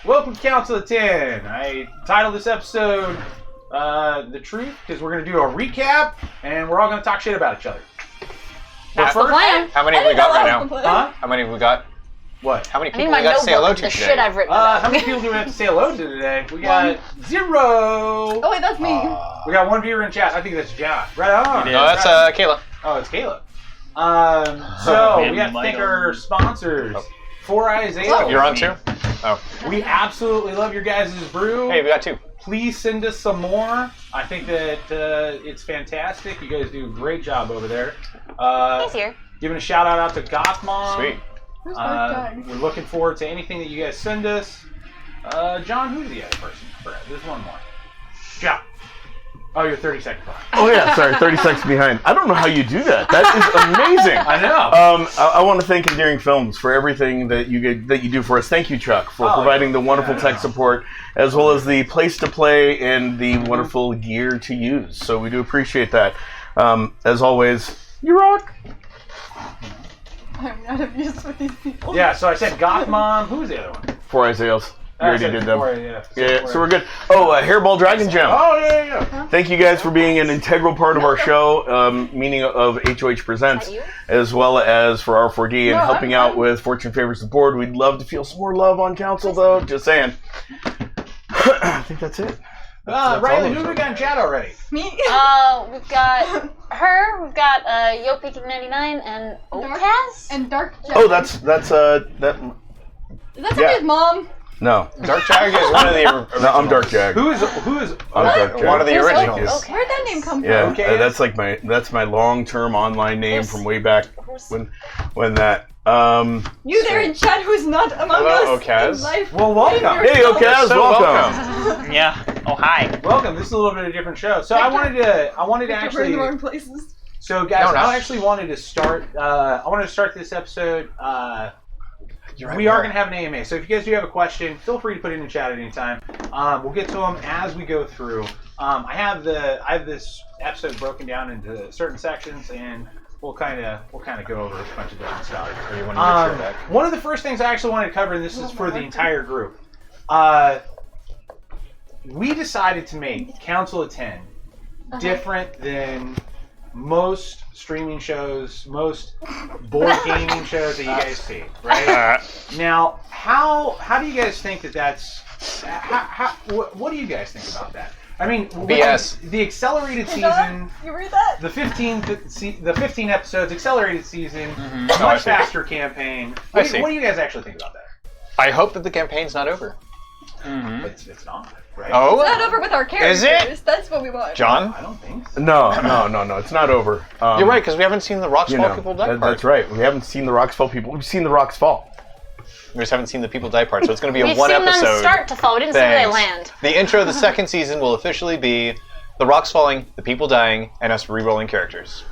Welcome to Council of 10. I titled this episode The Truth because we're going to do a recap and we're all going to talk shit about each other. That's the plan. How many have we got right now? Huh? How many have we got? What? How many people we got to say hello to the today? shit I've written about. How many people do we have to say hello to today? We got 0. Oh wait, that's me. We got 1 viewer in chat. I think that's John. Right on. No, that's Kayla. Oh, it's Caleb. So we have to thank our sponsors. Four Eyes Ale. You're on too? Oh. We absolutely love your guys' brew. Hey, we got 2. Please send us some more. I think that it's fantastic. You guys do a great job over there. He's here. Giving a shout out to Gothmon. Sweet. We're looking forward to anything that you guys send us. John, who's the other person? There's one more. John. Oh, you're 30 seconds behind. Oh yeah, sorry, 30 seconds behind. I don't know how you do that. That is amazing. I know. I want to thank Endearing Films for everything that you do for us. Thank you, Chuck, for providing the wonderful tech support, as well as the place to play and the wonderful gear to use. So we do appreciate that. As always, you rock. I'm not amused with these people. Yeah, so I said Gothmon. Who's the other one? Four Eyes Ales. We already did them. Yeah, So we're good. Oh, Hairball Dragon Gem. Oh, yeah. Thank you guys for being an integral part of our show, meaning of HOH Presents, as well as for R4D and helping out with Fortune Favors the Board. We'd love to feel some more love on Council, though. Just saying. I think that's it. Riley, who do we got in chat already? Me? We've got her, we've got Yopic99 and Okaz? And Dark Jag. Oh, that's that. Is that somebody's mom? No. Dark Jag is one of the originals. No, I'm Dark Jag. Who is I'm Dark Jag. One of the originals. Okay. Where'd that name come from? Yeah, Okay. that's like that's my long-term online name from way back when that. You there in chat who's not among Hello, us Okaz. in life. Well, welcome. Hey, Okaz, So welcome. Yeah. Oh, hi. Welcome. This is a little bit of a different show. So I wanted to We're in actually. the wrong places. So guys, No. I actually wanted to start. I wanted to start this episode. We are going to have an AMA. So if you guys do have a question, feel free to put it in the chat at any time. We'll get to them as we go through. I have this episode broken down into certain sections, and we'll kind of go over a bunch of different stuff. Or you want to make sure back? One of the first things I actually wanted to cover, and this is for the entire group. We decided to make Council of 10 different than most streaming shows, most board gaming shows that you guys see, right? Now, how do you guys think that's? What do you guys think about that? I mean, BS. The accelerated season, You read that? the 15 episodes, accelerated season, Oh, I much see. faster campaign. I What see. do you guys actually think about that? I hope that the campaign's not over. It's not, right? Oh? It's not over with our characters. it? That's what we want. John? I don't think so. No, it's not over. You're right, because we haven't seen the rocks You fall know, people die part. that's right. We haven't seen the rocks fall people. We've seen the rocks fall. We just haven't seen the people die part, so it's going to be a We've one seen episode. them start to fall. We didn't see where they Thanks. land. The intro of the second season will officially be the rocks falling, the people dying, and us re-rolling characters.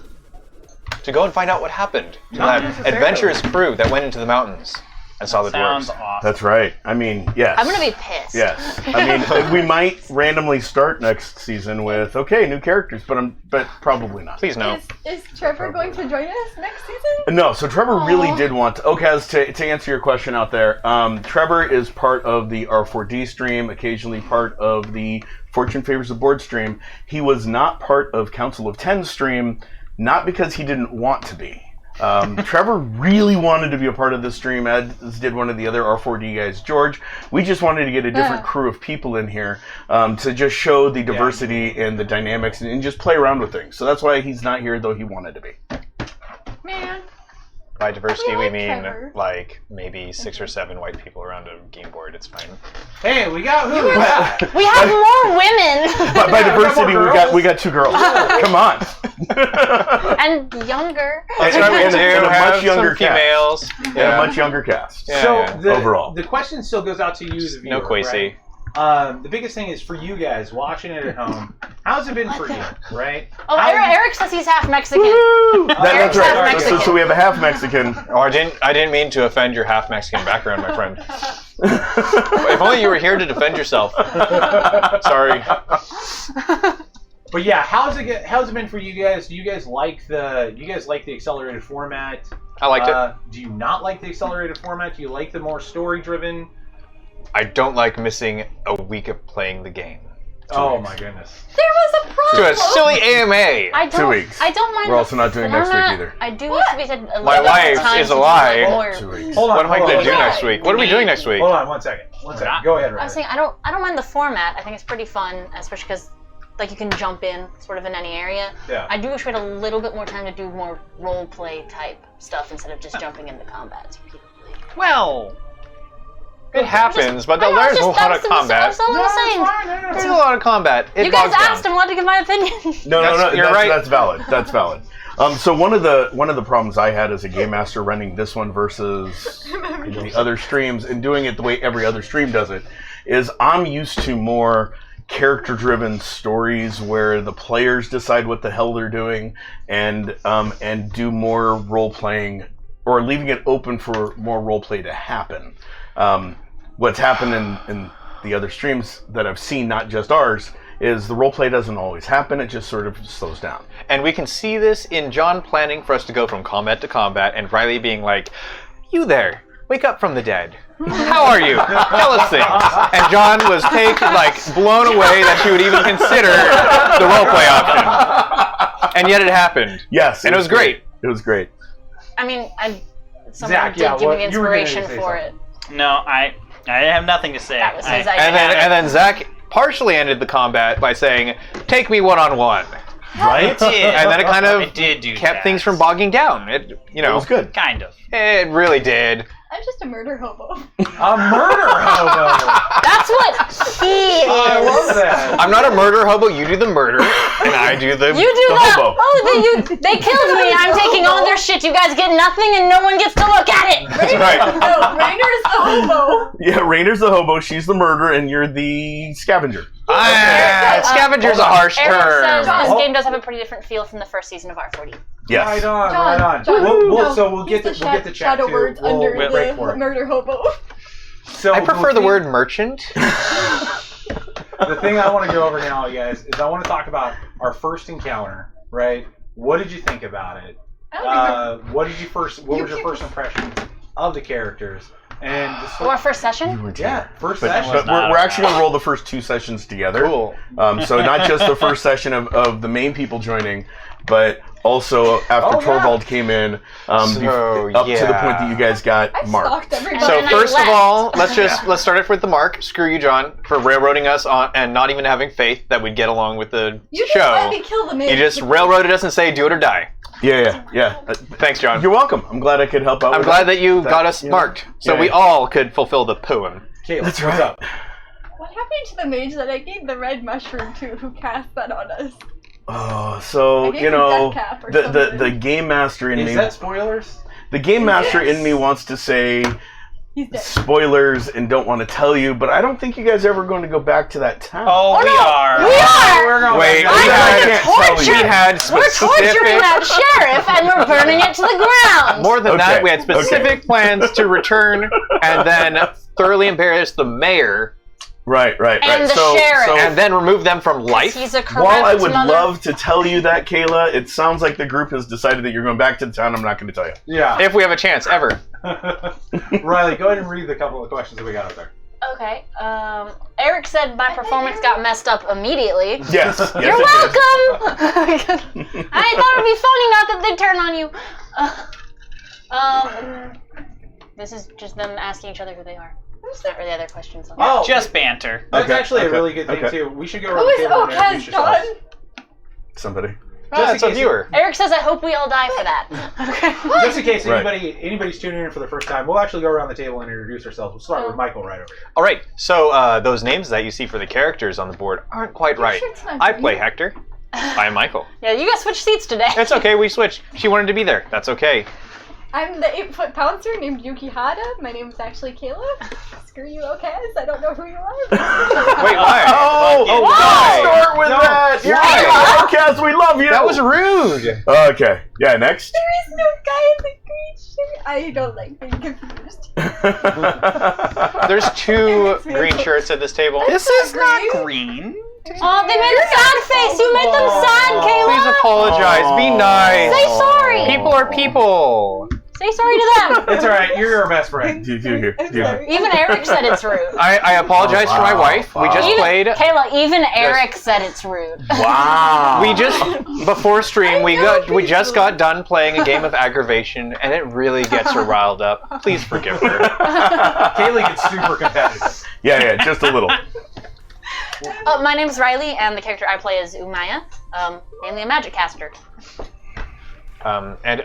To go and find out what happened to Not that necessarily. adventurous crew that went into the mountains and saw the Sounds dwarves. awesome. That's right. I mean, yes. I'm gonna be pissed. Yes. I mean, we might randomly start next season with new characters, but probably not. Please no. Is Trevor going to join us next season? No, so Trevor really did want to. Okaz, to answer your question out there, Trevor is part of the R4D stream, occasionally part of the Fortune Favors the Board stream. He was not part of Council of 10 stream, not because he didn't want to be. Trevor really wanted to be a part of this stream, as did one of the other R4D guys, George. We just wanted to get a different crew of people in here to just show the diversity and the dynamics and just play around with things. So that's why he's not here, though he wanted to be. Man. By diversity, I we like mean Trevor. like maybe 6 or 7 white people around a game board. It's fine. Hey, we got who? We got? We have more women But by diversity, we got 2 girls. Come on. and younger. That's And- right, we and do a have much younger some cast. females. And a much younger cast. Yeah, So yeah. Overall. the question still goes out to you, the viewer. No Quasi. Right? The biggest thing is for you guys watching it at home. How's it been for you, right? Oh, How Eric says he's half Mexican. That's Eric's half right. Mexican. So we have a half Mexican. Oh, I didn't mean to offend your half Mexican background, my friend. If only you were here to defend yourself. Sorry. But yeah, how's it been for you guys? Do you guys like the accelerated format? I liked it. Do you not like the accelerated format? Do you like the more story driven? I don't like missing a week of playing the game. Oh my goodness. There was a problem. To a silly AMA. I don't, 2 weeks. I don't mind. We're also not doing next week format. either. I do wish we had a My little bit wife of time is to a do, lie. like, more- 2 weeks. Hold on. What am I hold going on, to do hold on. next week? What are we doing next week? Hold on 1 second. 1 second. Go ahead, I was Ryan. saying I don't mind the format. I think it's pretty fun, especially because like you can jump in sort of in any area. Yeah. I do wish we had a little bit more time to do more role play type stuff instead of just jumping into combat repeatedly. Well, It happens, but I know, there's it's a just- lot of that's combat. all I'm saying. There's a lot of combat. It You guys bogs down. asked and wanted to give my opinion. No, You're right. That's valid. That's valid. So one of the problems I had as a game master running this one versus the other streams and doing it the way every other stream does it is I'm used to more character-driven stories where the players decide what the hell they're doing and do more role-playing or leaving it open for more role-play to happen. What's happened in the other streams that I've seen, not just ours, is the roleplay doesn't always happen. It just sort of slows down. And we can see this in John planning for us to go from combat to combat, and Riley being like, "You there, wake up from the dead. How are you? Tell us things." And John was blown away that she would even consider the roleplay option. And yet it happened. Yes. And it was great. It was great. I mean, someone Zach, did yeah, give what- me you were gonna inspiration say for something. it. no, I have nothing to say. That was his idea. And then Zach partially ended the combat by saying, "Take me one-on-one." Right? It did. And then it kind of It did do kept that. things from bogging down. It It was good. Kind of. It really did. I'm just a murder hobo. A murder hobo. That's what he I is. love that. I'm not a murder hobo. You do the murder, and I do the You do the that. hobo. Oh, they killed me. I'm taking all their shit. You guys get nothing, and no one gets to look at it. That's right. No, Rayner's the hobo. Yeah, Rainer's the hobo, she's the murderer, and you're the scavenger. Scavenger's a harsh Eric says term. this game does have a pretty different feel from the first season of R40. Yes. Right on, John, right on. John, We'll he's get the chat shadow too. words We'll under break for the it. murder hobo. So I prefer the word merchant. The thing I want to go over now, guys, is I want to talk about our first encounter. Right? What did you think about it? I don't remember. What was your first impression of the characters? And just Or first session? yeah, first But, session. but we're actually going to roll the first 2 sessions together. Cool. So not just the first session of the main people joining, but also after Oh, yeah. Torvald came in, up to the point that you guys got I've marked. stalked everybody. So And I first of left. all, let's start it with the mark. Screw you, John, for railroading us on and not even having faith that we'd get along with the you just let show. me kill the man. You just railroaded us and say, "Do it or die." Yeah. Thanks, John. You're welcome. I'm glad I could help out. I'm with glad that you got us you know. marked, so Yeah. we all could fulfill the poem. Caleb, That's what's right. up? What happened to the mage that I gave the red mushroom to who cast that on us? Oh, so I gave you him know, death cap or the something. game master in Is me. that spoilers? The game master Yes. in me wants to say He's dead. spoilers and don't want to tell you, but I don't think you guys are ever going to go back to that town. Oh, we are. We are! We're going Wait, back. we I'm had, going to torture. we had We're torturing specific. that sheriff and we're burning it to the ground. More than that, Okay, we had specific plans to return and then thoroughly embarrass the mayor Right. And the sheriff. and then remove them from life. He's a corrupt while I would mother. love to tell you that, Kayla, it sounds like the group has decided that you're going back to the town. I'm not going to tell you. Yeah. If we have a chance, ever. Riley, go ahead and read the couple of questions that we got up there. Okay. Eric said my performance got messed up immediately. Yes. You're welcome. I thought it would be funny not that they turn on you. This is just them asking each other who they are. There's not really other questions. On that. Oh, Just banter. that's Okay, actually a okay, really good thing, okay. too. We should go Who around the is table and Okaz introduce yourselves. John? Somebody. That's a viewer. Eric says I hope we all die for that. Okay. Just in case Right. anybody's tuning in for the first time, we'll actually go around the table and introduce ourselves. We'll start with Michael right over here. All right, so those names that you see for the characters on the board aren't quite right. sure it's not I green? play Hector. I am Michael. Yeah, you guys switched seats today. It's okay, we switched. She wanted to be there. That's okay. I'm the 8-foot pouncer named Yukihata. My name is actually Caleb. Screw you, Okaz. I don't know who you are. Wait, why? Oh, why? start with No. that. You're Why? right. Outcast, we love you. That was rude. Okay. Yeah, next. There is no guy in the green shirt. I don't like being confused. There's two It makes me green okay. shirts at this table. This is not green. Oh, they made a sad face. You made them sad, Please Kayla. apologize. Be nice. Say sorry. People are people. Say sorry to them. It's all right. You're our best friend. Here. Even Eric said it's rude. I apologize to my wife. We just played. Kayla, even Eric said it's rude. Wow. We just before stream we just got done playing a game of aggravation, and it really gets her riled up. Please forgive her. Kaylee gets super competitive. Yeah, just a little. My name's Riley, and the character I play is Umaya, mainly a magic caster. And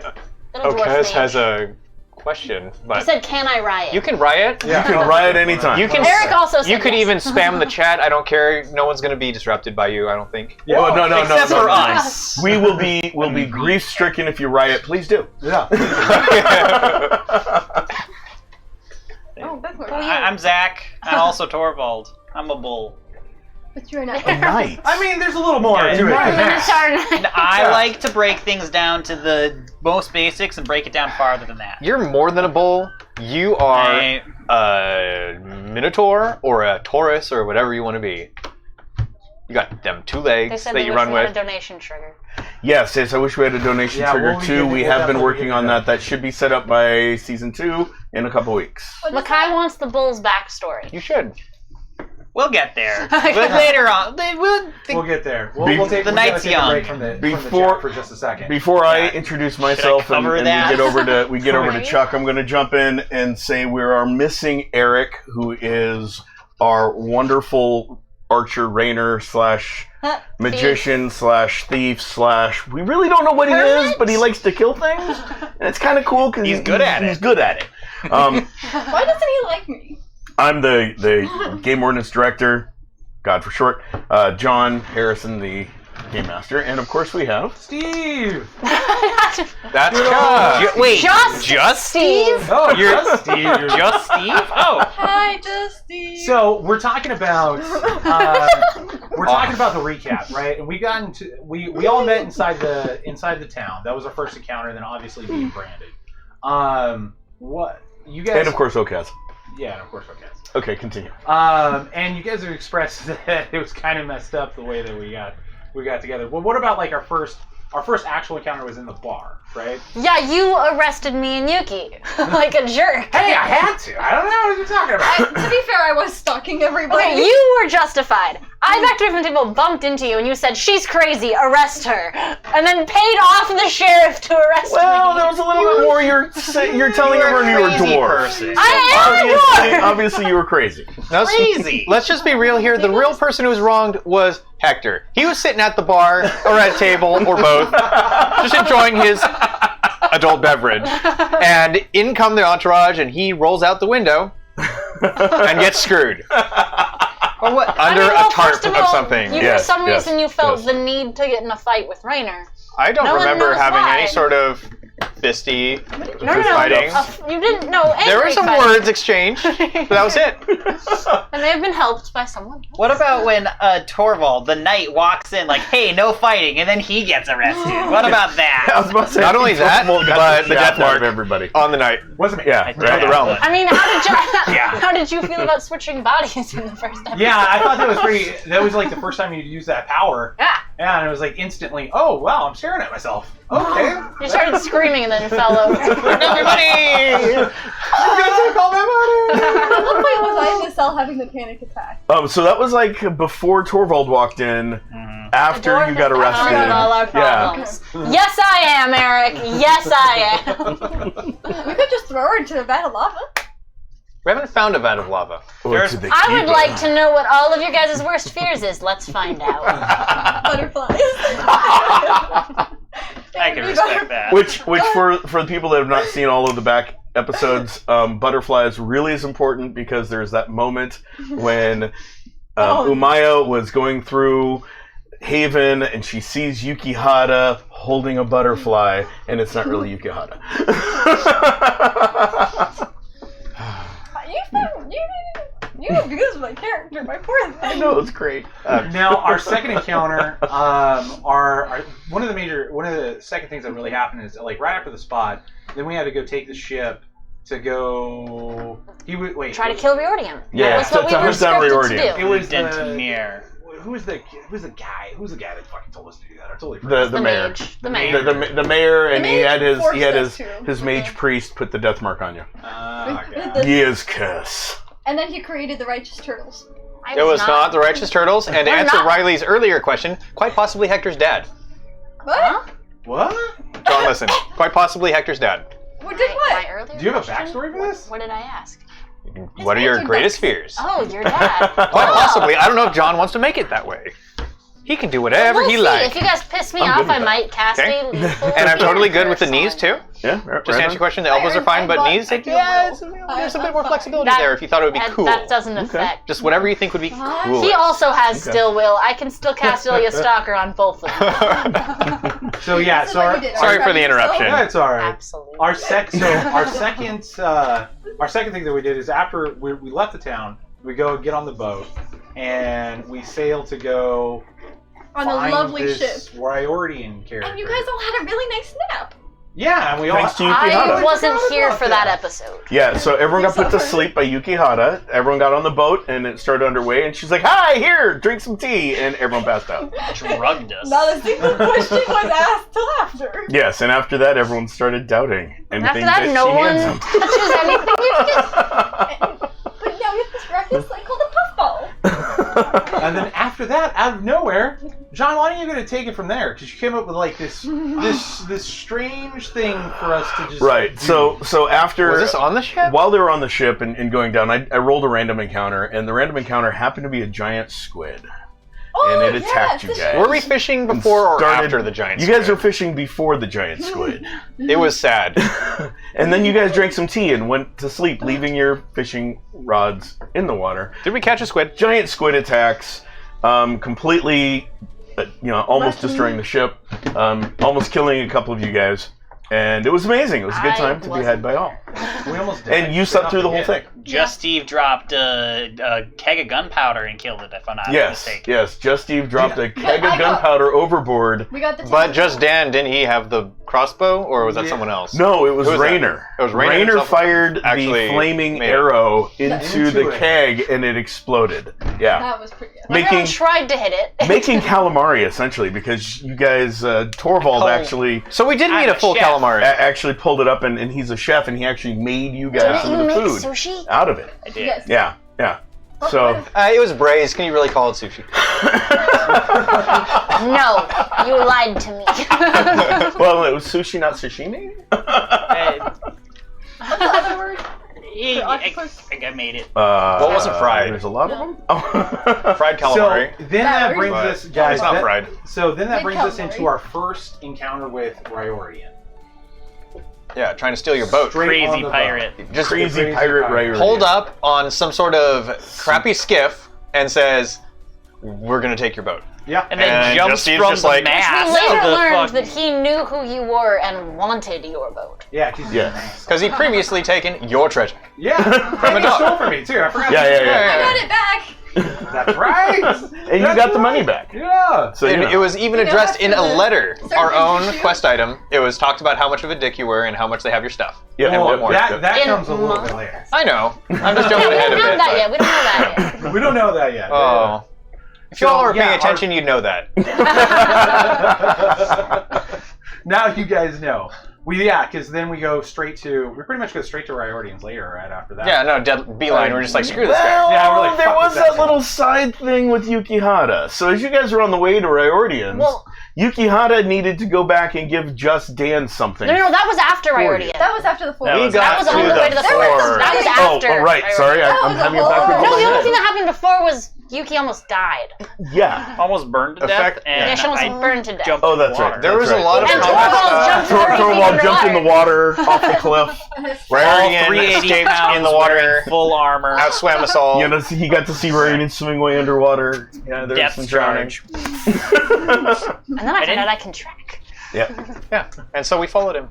Little dwarf Okez mage. has a question, He but said, "Can I riot?" you can riot. You can riot anytime. You can. Eric also said You could yes. even spam the chat. I don't care. No one's going to be disrupted by you. I don't think. Yeah. Oh, no. Except for no. us. We'll be grief stricken if you riot. Please do. Yeah. Oh, that's more. I'm Zach. I'm also Torvald. I'm a bull. But you're not. A knight. I mean, there's a little more Yeah, to it. right. than that. And I like to break things down to the most basics and break it down farther than that. You're more than a bull. You are I- a minotaur or a taurus or whatever you want to be. You got them 2 They legs said that they you wish run we had with. a donation trigger. Yes, I wish we had a donation Yeah, trigger we'll too. get- We we'll have been definitely working get on that. that. That should be set up by season 2 in a couple weeks. Makai wants the bull's backstory. You should. We'll get there. But later on, We'll get there. We'll take The we're gonna night's take a break young. from the Before- chat for just a second. Before I Yeah. introduce myself and cover we that? get over to Sorry. Chuck, I'm going to jump in and say we are missing Eric, who is our wonderful archer Rayner / magician / thief / we really don't know what he is, Hermit? but he likes to kill things, and it's kind of cool because He's good at it. He's good at it. Why doesn't he like me? I'm the game ordinance director, God for short. John Harrison, the game master, and of course we have. Steve. That's Chuck. Wait, Just Steve. Oh, You're- just Steve. just Steve? Oh, Hi, Dusty. So we're talking about the recap, right? And we all met inside the town. That was our first encounter. Then obviously being branded. What you guys? And of course Okaz. Yeah, and of course, okay. Okay, continue. And you guys have expressed that it was kind of messed up the way that we got together. Well, what about like our first actual encounter was in the bar, right? Yeah, you arrested me and Yuki like a jerk. Hey, I had to. I don't know what you're talking about. To be fair, I was stalking everybody. Okay, you were justified. I backed away from the table, bumped into you, and you said, "She's crazy, arrest her," and then paid off the sheriff to arrest Well, me. there was a little bit more. You're telling everyone you were a crazy dwarf. person. I am a dwarf! Obviously, you were crazy. Now, Crazy. Let's just be real here. The real person who was wronged was Hector. He was sitting at the bar or at a table or both, just enjoying his adult beverage. And in come the entourage, and he rolls out the window and gets screwed Or what? under well, a tarp first of all, something. You, Yes, for some yes, reason, you felt yes. the need to get in a fight with Reiner. I don't No one remember knows having why. any sort of fisty No, fighting. You didn't know. There were angry some fighting. words exchanged, but that was it. And they have been helped by someone. What about when Torvald, the knight, walks in like, "Hey, no fighting," and then he gets arrested? What about I that? was about to say, Not only that, but the death mark of everybody. on the night. Wasn't it? Yeah, I right. the realm. I mean, how did you Yeah. how did you feel about switching bodies in the first episode? Yeah, I thought that was pretty. That was like the first time you used that power. Yeah. Yeah, and it was like instantly. Oh wow, I'm staring at myself. Okay. You started screaming and then fell over. Everybody! I'm gonna take all my money. At what point was I in the cell having the panic attack? So that was like before Torvald walked in, after Dwarf you got is arrested. behind all our Yeah. problems. Yes, I am, Eric. Yes, I am. We could just throw her into a vat of lava. We haven't found a vat of lava. Or There's- to the I would keeper. like to know what all of your guys' worst fears is. Let's find out. Butterflies. I can respect that. Which for the people that have not seen all of the back episodes, butterflies really is important because there's that moment when Umaya was going through Haven and she sees Yukihata holding a butterfly, and it's not really Yukihata. You abused my character, my poor thing. I know, it's great. Now, our second encounter, one of the second things that really happened is like right after the spot. Then we had to go take the ship to go. Try to kill Riordian. Yeah, That was what we to were hunt down scripted to Riordian. do. It was the. Dentimere. who's the guy? Who's the guy that fucking told us to do that? I totally forgot. The mayor. Mage. The mayor. The mayor, and he had forced his us to. mage priest put the death mark on you. Okay. Year's curse. And then he created the righteous turtles. It was not the Righteous Turtles, and to We're answer not. Riley's earlier question, quite possibly Hector's dad. What? What? John, listen. Quite possibly Hector's dad. What did what? My earlier Do you have a question? backstory for this? What did I ask? What are your answer greatest ducks. fears? Oh, your dad. Quite possibly. I don't know if John wants to make it that way. He can do whatever We'll he see. likes. If you guys piss me I'm off, good with I that. might cast Okay. a lethal And I'm totally good with the curse knees on too. Yeah, Just to answer your question, the elbows are fine, but knees, there's a bit more flexibility That- there if you thought it would be That, cool. that doesn't affect. Just whatever you think would be cool. He also has still will. I can still cast Ilya Stalker on both of them. So yeah, This is so what you did. Sorry for the Yourself? interruption. yeah, it's all right. Absolutely. Our second thing that we did is after we left the town, we go get on the boat and we sail to go On a find lovely this ship. Ryordian character. And you guys all had a really nice nap. yeah, and we all. Thanks to I Yukihara. wasn't forgot here about for that that. episode. Yeah, so everyone got put to Suffer. sleep by Yukihara. Everyone got on the boat, and it started underway. And she's like, "Hi, here, drink some tea," and everyone passed out. Drugged us. Not a single question was asked till after. Yes, and after that, everyone started doubting After anything that, no she one hands them. touches anything you get. But now we have this reckless thing called a puffball. And then after that, out of nowhere, John, why don't you gonna take it from there? Because you came up with like this strange thing for us to just Right. do. So after Was this on the ship? while they were on the ship and going down, I rolled a random encounter, and the random encounter happened to be a giant squid, Oh, and it attacked yes, you guys. Were we fishing before or Started- after the giant You guys squid? were fishing before the giant squid, It was sad. and then you guys drank some tea and went to sleep, leaving your fishing rods in the water. Did we catch a squid? Giant squid attacks, completely, almost destroying the ship, almost killing a couple of you guys, and it was amazing. It was a good I time to be had by all. We almost died. And you slept through the whole thing. Just Steve dropped a keg of gunpowder and killed it, if I'm not Yes, mistaken. yes. Just Steve dropped a keg I of got- gunpowder overboard. We got the But just Dan, didn't he have the crossbow, or was that Yeah. someone else? No, it was Who was that? Rayner. It was Rayner Rayner himself? fired Actually the flaming made it. arrow into Into the it. keg, and it exploded. Yeah, That was pretty good. Everyone making tried to hit it. making calamari essentially, because you guys, Torvald actually So we did I'm meet a a full chef. calamari. actually pulled it up, and he's a chef, and he actually made you guys Didn't some you of the make food sushi? out of it. I did. Yes. Yeah, yeah. So It was braised. Can you really call it sushi? No, you lied to me. well, it was sushi, not sashimi. What's the other word? I octopus? think I made it. What wasn't fried? There's a lot of No. them. Oh. Fried So calamari. then that brings But us, guys. it's not that- fried. So then that Big brings us calamari. into our first encounter with Ryordian. Yeah, trying to steal your boat. Straight on Crazy the boat. pirate. Just Crazy pirate Ryordian. hold up on some sort of crappy skiff and says, "We're gonna take your boat." Yeah. And then And jumps Justine's from just the like- mast. We later of the learned fucking- that he knew who you were and wanted your boat. Yeah. He's Yeah. Because he'd previously taken your treasure. Yeah. From a He dog. stole from me too. I forgot. Yeah, to yeah, say yeah. I that. got it back. That's right. And you got the money back. Yeah. So And you know. it was even You know, addressed in a after the letter, certain our own issue. quest item. It was talked about how much of a dick you were and how much they have your stuff. Yeah, and what more. that In comes a little months. bit later. I know. I'm just We jumping ahead don't a know bit. that but- yet. We don't know that yet. We don't know that yet. Oh. If y'all were yeah, paying our- attention, you'd know that. Now you guys know. Because then we pretty much go straight to Ryordians later, right after that. Yeah, no, dead beeline. We're just like, screw this guy. Well, Yeah, we're like, there fuck was this that asshole. little side thing with Yukihara. So as you guys were on the way to Ryordians, Well- Yukihara needed to go back and give Just Dan something. No, that was after For you. Ryordian. That was after the four. That We was- got That was to on the way to the the forest. fort. That was Oh, after. oh, right. Sorry, That I'm was having a it backwards. whole- No, in the my only head. thing that happened before was Yuki almost died. Yeah. Almost burned to death. Effect- And Yeah, she almost I burned to death. jumped Oh, in the that's right. water. There was That's a lot of And combat Torvald stuff. jumped 30 feet Torvald jumped in the water. water off the cliff. Rarian 380 escaped pounds in the water, wearing full armor. outswam us all. You know, he got to see Rarian swim away underwater. Yeah, there was Depth some drowning. charge. And then I found didn't- out I can track. Yeah. Yeah, and so we followed him.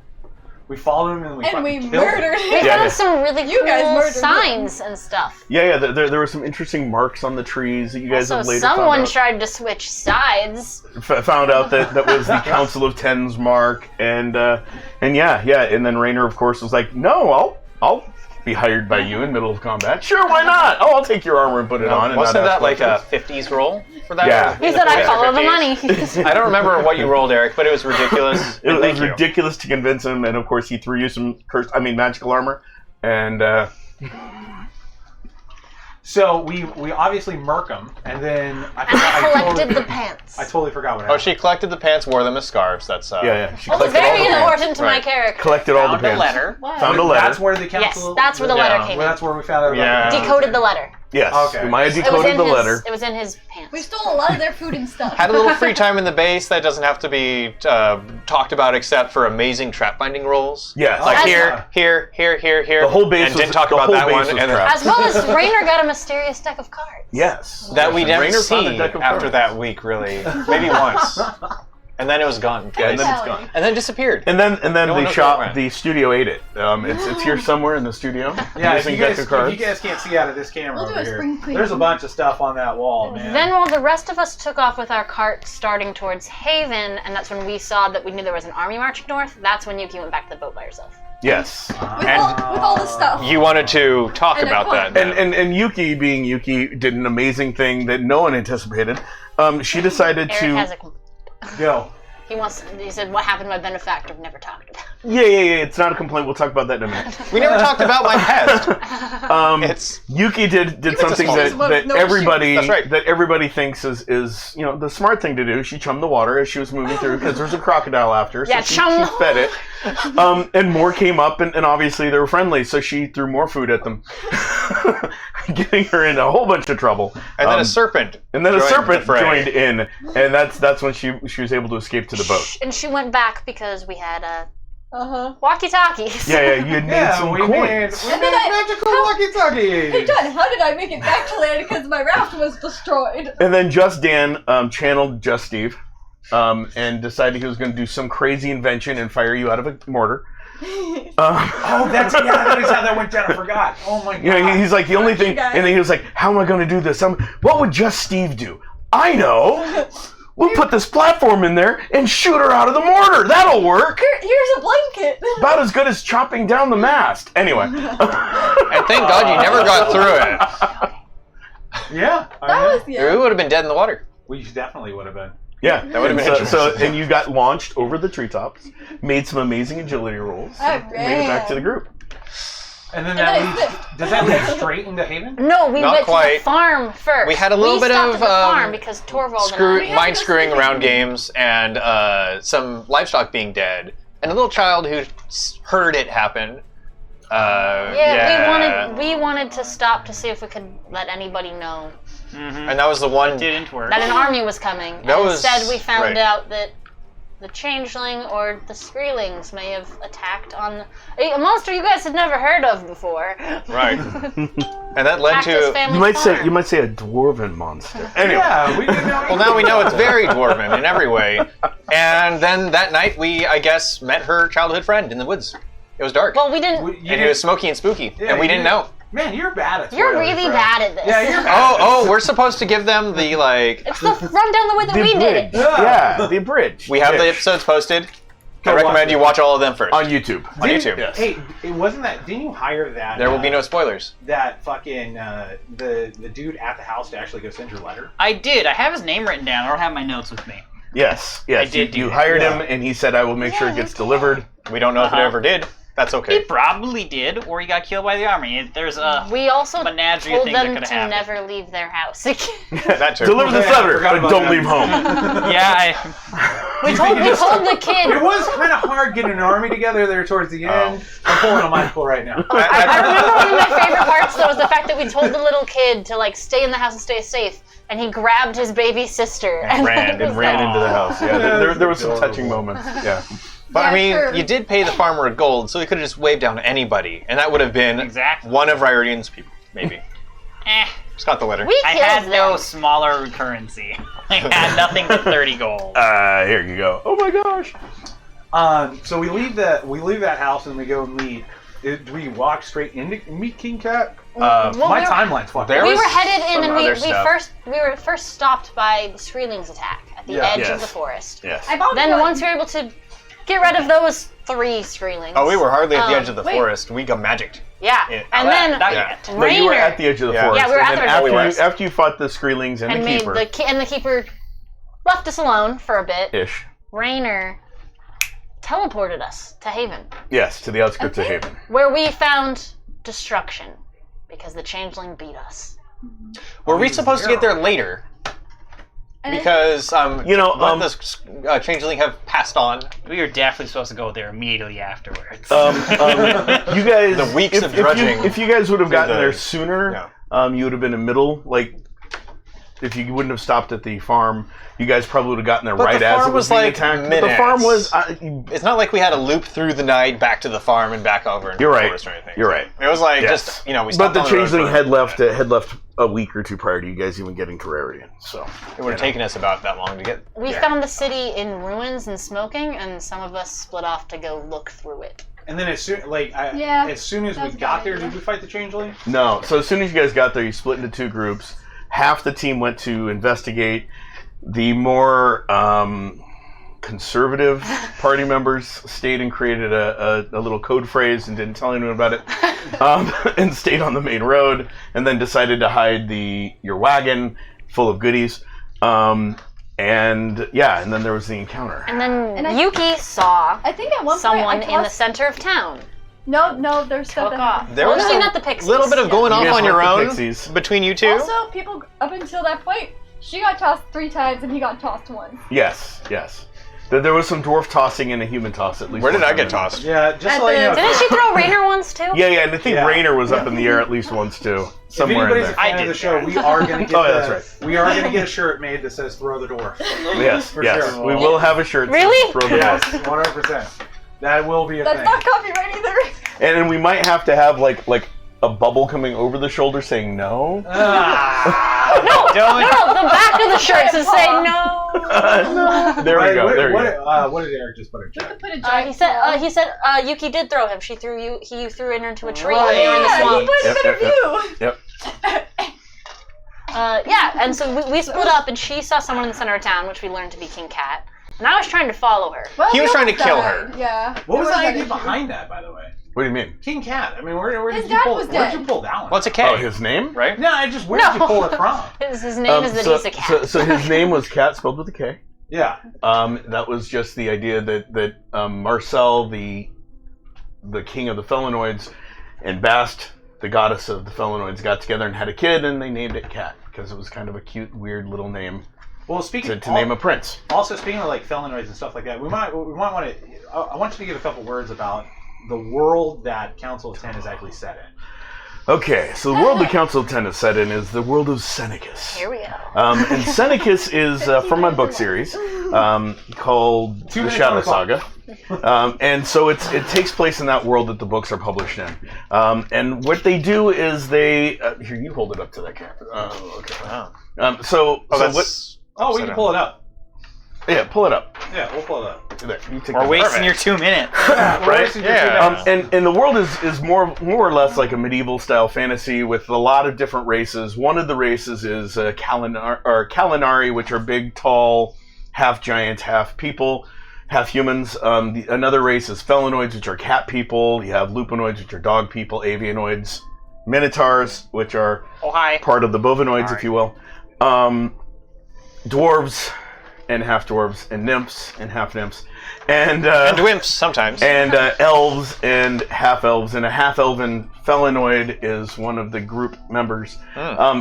We followed him and we And fucking we killed him. murdered We him. Yeah, found yeah. some really You guys cool murdered signs and stuff. Yeah. There were some interesting marks on the trees that you guys So have later someone found out. tried to switch sides. Found out that was the Council of Ten's mark, and yeah, and then Rayner, of course, was like, "No, I'll be hired by you in middle of combat? Sure, why not? Oh, I'll take your armor and put it on. And Wasn't not that ask like a questions. 50s roll for that? Yeah. He said, I follow the 50s. money. I don't remember what you rolled, Eric, but it was ridiculous. It was Thank you. ridiculous to convince him, and of course he threw you some magical armor, and So we obviously murk him, and then And I collected the pants. I totally forgot what Oh, happened. she collected the pants, wore them as scarves. That's yeah. She Well, it's collected all very the pants. important to my Right. character. Collected all the Found a pants. letter. Found a letter. That's where the council. Yes, that's where the letter came in. That's where we found out about Yeah. the Decoded the letter. Yes. Okay. Maya It was decoded in the his, letter. It was in his pants. We stole a lot of their food and stuff. Had a little free time in the base that doesn't have to be talked about except for amazing trap binding rolls. Yes. Like As- here. The whole base and was, didn't talk the about whole that base one. was And then, trapped. As well as Rayner got a mysterious deck of cards. Yes. that we didn't Rayner found a see deck of after cards. that week, really. Maybe once. And then it was gone. Yeah, and then it's Tally. gone. And then disappeared. And then No one the knows where it shop, went. the studio ate it. It's here somewhere in the studio. Yeah, if Missing you, deck guys, of cards. if you guys can't see out of this camera We'll do over a here, spring cleaning. there's a bunch of stuff on that wall, man. Then while the rest of us took off with our cart starting towards Haven, and that's when we saw that we knew there was an army marching north, that's when Yuki went back to the boat by herself. Yes. With all the stuff. You wanted to talk And a about coin. that. And Yuki, being Yuki, did an amazing thing that no one anticipated. She decided Eric to. has a... Go. He said, what happened to my benefactor? Never talked about. Yeah. It's not a complaint. We'll talk about that in a minute. We never talked about my past. It's Yuki did something small- that No everybody That's right. that everybody thinks is the smart thing to do. She chummed the water as she was moving through because there's a crocodile after, so Yeah, she chum. fed it. And more came up, and obviously they were friendly, so she threw more food at them, getting her in a whole bunch of trouble. and then a serpent. And then a joined serpent the fray. joined in, and that's when she was able to escape to the boat. And she went back because we had Uh-huh. walkie-talkies. Yeah, you had made some we coins. made And then I- magical Hey, walkie-talkies. John, how did I make it back to land because my raft was destroyed? And then Just Dan channeled Just Steve, and decided he was going to do some crazy invention and fire you out of a mortar. Oh, that is how that went down. I forgot. Oh my god. You know, he's like the only Fuck you thing, guys. and then he was like, "How am I going to do this? What would Just Steve do? I know. We'll put this platform in there and shoot her out of the mortar. That'll work. Here's a blanket. About as good as chopping down the mast." Anyway, And thank God you never got through it. Yeah. That was We yeah. would have been dead in the water. We definitely would have been. yeah, That would've been so, interesting. and you got launched over the treetops, made some amazing agility rolls, I made it back ran. to the group. And then And that then I leads. slipped. Does that lead straight into Haven? No, we Not went to quite. the farm first. We had a little bit stopped of, at the farm because Torvald and I... Mind screwing around games and some livestock being dead and a little child who heard it happen. We wanted to stop to see if we could let anybody know And that was the one. Didn't work. that an army was coming. That And was- instead, we found right. out that the changeling or the Screelings may have attacked on a monster you guys had never heard of before. Right. And that led Attacked his to. family's You might farm. say a dwarven monster. Anyway. Yeah, we didn't know. Well, now we know it's very dwarven in every way. And then that night, we, I guess, met her childhood friend in the woods. It was dark. Well, we didn't. And it was smoky and spooky. Yeah, and we you didn't know. Man, you're bad at. You're spoilers, really bro. bad at this. Yeah, you're bad. Oh, we're supposed to give them the, like. It's the rundown the way that The we bridge. did it. Yeah, the bridge. We have the Dish. episodes posted. Go I watch recommend it. you watch all of them first. on YouTube. On YouTube. Yes. Hey, it wasn't that. Didn't you hire that? There will be no spoilers. That fucking the dude at the house to actually go send your letter. I did. I have his name written down. I don't have my notes with me. Yes. I did do You that. hired Yeah. him, and he said, "I will make sure it gets delivered." We don't know if it Uh-huh. ever did. That's He okay. probably did, or he got killed by the army. There's a We also menagerie told thing that them could to have happened. never leave their house. That too. Deliver this Yeah, I letter, forgot but about don't that. leave home. Yeah, we told the kid. It was kind of hard getting an army together there towards the end. I'm pulling a Michael right now. I remember one of my favorite parts though was the fact that we told the little kid to like stay in the house and stay safe, and he grabbed his baby sister and ran was Ran like, into the house. Yeah, there was some touching moments. Yeah. But I mean, sure. you did pay the farmer a gold, so he could have just waved down to anybody, and that would have been Exactly. one of Ryerdian's people, maybe. Just got the letter. We I killed had them. no smaller currency. I had nothing but 30 gold. Here you go. Oh my gosh. So we leave that house and we go meet. Do we walk straight into meet King Cat? Well, My we were- timeline's fucked. There up. We was were headed in, some and other stuff. we were first stopped by the Screelings attack at the Yeah. edge Yes. of the forest. Yes. I bought Then one. once we were able to get rid of those 3 Screelings. Oh, we were hardly at the edge of the wait. forest. We got magicked. Yeah, Yeah. and Not then yet. No, you were Rayner at the edge of the Yeah. forest. Yeah, we were and at then the edge of the forest. after you fought the Screelings and the made Keeper. the Keeper left us alone for a bit. Ish. Rayner teleported us to Haven, Yes, to the outskirts of Haven. where we found destruction because the Changeling beat us. Were we supposed to get there later? And Because You know, let this changeling have passed on. We were definitely supposed to go there immediately afterwards. you guys, The weeks of drudging if you guys would have gotten the- there sooner, you would have been in the middle. Like, if you wouldn't have stopped at the farm, you guys probably would have gotten there But right the as farm it was was, being like, attacked. But the minutes. farm was. It's not like we had to loop through the night back to the farm and back over into You're the right. forest or anything. You're right. It was like Yes. just we But stopped the on road changeling for- had left a week or two prior to you guys even getting to Rarian. So It would have taken us about that long to get. We found the city in ruins and smoking, and some of us split off to go look through it. And then as soon as that we was a got good there, idea. did we fight the changeling? No. So as soon as you guys got there, you split into 2 groups. Half the team went to investigate. The more conservative party members stayed and created a little code phrase and didn't tell anyone about it, and stayed on the main road, and then decided to hide your wagon full of goodies. And then there was the encounter. And then And I- Yuki saw I think at one someone point I in the tossed... center of town. No, there's stuff Took that off. happened. There was Only a not the pixies. little bit of going You off guys on your weren't the own pixies. between you two. Also, people up until that point, she got tossed 3 times and he got tossed once. Yes. There was some dwarf tossing and a human toss at least. Where did one I get time. tossed? Yeah, just At to let you the- know. Didn't she throw Rayner once too? Yeah, and I think Yeah. Rayner was up in the air at least once too. If Somewhere in anybody's there. a fan I of the did show, that. we are going to get Oh, yeah, that's we are going to get a shirt made that says "Throw the Dwarf." Yes, For yes. sure. We will have a shirt. that says Really? Throw the Yes, dwarf. 100%. That will be a That's thing. not copyright either. And we might have to have like a bubble coming over the shoulder saying no. No, the back of the shirt says say no. There we go. What, There we what, go. what did Eric just put in We chat? could put a giant... He said Yuki did throw him. He threw Rayner into a tree Right. when they were in the Yeah, he swamp. put a better view. Yep. And so we split up, and she saw someone in the center of town, which we learned to be King Cat. And I was trying to follow her. Well, He was we trying to almost kill died. her. Yeah. What was There the that idea issue. behind that, by the way? What do you mean? King Cat. I mean, where His did you dad pull? was Where'd dead. you pull that one? What's a K? Oh, his name? Right? No, where did you pull it from? His name is that he's a cat. So his name was Cat, spelled with a K. Yeah. That was just the idea that Marcel, the king of the Felinoids, and Bast, the goddess of the Felinoids, got together and had a kid, and they named it Cat because it was kind of a cute, weird little name Well, speaking to name a prince. Also, speaking of like felinoids and stuff like that, we might want to. I want you to give a couple words about the world that Council of Ten is actually set in. Okay, so the world the Council of Ten is set in is the world of Senecas. Here we go. And Senecas is from my book series called The Shadow Saga. And so it takes place in that world that the books are published in. And what they do is they... here, you hold it up to that camera. Okay. Wow. We can pull it up. Yeah, pull it up. Yeah, we'll pull it up. There, you take We're the- wasting your 2 minutes. Right? Yeah. And the world is more or less like a medieval style fantasy with a lot of different races. One of the races is Kalinari, which are big, tall, half giants, half people, half humans. Another race is Felinoids, which are cat people. You have Lupinoids, which are dog people. Avianoids, Minotaurs, which are part of the Bovinoids, if you will. Dwarves and half dwarves, and nymphs and half nymphs, and wimps sometimes. and elves and half elves, and a half elven Felinoid is one of the group members.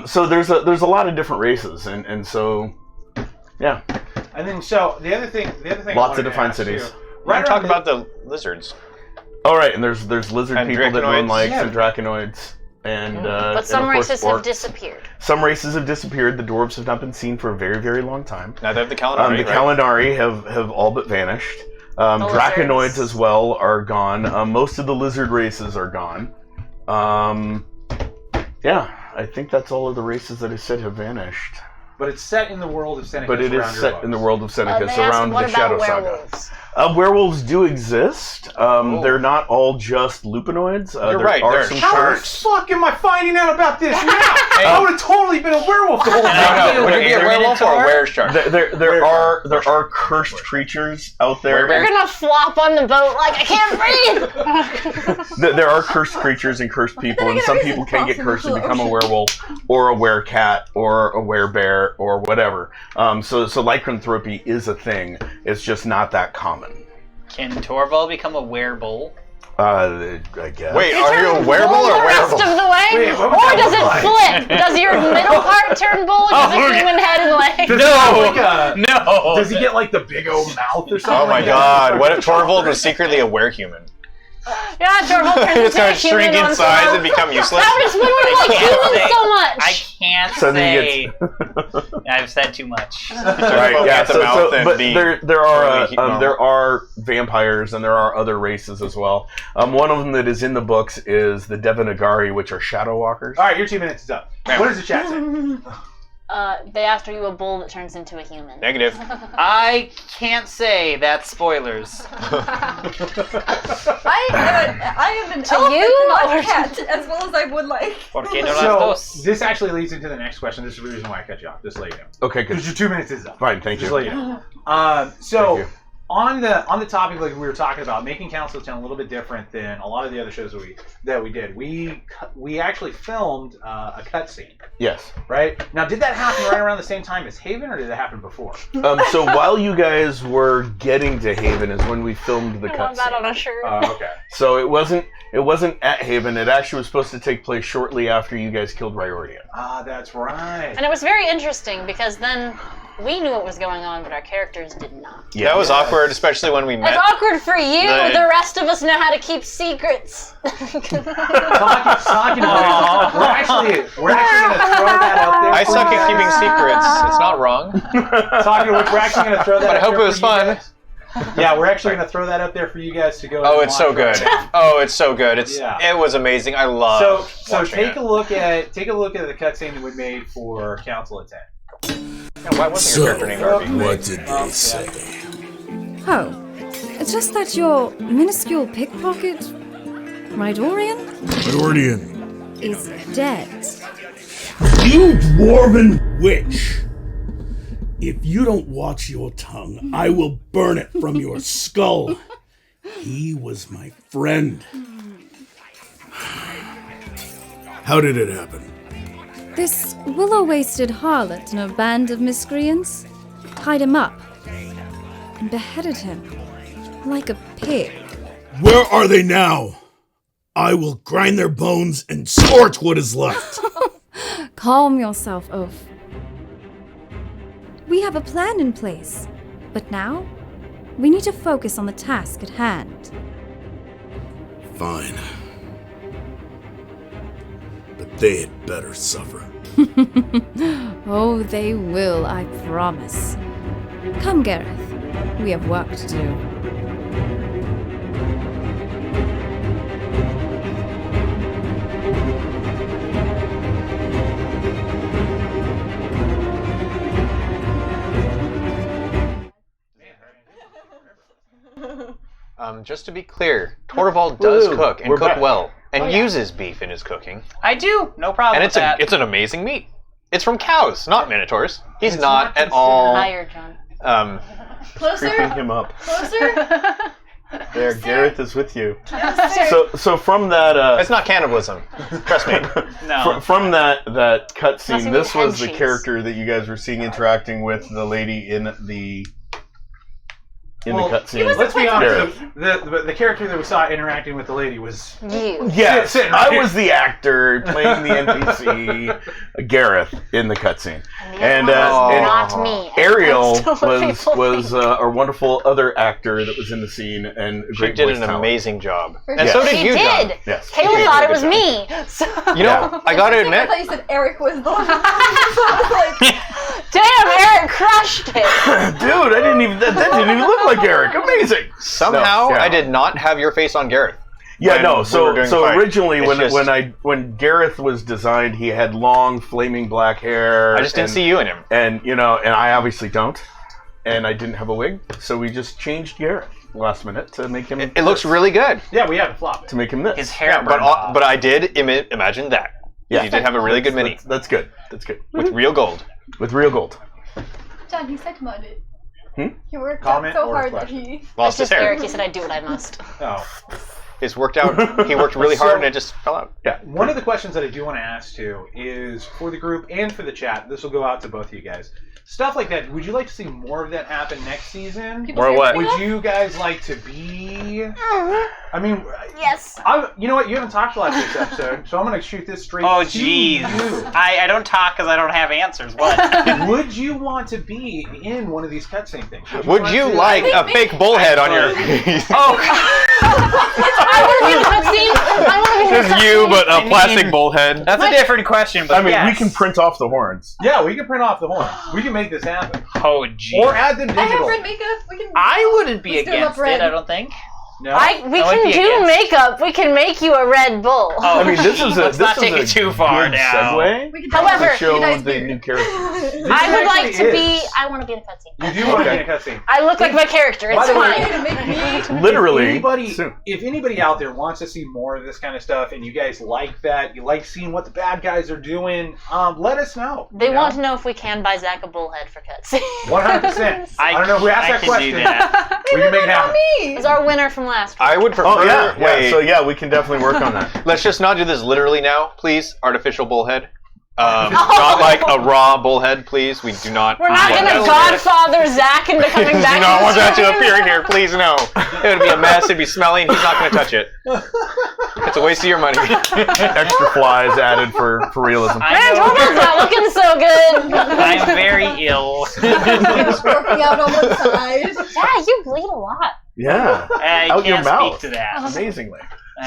So there's a lot of different races, and so yeah, And then so the other thing. Lots of defined cities. We're going to talk about the lizards. All right, and there's lizard And people that Draconoids. Moon likes, Yeah. and Draconoids. And, But some and of course races have orcs. disappeared. Some races have disappeared. The dwarves have not been seen for a very, very long time. Now they have the Kalinari, The Kalinari have all but vanished. Draconoids lizards. as well are gone. Most of the lizard races are gone. Yeah, I think that's all of the races that I said have vanished. but it's set in the world of Seneca. But it is set in the world of Seneca, They asked, around what the about Shadow werewolves? Saga. Werewolves do exist. They're not all just lupinoids. You're there right, are they're some How the sharks. fuck am I finding out about this now? I would have totally been a werewolf the whole time. No, would it be a werewolf or a were-shark? There are cursed creatures out there. You're gonna flop on the boat like I can't breathe. There are cursed creatures and cursed people, and some people can get cursed and become a werewolf, or a werecat, or a werebear, or whatever. So lycanthropy is a thing. It's just not that common. Can Torvald become a werebull? I guess. Wait, are you a werebull Bull or the rest werewolf? of the way, Wait, what would or that does look it like? flip? Does your middle part turn bull? Does a human head and legs? Does he have, like, No. does he get like the big old mouth or something? Oh my like that? god, what if Torvald was secretly a werehuman? Yeah, Torvald turns He into a starts human shrink in once size a and become useless? How does one like humans so much? I can't So then say. he I've said too much. Right, Poke yeah. at the mouth and But be there really are vampires and there are other races as well. One of them that is in the books is the Devanagari, which are shadow walkers. All right, your 2 minutes is up. What does the chat say? They asked, are you a bull that turns into a human? Negative. I can't say. That's spoilers. I am an To elephant, you, not or- a cat, as well as I would like. Porque no las So dos. this actually leads into the next question. This is the reason why I cut you off. Just let you know. Okay, good. Because your 2 minutes is up. Fine, thank Just you. let you know. So Thank you. on the topic like we were talking about, making Council of Ten a little bit different than a lot of the other shows that we did. We actually filmed a cutscene, Yes. right? Now, did that happen right around the same time as Haven, or did it happen before? So while you guys were getting to Haven is when we filmed the I want that on cutscene. a shirt. Okay. So it wasn't at Haven. It actually was supposed to take place shortly after you guys killed Riordan. Ah, that's right. And it was very interesting because then we knew what was going on, but our characters did not. Yeah, that was awkward, especially when we met. It's awkward for you. The- The rest of us know how to keep secrets. Talking about we're actually going to throw that out there. I for suck you at keeping guys. secrets. It's not wrong. We're actually going to throw that. But I out hope there it was for you fun. guys. Yeah, we're actually going to throw that up there for you guys to go. Oh, and it's so watch good. right Oh, it's so good. Yeah. It was amazing. I love. So watching take it. a look at the cutscene that we made for Council of 10. Yeah, why wasn't your character named Harvey? What did they say? Oh, it's just that your minuscule pickpocket, Rydorian, Jordan. is dead. You dwarven witch! If you don't watch your tongue, I will burn it from your skull. He was my friend. How did it happen? This willow-waisted harlot and a band of miscreants tied him up and beheaded him like a pig. Where are they now? I will grind their bones and scorch what is left. Calm yourself, Oaf. We have a plan in place, but now we need to focus on the task at hand. Fine. But they had better suffer. Oh, they will, I promise. Come, Gareth. We have work to do. Just to be clear, Torvald does Woo, cook and we're cook back. well and uses beef in his cooking, I do. No problem and with that. it's an amazing meat. It's from cows, not minotaurs. He's It's not not at all. Higher, John. Creeping Closer? him up. Closer? There, Gareth is with you. Closer? So from that It's not cannibalism. Trust me. No. from that Must cutscene, be this head was the cheese. character that you guys were seeing interacting with the lady in the Well, cutscene. Let's be honest. Gareth. The character that we saw interacting with the lady was You. Yes, Sitting right I here. was the actor playing the NPC, Gareth, in the cutscene. And Not me. Ariel That's what people was think. our wonderful other actor that was in the scene and a She great did voice an talent. amazing job, and Yes. so did She you, John. did. Yes. Kayla did thought a it was good me. So. You know, I gotta I admit, thought you said Eric was the one. Like, Damn, Eric crushed it. Dude, that didn't even look like Eric. Amazing. somehow No, yeah. I did not have your face on Gareth. Yeah, when no. we So were doing the fight. originally, It's when Gareth was designed, he had long, flaming black hair. I just didn't see you in him. And and I obviously don't, and I didn't have a wig, so we just changed Gareth last minute to make him. It looks really good. Yeah, we had to flop it. to make him this. His hair Yeah, burned off. but I did imagine that. Yeah. You did have a really good mini That's good. That's good. with real gold. With real gold. John, he said it. Hmm? He worked Comment out so or hard that question? he. Lost his Just hair. Eric, he said I'd do what I must. Oh. It's worked out. He worked really hard and it just fell out. Yeah. One of the questions that I do want to ask too is for the group and for the chat. This will go out to both of you guys. Stuff like that. Would you like to see more of that happen next season? People Or say what? everything Would you guys like to be? I mean, Yes. you know what? You haven't talked a lot this episode, so I'm going to shoot this straight Oh, to jeez. you. I don't talk because I don't have answers. What? Would you want to be in one of these cutscene things? Would want you to- like a fake bullhead on your face? Oh, I want to be in the cutscene. I want to be in the Just cutscene. you, but I a mean- plastic bullhead. that's a different question. But I mean, we yes. can print off the horns. Yeah, we can print off the horns. We can make this happen. Oh, jeez. Or add them I have digital. red makeup. We can. I wouldn't be Let's do it against up red. it. I don't think. No? We I would can be do against. makeup. We can make you a Red Bull. Oh, I mean, this is a let's this not is take a it too far good now. segue We can However, to show you guys the do. new character. This I would like actually to be. is. I want to be in a cutscene. You do want to be in a cutscene. I look like my character. By It's the way- fine. Make me. Literally, If anybody out there wants to see more of this kind of stuff, and you guys like that, you like seeing what the bad guys are doing, let us know. They you want know? to know if we can buy Zach a bullhead for cutscene. 100%. I don't know who asked I that can question. do that. We can make it happen. It's our winner from last week. I would prefer. Oh yeah, Wait, So yeah, we can definitely work on that. let's just not do this literally now, please. Artificial bullhead. Not like a raw bullhead, please. We do not. We're not want gonna that. Godfather Zach into coming Do back. not to want the that to stream. appear here, please. No, it would be a mess. It'd be smelly, and he's not going to touch it. It's a waste of your money. Extra flies added for realism. Man, I know. Torval's not looking so good. I'm very ill. It's working out on one side. Yeah, you bleed a lot. Yeah, I Out your can't mouth. speak to that. amazingly.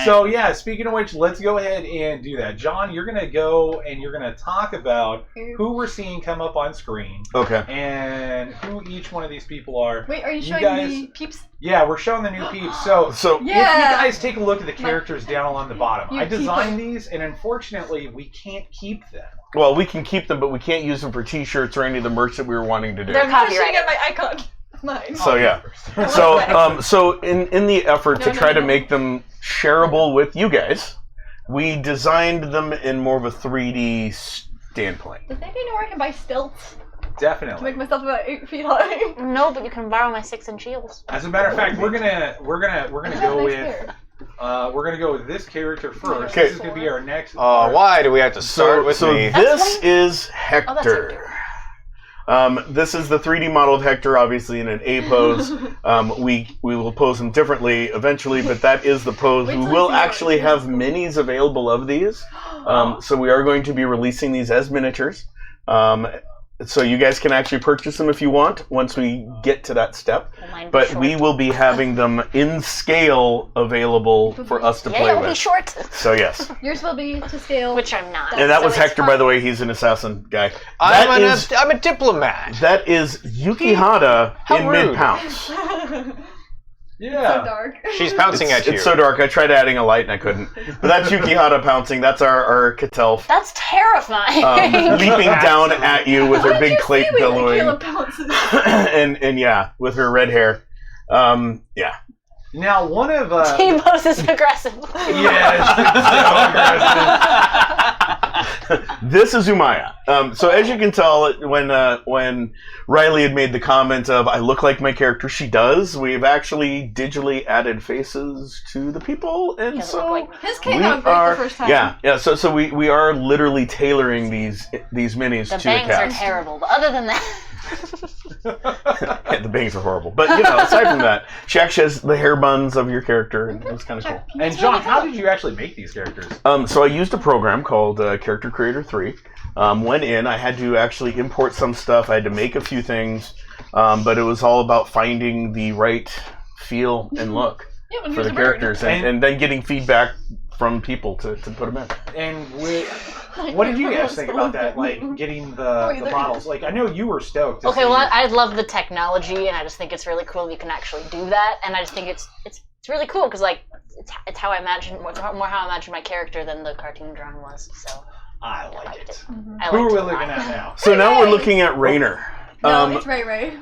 So yeah, speaking of which, let's go ahead and do that. John, you're gonna go and you're gonna talk about who we're seeing come up on screen Okay. and who each one of these people are. Wait, are you You showing guys- me peeps? Yeah, we're showing the new peeps. So So if you Yeah. guys take a look at the characters down along the bottom, You I keep designed these, and unfortunately, we can't keep them. well, we can keep them, but we can't use them for T-shirts or any of the merch that we were wanting to do. They're I'm shooting copyrighted. at my icon. Mine. So yeah. So in the effort to try to make them shareable with you guys, we designed them in more of a 3D standpoint. Does anybody know where I can buy stilts to Definitely. make myself about 8 feet high? No, but you can borrow my 6-inch heels. As a matter of fact, we're gonna I go have with nice we're gonna go with this character first. Okay. This is gonna be our next. Why do we have to start with so me? this is Oh, that's Hector. This is the 3D model of Hector, obviously in an A pose. We will pose him differently eventually, but that is the pose. Wait We till will you see actually it. have minis available of these. So we are going to be releasing these as miniatures. So you guys can actually purchase them if you want once we get to that step. Mine be But short. we will be having them in scale available for us to Yeah, play it'll be with. short. So yes. Yours will be to scale. Which I'm not. And that So was it's Hector, fine. by the way. He's an assassin guy. That I'm a diplomat. That is Yukihata How in rude. mid-pounce. Yeah. So dark. She's pouncing at you. It's so dark. I tried adding a light and I couldn't. But that's Yukihata pouncing. That's our Ketelf. That's terrifying. Leaping down at you with her What did big you plate say when billowing. Caleb pounces? and yeah, with her red hair. Yeah. Now one of T-Pose is aggressive. This is Umaya. So as you can tell, when Riley had made the comment of "I look like my character," she does. We've actually digitally added faces to the people, and Doesn't so look like His came out great the first time. yeah. So we are literally tailoring these minis The to the bangs are cast. terrible, but other than that, Yeah, the bangs are horrible, but aside from that, she actually has the hair buns of your character, and it's kind of cool. And John, how did you actually make these characters? So I used a program called Character Creator 3. Went in, I had to actually import some stuff. I had to make a few things, but it was all about finding the right feel and look Yeah, when for he was the a bird. characters, and then getting feedback from people to put them in. And what did you guys think about that? Like getting the models. Like I know you were stoked. To okay. see- Well, I love the technology, and I just think it's really cool you can actually do that. And I just think it's really cool because like it's how I imagine more how I imagine my character than the cartoon drawing was. So I like it. Mm-hmm. I Who are liked we it a looking lot. at now? So now we're looking at Rayner. No, it's Ray Ray.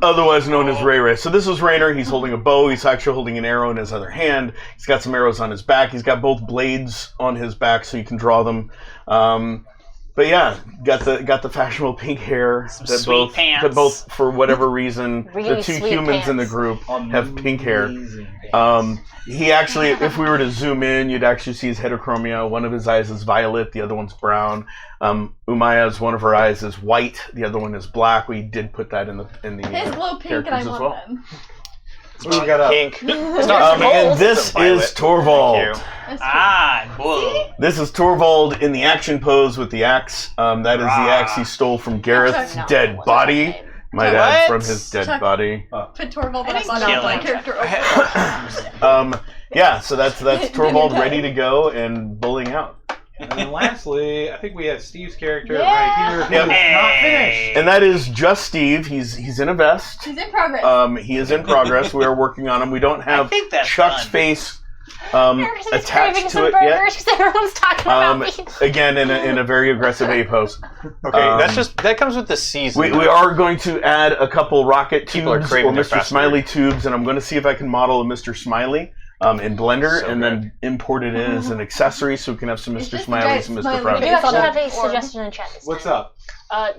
Otherwise known as Rayner. So this is Rayner. He's holding a bow. He's actually holding an arrow in his other hand. He's got some arrows on his back. He's got both blades on his back, so you can draw them. But yeah, got the fashionable pink hair. Sweet pants. That both, for whatever reason, Really the two sweet humans in the pants. group have pink hair. Amazing pants. He actually, if we were to zoom in, you'd actually see his heterochromia. One of his eyes is violet, the other one's brown. Umaya's one of her eyes is white, the other one is black. We did put that in the His glow pink, and I characters as want well. them. Who we got up? Pink. It's not And this Violet. is Torvald. Thank Whoa. This is Torvald in the action pose with the axe. That is the axe he stole from Gareth's No, dead it wasn't body. okay. Might add, What? from his dead Chuck. body. Put Torvald I back didn't on kill my him. character. Yeah, so that's Torvald ready to go and bullying out. And then lastly, I think we have Steve's character Yeah. right here. Who Yep. is not finished. And that is just Steve. He's in a vest. He's in progress. He is in progress. We are working on him. We don't I have think that's Chuck's done. face Harrison's craving attached to some it yet. burgers because everyone's talking about me. Again, in a very aggressive A pose. Okay, that comes with the season. We are going to add a couple rocket People are tubes or craving their Mr. fast Smiley tubes, and I'm going to see if I can model a Mr. Smiley in Blender So and then import it in as an accessory so we can have some It's Mr. just a Smileys giant and Mr. smiley. We Proud. do It's actually on have a the orb. suggestion in chat this What's time. up?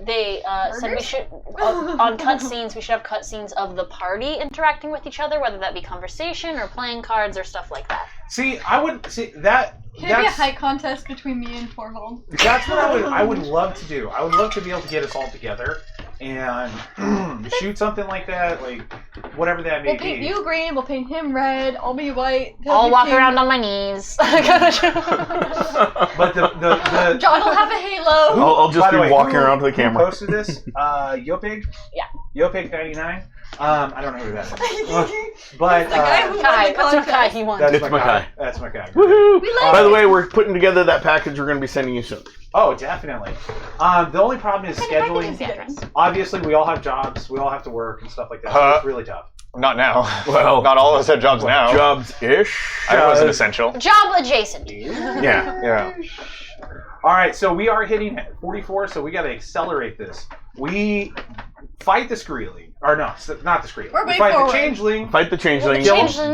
They said we Burgers? should on cutscenes we should have cutscenes of the party interacting with each other, whether that be conversation or playing cards or stuff like that. See, I would see that. Can it be a That's, height contest between me and Torvald? that's what I would love to do. I would love to be able to get us all together and shoot something like that, like whatever that may We'll paint be. you green, we'll paint him red, I'll be white. he'll I'll be walk pink. around on my knees. But the John will have a halo. I'll just By the be way, walking who- around to the who camera. posted this? Yopig? Yeah. Yopig99? I don't know who that is. But The guy who Kai, won the that's what Kai contest. he won. that's It's my Mackay. guy. That's my guy. Woohoo! We like By the it. way, we're putting together that package we're going to be sending you soon. Oh, definitely. The only problem is scheduling. the address. Obviously, we all have jobs. We all have to work and stuff like that. So Huh? it's really tough. Not now. Well, Not all of us have jobs now. Jobs-ish. I wasn't essential. Job adjacent. Yeah. Yeah. All right, so we are hitting 44, so we got to accelerate this. We fight the Screely. Or no, not the Screely. We're We way fight forward. the Changeling. Fight the changeling. Kill him.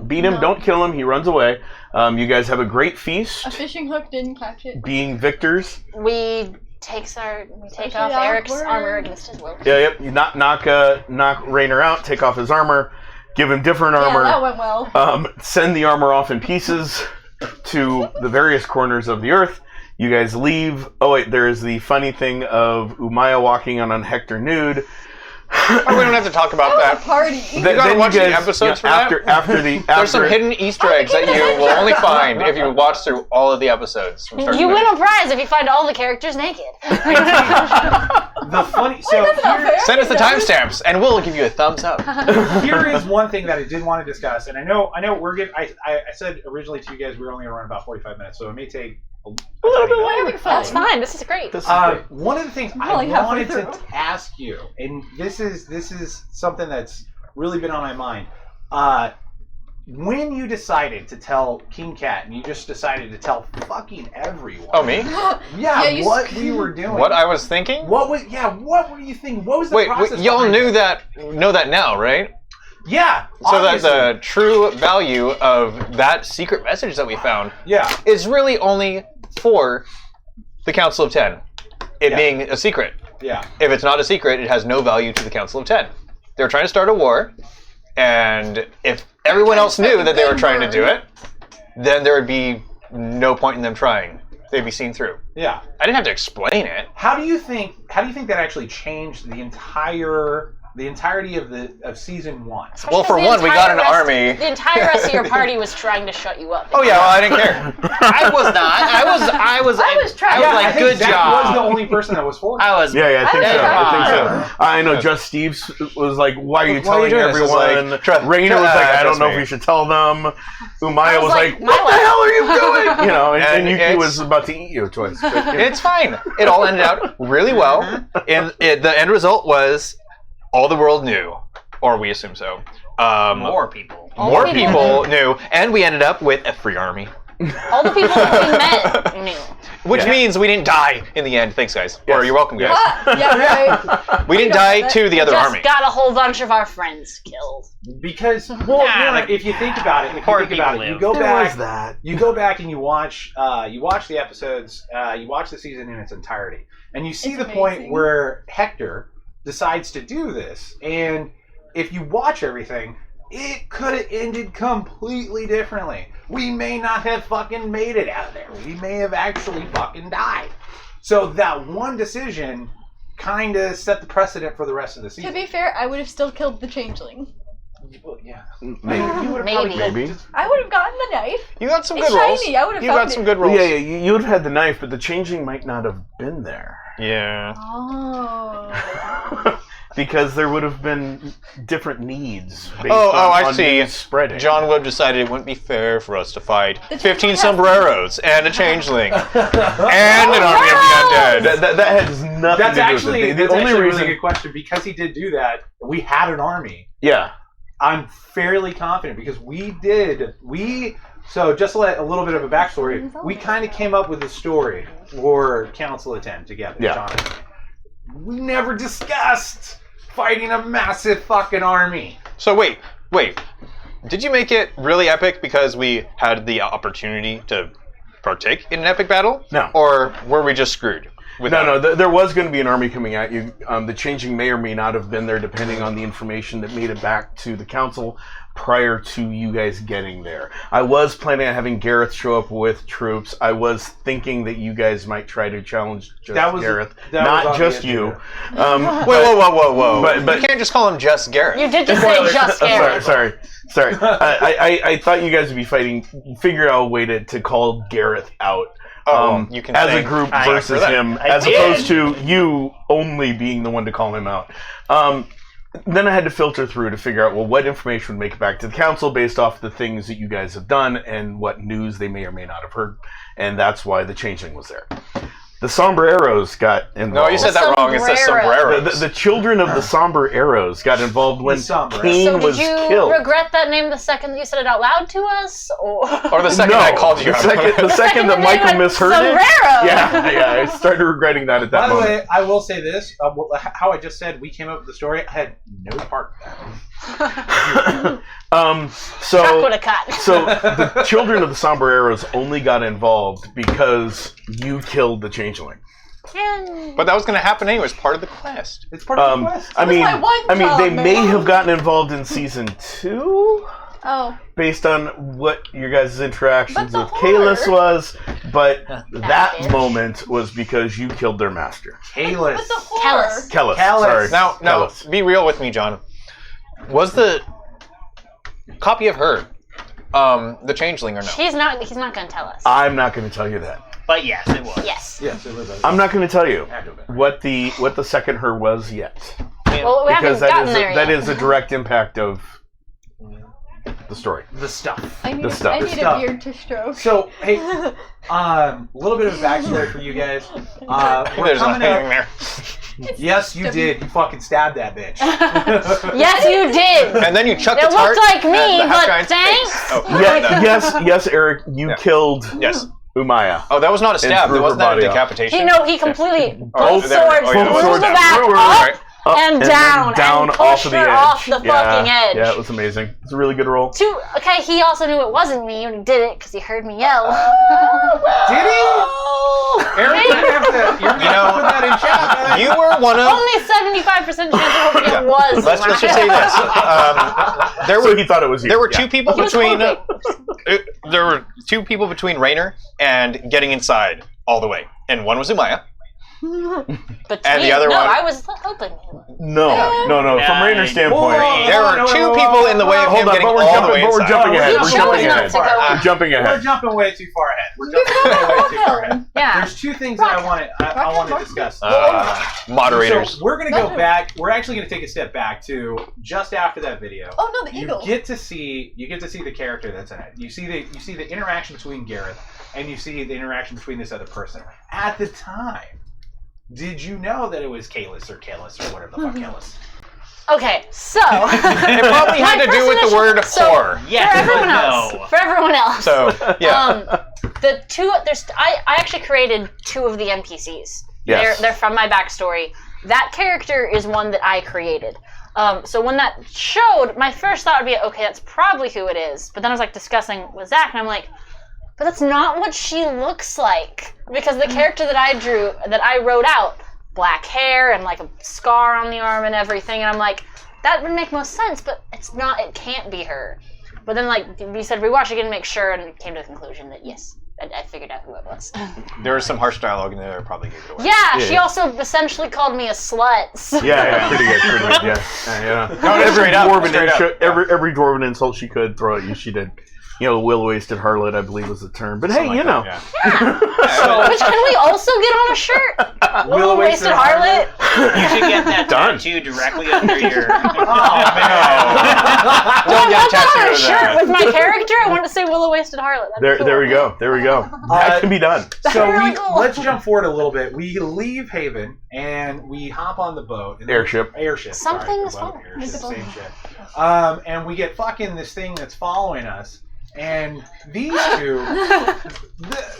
Beat him. Don't kill him. He runs away. You guys have a great feast, A fishing hook didn't catch it. being victors. We take Especially off Eric's awkward. armor against his will. Yeah, yep. You knock Rayner out. Take off his armor. Give him different Yeah, armor. that went well. Send the armor off in pieces to the various corners of the earth. You guys leave. Oh wait, there is the funny thing of Umaya walking on Hector nude. Oh, we don't have to talk about That was a that. party. You gotta watch the episodes for that? There's some after hidden Easter eggs that you will only find if you watch through all of the episodes. From start to You win finish. a prize if you find all the characters naked. The funny. So That's not here, fair. Send us the timestamps, and we'll give you a thumbs up. here is one thing that I did want to discuss, and I know we're getting. I said originally to you guys we were only going to run about 45 minutes, so it may take a little bit. We're having fun. That's fine. This is great. This is great. One of the things I'm I only halfway wanted to through. ask you, and this is something that's really been on my mind. When you decided to tell King Cat, and you just decided to tell fucking everyone. Oh, me? Yeah, you what we were doing. What I was thinking? What was? Yeah, what were you thinking? What was the Wait, process? y'all behind know it? that now, right? Yeah. So that obviously. the true value of that secret message that we found Yeah. is really only for the Council of Ten. It Yeah. being a secret. Yeah. If it's not a secret, it has no value to the Council of Ten. They were trying to start a war, and if everyone else knew that they were trying to do it, then there would be no point in them trying. They'd be seen through. Yeah. I didn't have to explain it. How do you think that actually changed the entirety of season 1? Well, for The one, we got an entire rest- army. The entire rest of your party was trying to shut you up. Oh yeah, well, I didn't care. I was not. I was trying. I was I like, think good Zach job. was the only person that was for it. I was. Yeah, I think so. Yeah. I think so. I know. Just Steve was like, "Why are you Why are you telling doing this? It's everyone?" like, Rayner was like, "I don't trust know me. if we should tell them." Umaya was like, my "What the life. hell are you doing?" You know, and And Yuki it's- was about to eat you twice. But, yeah. It's fine. It all ended out really well, and the end result was all the world knew, or we assume so, More people. More people knew, and we ended up with a free army. All the people that we met knew. Which means we didn't die in the end. Thanks, guys. Or you're welcome, guys. Yeah, right. We didn't die to the other army. Just got a whole bunch of our friends killed. Because, if you think about it, you go back and you watch the episodes, you watch the season in its entirety, and you see the point where Hector decides to do this, and if you watch everything, it could have ended completely differently. We may not have fucking made it out of there. We may have actually fucking died. So that one decision kind of set the precedent for the rest of the season. To be fair, I would have still killed the changeling. Yeah. Maybe. I would have gotten the knife. You got some It's good rolls. shiny. I would have You found got some it. good rolls. Yeah, you would have had the knife, but the changeling might not have been there. Yeah. Oh. Because there would have been different needs. Based I on see. needs spreading. John Wood decided it wouldn't be fair for us to fight The 15 changeling sombreros and a changeling and an army of the undead. That has nothing That's to do actually with it. that's actually a really good question, because he did do that. We had an army. Yeah. I'm fairly confident because so just to let a little bit of a backstory, we kind of came up with a story for Council of 10 together, John and I. We never discussed fighting a massive fucking army. So wait. Did you make it really epic because we had the opportunity to partake in an epic battle? No. Or were we just screwed? No, there was going to be an army coming at you. The changing may or may not have been there, depending on the information that made it back to the council prior to you guys getting there. I was planning on having Gareth show up with troops. I was thinking that you guys might try to challenge Gareth, not just you. Whoa. But you can't just call him just Gareth. You did just say just Gareth. Sorry. I thought you guys would be figure out a way to call Gareth out. You can as a thank group I versus for that. him, as opposed to you only being the one to call him out. Then I had to filter through to figure out, what information would make it back to the council based off the things that you guys have done and what news they may or may not have heard. And that's why the changeling was there. The sombreros got involved. No, you said that wrong. It says sombreros. The children of the sombreros got involved when Cain So was did you killed. regret that name the second that you said it out loud to us? Or the second I called you out. The second that Michael misheard it. Sombrero! Yeah, I started regretting that at that moment. By the way, I will say this. How I just said we came up with the story, I had no part in that. Chuck would have cut. So the children of the sombreros only got involved because you killed the changeling. But that was going to happen anyway. It's part of the quest. It's part of the quest. I mean, they may mom. have gotten involved in season 2. Oh. Based on what your guys' interactions But with the Kalis was, but that bitch. moment was because you killed their master. Kalis. But the horror. Kellis. Sorry. Now, Kalis. be real with me, John. Was the copy of her the changeling or no? He's not going to tell us. I'm not going to tell you that. But yes, it was. Yes. Yes, it was. I'm not going to tell you what the second her was yet. Well, we Because haven't gotten there that yet. is a direct impact of the story. The stuff. I need, The stuff. I The need stuff. a beard to stroke. So, hey, a little bit of a backstory for you guys. We're There's coming nothing up. there. Yes, you did. You fucking stabbed that bitch. Yes, you did. And then you chucked It its heart looked like me, at the half but guy's thanks. face. Oh, Yes, Eric, you killed Yes. Umaya. Oh, that was not a stab. threw It wasn't her that a body off. decapitation. He completely Oh, both there we go. swords Oh, yeah, pulled swords the down. back Right. up and down down and off pushed of the her edge. off the fucking edge. Yeah, it was amazing. It's a really good roll. Okay, he also knew it wasn't me when he did it because he heard me yell. Did he? Eric, you're gonna have to put that in chat. You were one of. Only 75% chance of hoping it was. Let's just say this. So he thought it was you. There were two people He was between. hoping. There were two people between Rayner and getting inside all the way, and one was Umaya. And the other one. I was hoping. No. From Rainer's standpoint, There were two people in the way of him getting all the way we're inside. jumping ahead. You We're chose jumping not ahead. to go We're in. jumping We're ahead. jumping way too far ahead. We're jumping way too far ahead. Yeah. There's two things that I want to discuss. Moderators. So we're going to go back. We're actually going to take a step back to just after that video. Oh no, the eagle. You get to see the character that's in it. You see the interaction between Gareth and you see the interaction between this other person. At the time, did you know that it was Kalis or whatever the fuck Kalis? Okay, so It probably had to do with the word whore. Yes, for everyone but else. no. For everyone else. So, yeah. I actually created 2 of the NPCs. Yes. They're from my backstory. That character is one that I created. So when that showed, my first thought would be, okay, that's probably who it is. But then I was like discussing with Zach, and I'm like, but that's not what she looks like. Because the character that I drew, that I wrote out, black hair and like a scar on the arm and everything, and I'm like, that would make most sense, but it's not, it can't be her. But then like we said rewatch again to make sure, and came to the conclusion that yes, I figured out who it was. There was some harsh dialogue in there that probably gave it away. Yeah, she also essentially called me a slut. So. Yeah, pretty good, yeah. No, Every dwarven insult she could throw at you, she did. Will-waisted harlot, I believe was the term. But hey, Something like that, Which can we also get on a shirt? Willow-waisted harlot. You should get that Done. tattoo directly under your. Don't get a tattoo on a of shirt that. with my character. I want to say willow-waisted harlot. That'd be there we cool. go. That can be done. So really cool. let's jump forward a little bit. We leave Haven and we hop on the boat. Airship. Something is sorry, falling. airship, same shit. And we get fucking this thing that's following us. And these two,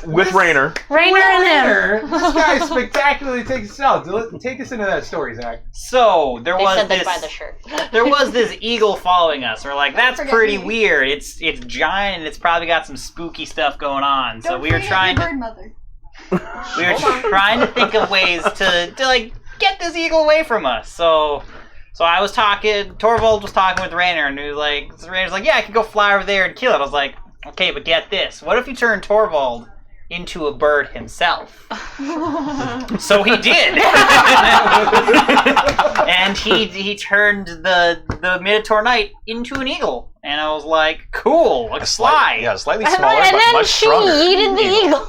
With Rayner. Rayner and him. this guy spectacularly takes us out. Take us into that story, Zach. So there They was said they'd this. buy the shirt. There was this eagle following us. We're like, that's Forget pretty me. weird. It's giant and it's probably got some spooky stuff going on. So we were trying to trying to think of ways to like get this eagle away from us. So I was talking. Torvald was talking with Rayner, and he was like, Rayner's like, yeah, I could go fly over there and kill it. I was like, okay, but get this. What if you turn Torvald into a bird himself? So he did. And he turned the Minotaur Knight into an eagle. And I was like, cool, like fly. Slightly And smaller, then but much she stronger. yeeted the eagle.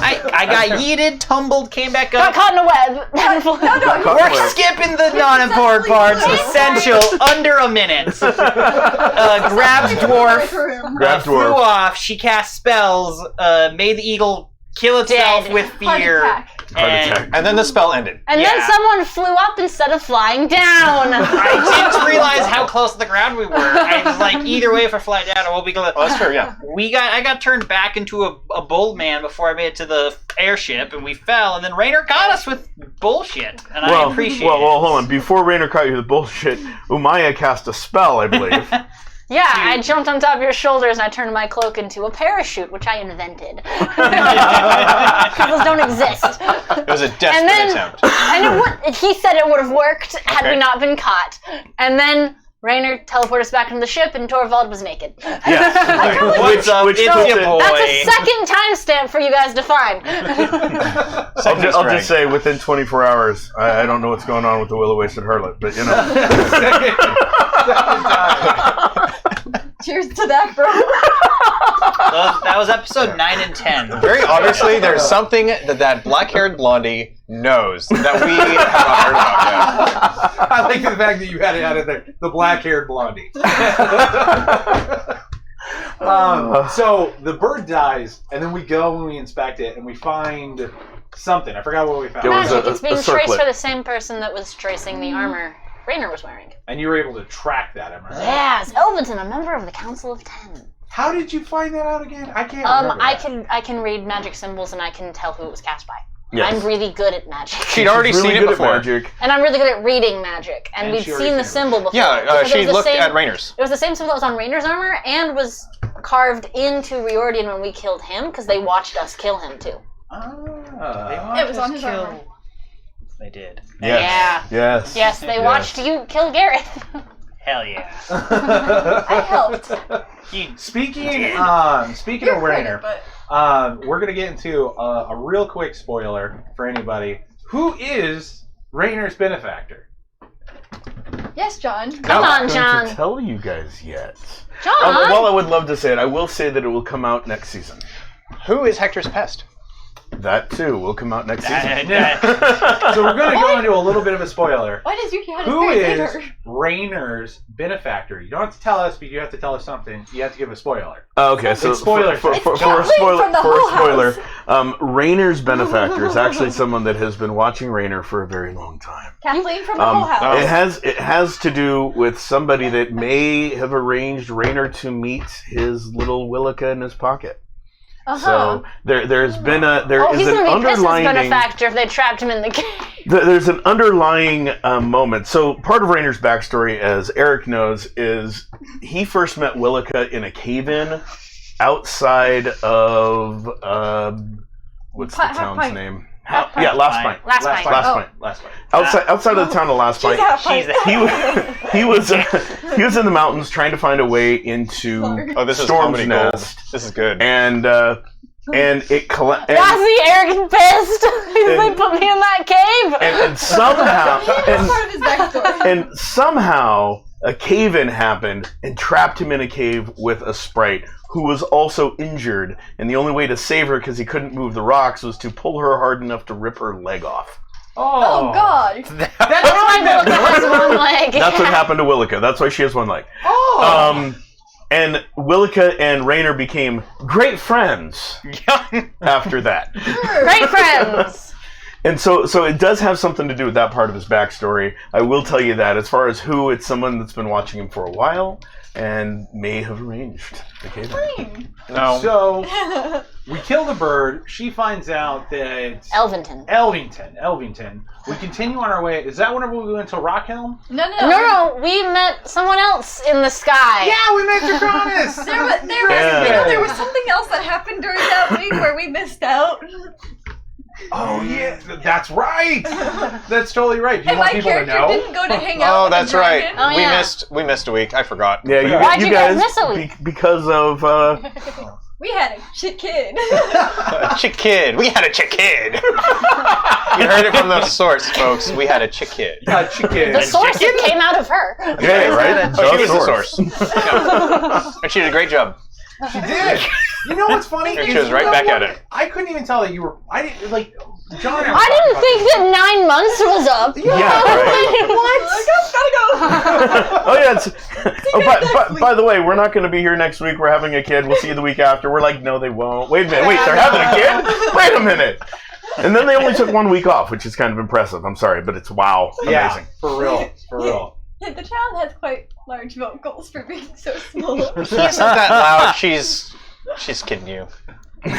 I got yeeted, tumbled, came back Got up. caught in a web. We're skipping the non-important parts. Essential, under a minute. Grabbed dwarf, flew off. She cast spells, made the eagle kill itself Dead. with fear. And then the spell ended. And Yeah. then someone flew up instead of flying down. I didn't realize how close to the ground we were. I was like, either way, if I fly down, we'll be good. Oh, that's true, yeah. I got turned back into a bold man before I made it to the airship, and we fell. And then Rayner caught us with bullshit, and I appreciate it. Well, hold on. Before Rayner caught you with bullshit, Umaya cast a spell, I believe. Yeah, I jumped on top of your shoulders and I turned my cloak into a parachute, which I invented. Those don't exist. It was a desperate attempt. And he said it would have worked had we not been caught. And then Rayner teleported us back into the ship and Torvald was naked. Yes. What's up? It's your boy. That's a second timestamp for you guys to find. I'll just say, within 24 hours, I don't know what's going on with the Willow-Waisted Harlot, but Cheers to that, bro. That was episode 9 and 10. Very obviously, there's something that black-haired blondie knows that we have not heard about yet. I like the fact that you had it out of there. The black-haired blondie. So the bird dies, and then we go and we inspect it, and we find something. I forgot what we found. It was Magic. It's being traced circlet. for the same person that was tracing the armor Rayner was wearing. And you were able to track that, am I right? Yeah, it's Elventon, a member of the Council of Ten. How did you find that out again? I can't remember. I can read magic symbols and I can tell who it was cast by. Yes. I'm really good at magic. She'd already She's really seen it good before. at magic. And I'm really good at reading magic. And And we'd she already seen the seen it. symbol before. Yeah, because she it was the looked same- at Rayner's. It was the same symbol that was on Rayner's armor and was carved into Riordan when we killed him because they watched us kill him too. It was on his armor. They did. Yes. Yeah. Yes. Yes, they watched you kill Gareth. Hell yeah. I helped. Speaking You're of Reiner, but we're gonna get into a real quick spoiler for anybody. Who is Rainer's benefactor? yes, John. Come I'm on, not John. going to tell you guys yet. John! While I would love to say it, I will say that it will come out next season. Who is Hector's pest? That too will come out next season. So we're going to go into a little bit of a spoiler. Why does Yuki have Who his is favorite? Rayner's benefactor? You don't have to tell us, but you have to tell us something. You have to give a spoiler. Okay, so It's spoiler. for a It's Kathleen spoiler, from the for a Whole spoiler, House. Rayner's benefactor is actually someone that has been watching Rayner for a very long time. Kathleen from the Whole House. It has to do with somebody that may have arranged Rayner to meet his little Willica in his pocket. So there's been he's an gonna be pissed as underlying benefactor if they trapped him in the cave. there's an underlying moment. So part of Rayner's backstory, as Eric knows, is he first met Willica in a cave-in outside of what's the town's name? Last Pint. Last Pint. Last Pint. Outside of the town of Last Pint. He was in the mountains trying to find a way into Oh, this is Storm's comedy gold. Nest. This is good. And it collapsed. See, Eric's pissed. He's like, put me in that cave. And somehow, That's part of his backstory. and somehow a cave-in happened and trapped him in a cave with a sprite who was also injured, and the only way to save her, because he couldn't move the rocks, was to pull her hard enough to rip her leg off. Oh, God. That's why Willica has one leg. That's what happened to Willica. That's why she has one leg. And Willica and Rayner became great friends after that. Great friends. And so it does have something to do with that part of his backstory. I will tell you that. As far as who, it's someone that's been watching him for a while and may have arranged the cave. No. So we kill the bird. She finds out that Elvington. We continue on our way. Is that whenever we go into Rockhelm? No. We met someone else in the sky. Yeah, we met Draconis. There was something else that happened during that week where we missed out. Oh yeah, that's right. That's totally right. Do you And want my people to character know? didn't go to hang out Oh, with that's the right. dragon. Oh, yeah. We missed a week. I forgot. Yeah, Why'd you guys guys miss a week? because of We had a shit kid. Chick kid. We had a chick kid. You heard it from the source, folks. We had a chick kid. Chicken. The source that came out of her. yeah, right. Oh, she was the source. Yeah. And she did a great job. She did. You know what's funny? And she was right back at it. I couldn't even tell that you were. I didn't like. John. I didn't think that 9 months was up. Yeah, right. Gotta go. Oh yeah. By the way, we're not going to be here next week. We're having a kid. We'll see you the week after. We're like, no, they won't. Wait a minute. Wait, they're having a kid? Wait a minute. And then they only took 1 week off, which is kind of impressive. I'm sorry, but it's amazing. Yeah, for real. Yeah, the child has quite large vocals for being so small. He's not that loud. She's kidding you.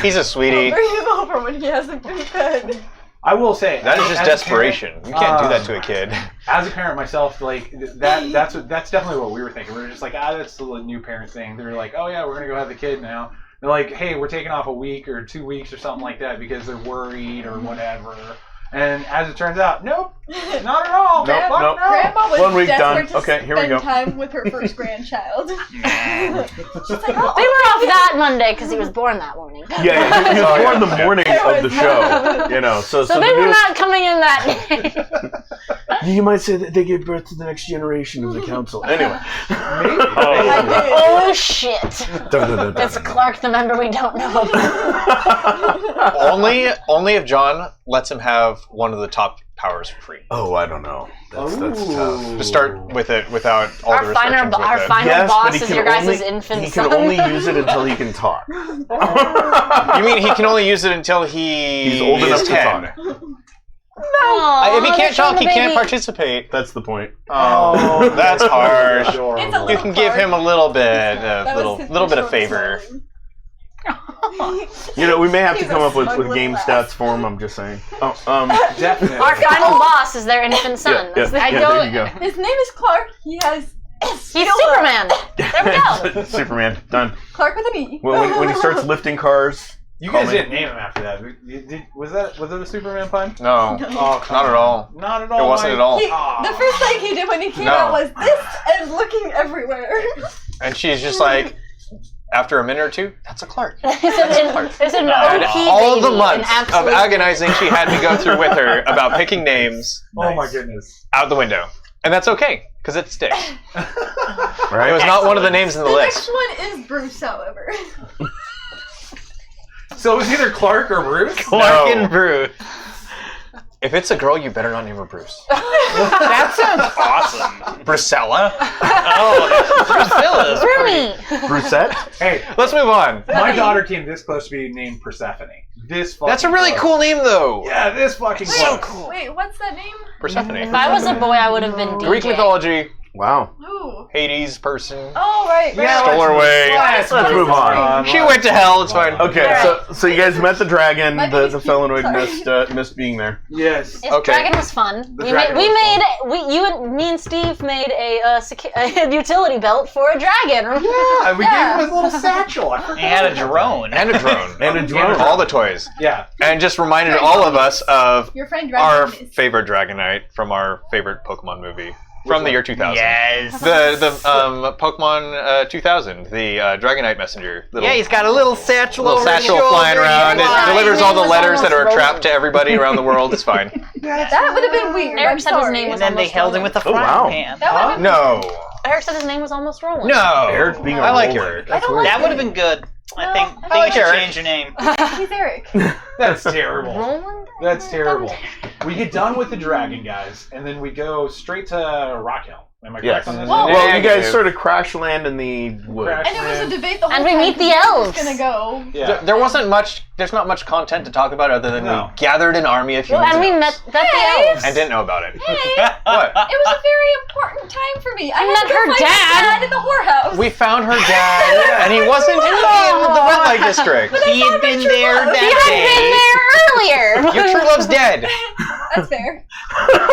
He's a sweetie. Bring him over when he hasn't been fed. I will say That is just as a desperation. parent, You can't do that to a kid. As a parent myself, like that's definitely what we were thinking. We were just like, that's the new parent thing. They were like, oh yeah, we're gonna go have the kid now. They're like, hey, we're taking off a week or 2 weeks or something like that because they're worried or whatever. And as it turns out, nope, not at all. Nope. Grandma was 1 week desperate done. to Okay, here we spend go. time with her first grandchild. She's like, oh, They were off that Monday because he was born that morning. Yeah, he was born the morning of the show. You know, so So they were not coming in that day. You might say that they gave birth to the next generation of the council. Anyway. Oh shit! It's Clark, the member we don't know about. Only if John lets him have one of the top powers for free. Oh, I don't know. That's tough. To start with it without all the restrictions with Our it. final Yes, boss but he is can your guys' only, infant he son. can only use it until he can talk. You mean he can only use it until He's old enough is to 10? talk. Aw, If he can't the talk, he baby. can't participate. That's the point. Oh, that's harsh. It's a You little can give him a little bit, That was his little bit of short favor. song. You know, we may have to He's come a up with smug game little stats ass. for him. I'm just saying. Definitely. Our final boss is their infant son. Yeah, I yeah, don't. there you go. His name is Clark. He has S. He's Superman. There we go. Superman, done. Clark with an E. Well, when he starts lifting cars, You guys call me. didn't name him after that. Was it a Superman pun? No, Oh, not at all. Not at all. It wasn't Mike. at all. The first thing he did when he came No. out was this and looking everywhere. And she's just like, after a minute or two, that's a Clark. There's an And OP all baby, the an months of absolute- agonizing she had me go through with her about picking names Oh my goodness. out the window. And that's okay, because it sticks. right? It was not one of the names in the The list. next one is Bruce, however. So it was either Clark or Bruce? Clark and Bruce. If it's a girl, you better not name her Bruce. That sounds awesome. Brusella? Oh, Drusilla's Rumi! Brusette? Hey, Let's move on. my daughter came this close to being named Persephone. This fucking That's a really close. cool name, though. Yeah, this fucking So close. cool. Wait, what's that name? Persephone. If I was a boy, I would have been DJ. Greek mythology, Wow. Ooh. Hades person. Oh, right. Yeah, Stole her away. Let's move on. She went to hell, it's fine. Okay, so you guys met the dragon. My The baby's felinoid sorry. missed being there. Yes. If Okay. Dragon was fun. The We dragon made, was me and Steve made a utility belt for a dragon. Yeah, we gave him his little satchel. I forgot. And a drone. And a drone. And a drone. All the toys. Yeah. And just reminded all of us of Your friend our Dragon is. favorite Dragonite from our favorite Pokemon movie from the year 2000. Yes. The Pokemon 2000, the Dragonite messenger. Yeah, he's got a little satchel little over his satchel shoulder. flying around. It Why? delivers His all the name was letters that are almost trapped to everybody around the world. It's fine. That would have been weird. Eric I'm said his sorry. name And was then they almost held him Roland. with a Oh, frying wow. pan. That would have been No. Eric said his name was almost Roland. No. Eric being a I like Roland. Eric. That's don't weird. That would have been good. I No, think I you should like change your name. He's Eric. That's terrible. Roland? That's terrible. We get done with the dragon, guys, and then we go straight to Rock Hill. Am I correct Yes. on this? Whoa. Well, you guys Negative. sort of crash land in the woods. Crash. And it was a debate the whole And time. we meet the who was elves. gonna go. Yeah. There wasn't much. There's not much content to talk about other than No. we gathered an army of Well, humans and we met the elves. and didn't know about it. Hey, What? it was a very important time for me. I met had to go her find dad. my in the whorehouse. We found her dad, and he wasn't in the red light district. He had been there We that had been day. there earlier. Your true love's dead, That's fair.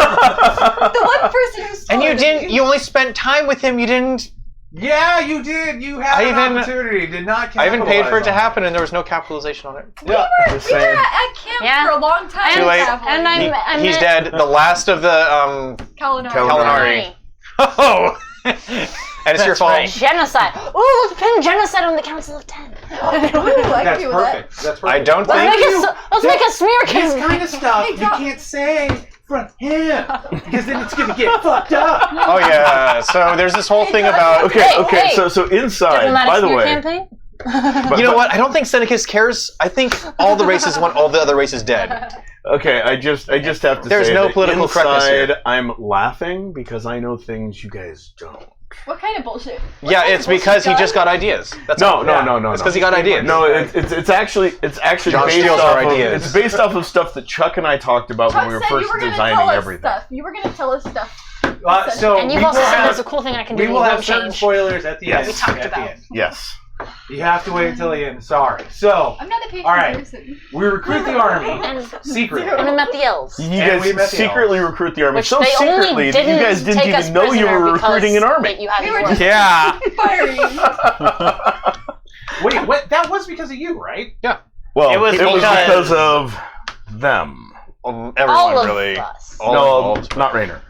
The one person who's and you taller than didn't. me. You only spent time with him. You didn't. Yeah, you did. You had I an even- opportunity. Did not. I even paid for it to capitalize on happen, and there was no capitalization on it. Yeah. Just We were saying. at camp Yeah. for a long time. Too late. traveling. And I He's met dead. The last of the Kalinari. Kalinari. Oh, and it's your That's fault. right. Genocide. Ooh, let's pin genocide on the Council of 10. Ooh, I can That's deal with that. perfect. That's perfect. I don't Let's think. make a smear This campaign. kind of stuff Hey, you Doc. can't say from him because then it's gonna get fucked up. Oh yeah. So there's this whole thing about. Okay, Hey, okay. hey. So inside, Diplomatic by the smear way, campaign? but- You know but- what? I don't think Seneca cares. I think all the races want all the other races dead. Okay, I just have to There's say no that political correctness inside, here. I'm laughing because I know things you guys don't. What kind of bullshit? What Yeah, kind of it's because he bullshit, just got ideas. That's No, all. no. It's because he got ideas. No, it's actually John based steals off our of, ideas. it's based off of stuff that Chuck and I talked about Chuck when we were said first you were gonna designing tell us everything. stuff. You were gonna tell us stuff. So And you've we also will said have, there's a cool thing I can do we that will won't have certain change. spoilers at the end. Yes. We talked At the about. end. Yes. You have to wait until the end. Sorry. So I'm not a patient All right. person. we recruit the army And secretly. we met the elves. You And we met guys the secretly recruit the army Which so they only secretly that you guys didn't take us even know you prisoner were because recruiting an army. that you had We these were words. Yeah. Firing. Wait, what? That was because of you, right? Well, It was because of them. Everyone All of really. us. All No, involved. not Rayner.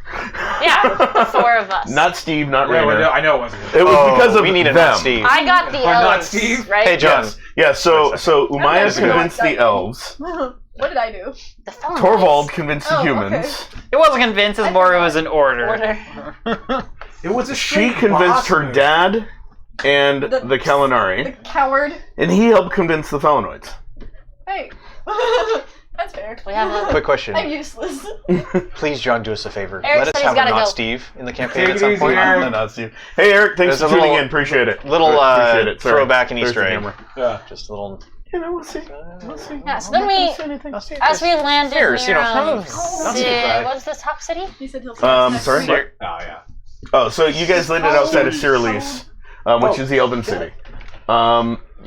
Yeah, the four of us. Not Steve, not Yeah, Rayner. no, I know it wasn't. It was Oh, because of we need a them. not Steve. I got the Or not elves, Steve. right? Hey, John. Yes. Yeah, so Umaya That's convinced good. the elves. What did I do? The felon Torvald convinced the Oh, humans. It wasn't convinced, it's more it was an order. order. It was a She straight convinced boss her move. dad and The- the Kalinari. The coward. And he helped convince the Felinoids. Hey. That's fair. We have a. Quick question. I'm useless. Please, John, do us a favor. Eric Let said us he's have a gotta not go. Steve in the campaign Take at it some easy, point. Eric. No, not Steve. Hey, Eric, thanks There's for a tuning little- in. Appreciate it. Little Appreciate it. Sorry. throwback and There's Easter the egg. camera. Yeah. Just a little. You know, we'll see. We'll see. Yeah, so then we, as we landed Cheers, near, you know, what's this top city? He said he'll Sorry? Oh yeah. Oh, so you guys landed outside of Cyrillise, which is the Elven city.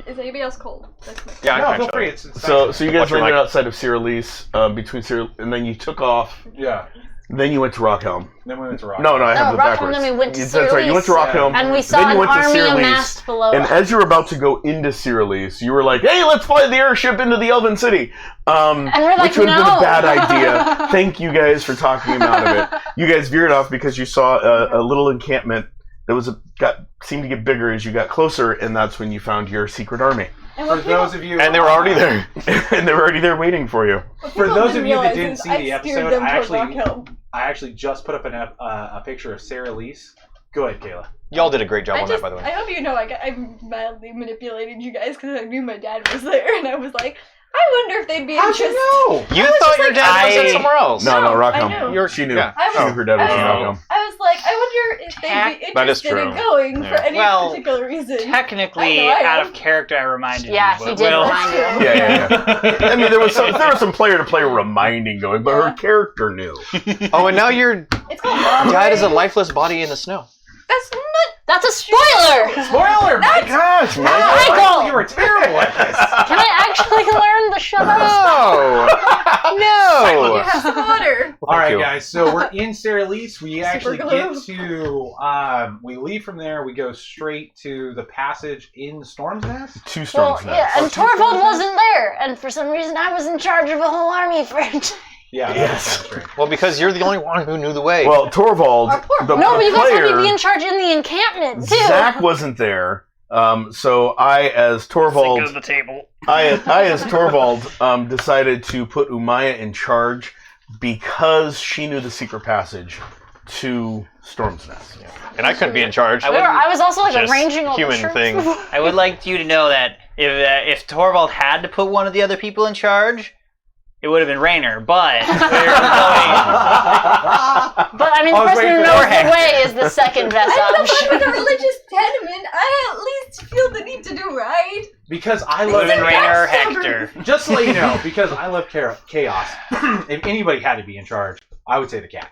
Is anybody else cold? That's my... Yeah, No, I'm feel fine, free. Shelly. It's So nice. you guys Watch your landed mic. outside of Cyrillise, between Cyrillise, and then you took off. Yeah. Then you went to Rockhelm. Then we went to Rock. No, I have No, the Rockhelm, backwards. then we went to That's right. You went to Cyrillise. Rockhelm, And we then saw you an went to army Cyrillise, amassed below and us. as you were about to go into Cyrillise, you were like, "Hey, let's fly the airship into the Elven city," And we're like, which would have been no. a bad idea. Thank you guys for talking him out of it. You guys veered off because you saw a little encampment that was seemed to get bigger as you got closer, and that's when you found your secret army. And For what people, those of you, And they were already there. And they were already there waiting for you. what For people those didn't of you that realize didn't is see I the steered episode, them I toward actually- Rockhill. I actually just put up a picture of Sarah Lease Go ahead, Kayla. Y'all did a great job on that, just, by the way. I hope you know I mildly manipulated you guys because I knew my dad was there, and I was like, I wonder if they'd be How'd interested. you know? You thought your dad was in somewhere else. No, I Rockham. knew. She knew. Yeah. She knew her dad was in Rockham. I was like, I wonder if they'd be That is interested in true. going Yeah. for any Well, particular reason. Technically, I out am. of character, I reminded Yeah, you. he but did Will- remind you. Yeah. I mean, there was some player-to-player reminding going, but her character knew. Oh, and now your It's called Mom dad is a Ray. lifeless body in the sno. That's not. That's a spoiler! Spoiler! My Gosh, Michael! You were terrible at this. Can I actually learn the shut up? No! You have some water. All right, you. guys. So we're in Seralise. We actually glue. get to. We leave from there. We go straight to the passage in Storm's Nest. Two Well, storms yeah, and Torvald wasn't there, and for some reason I was in charge of a whole army for it. Yeah, Yes. that's right. Well, because you're the only one who knew the way. Well, Torvald, Our poor the No, but you guys had player, me be in charge in the encampment too. Zach wasn't there. So I, as Torvald, Think of the table. I as Torvald, decided to put Umaya in charge because she knew the secret passage to Storm's Nest. and I couldn't be in charge. I was also like Just arranging all human the troops. thing. I would like you to know that if Torvald had to put one of the other people in charge, it would have been Rayner, but we're going. But I mean, the I was person waiting who for knows that. the way is the second best I'm the option. one with a religious tenement. I at least feel the need to do right. Because I Would love have been Rayner or Backstabber. Hector. Just to let you know, because I love chaos. If anybody had to be in charge, I would say the cat.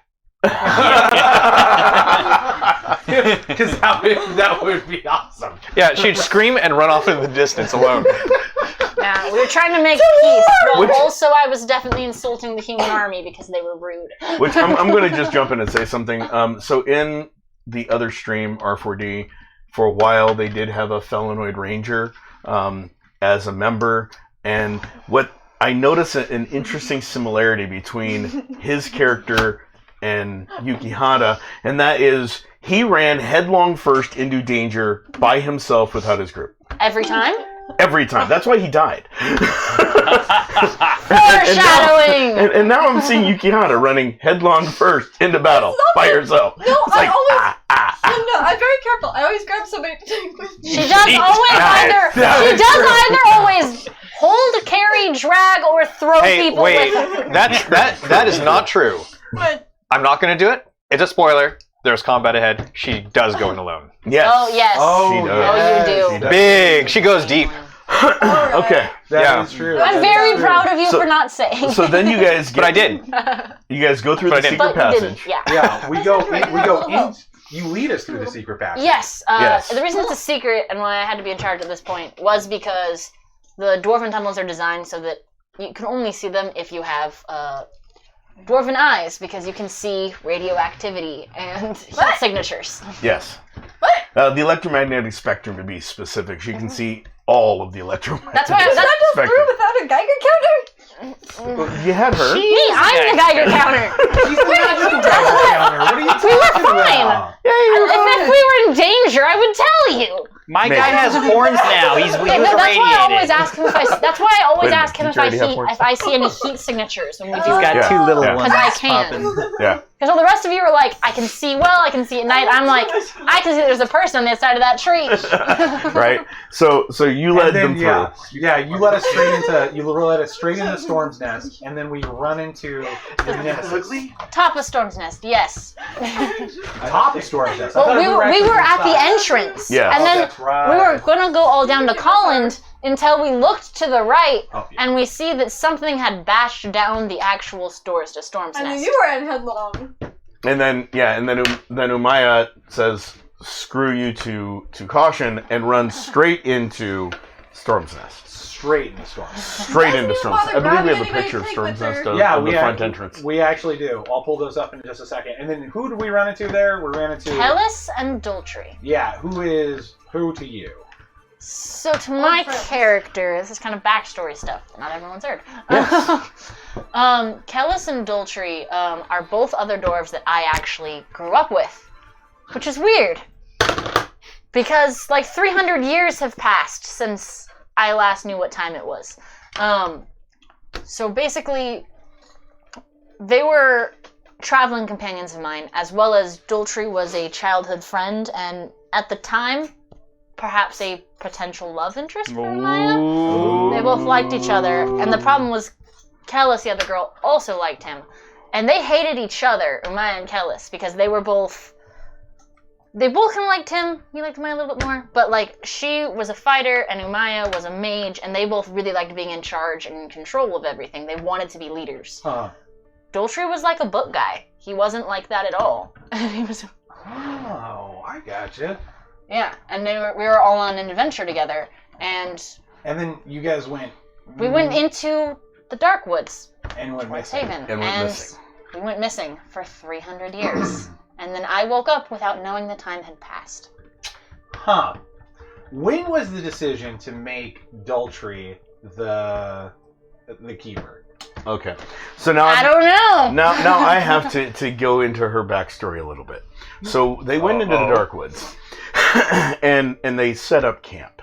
Because that would be awesome. Yeah, she'd scream and run off in the distance alone. Yeah, we were trying to make peace, but Which- also I was definitely insulting the human army because they were rude. Which I'm going to just jump in and say something. So in the other stream, R4D, for a while they did have a Felinoid Ranger as a member, and what I noticed an interesting similarity between his character and Yukihata, and that is he ran headlong first into danger by himself without his group. Every time? Every time. That's why he died. Foreshadowing! And now I'm seeing Yukihata running headlong first into battle by herself. No, It's I like, always. ah. No, I'm very careful. I always grab somebody to take with me. She does always That is always hold, carry, drag, or throw Hey, people wait. with her. That is not true. But I'm not going to do it. It's a spoiler. There's combat ahead. She does go in alone. Yes. Oh, yes. Oh, She does. Oh, you do. She does. Big. She goes deep. alright. Okay. That is Yeah. true. I'm That very is true. proud of you So- for not saying. So then you guys But I get, did. you guys go through But the I secret But you didn't, passage. yeah. Yeah, we go in. Help. You lead us through the secret passage. Yes. Yes. The reason it's a secret and why I had to be in charge at this point was because the dwarven tunnels are designed so that you can only see them if you have dwarven eyes, because you can see radioactivity and heat signatures. Yes. What? The electromagnetic spectrum, to be specific. She can see all of the electromagnetic That's why Does that go spectrum. through without a Geiger counter? You had her. Me, I'm the Geiger counter. She's the magical counter. What are you talking We were fine. about? If we were in danger, I would tell you. My Maybe. guy has horns now. He was That's why I always irradiated. ask him if I. That's why I always Wait a ask him minute, if did you already have horns? if I see any heat signatures when we do He's that. Got Yeah. two little Yeah. ones. Because I can. popping. Yeah. Because all the rest of you are like, I can see well, I can see at night. I'm like, I can see there's a person on the other side of that tree. Right. So you led And then, them through. yeah, you let us straight into Storm's Nest, and then we run into the Nemesis. Top of Storm's Nest, yes. Top of Storm's Nest. I Well, thought we were actually at the inside. entrance. Yeah. And Oh, then that's right. we were going to go all down to Colland until we looked to the right, Oh, yeah. and we see that something had bashed down the actual doors to Storm's And then Nest. you were in headlong. And then Umaya says, "Screw you to caution," and runs straight into Storm's Nest. Straight in the storm. Straight Doesn't into even Storm's Nest. I bother believe we have a grabbing picture of anybody Storm's to take Nest with of, Yeah, of the we front entrance. We actually do. I'll pull those up in just a second. And then who did we run into there? We ran into Hellas and Dultry. Yeah, who to you? So to my friends. character, this is kind of backstory stuff that not everyone's heard. Yes. Kellis and Dultry are both other dwarves that I actually grew up with, which is weird because like 300 years have passed since I last knew what time it was. So basically, they were traveling companions of mine, as well as Dultree was a childhood friend, and at the time, perhaps a potential love interest for Maya. They both liked each other, and the problem was Kellis, the other girl, also liked him. And they hated each other, Umaya and Kellis, because they both kind of liked him. He liked Umaya a little bit more. But, like, she was a fighter, and Umaya was a mage, and they both really liked being in charge and in control of everything. They wanted to be leaders. Dultree was like a book guy. He wasn't like that at all. He was... Oh, I gotcha. Yeah, and we were all on an adventure together, and then you guys went... We went into the Dark Woods. And went missing. Haven, and we went missing for 300 years. And then I woke up without knowing the time had passed. Huh. When was the decision to make Dultree the keeper? Okay. So now I don't know. Now I have to go into her backstory a little bit. So they went into the Darkwoods, and they set up camp,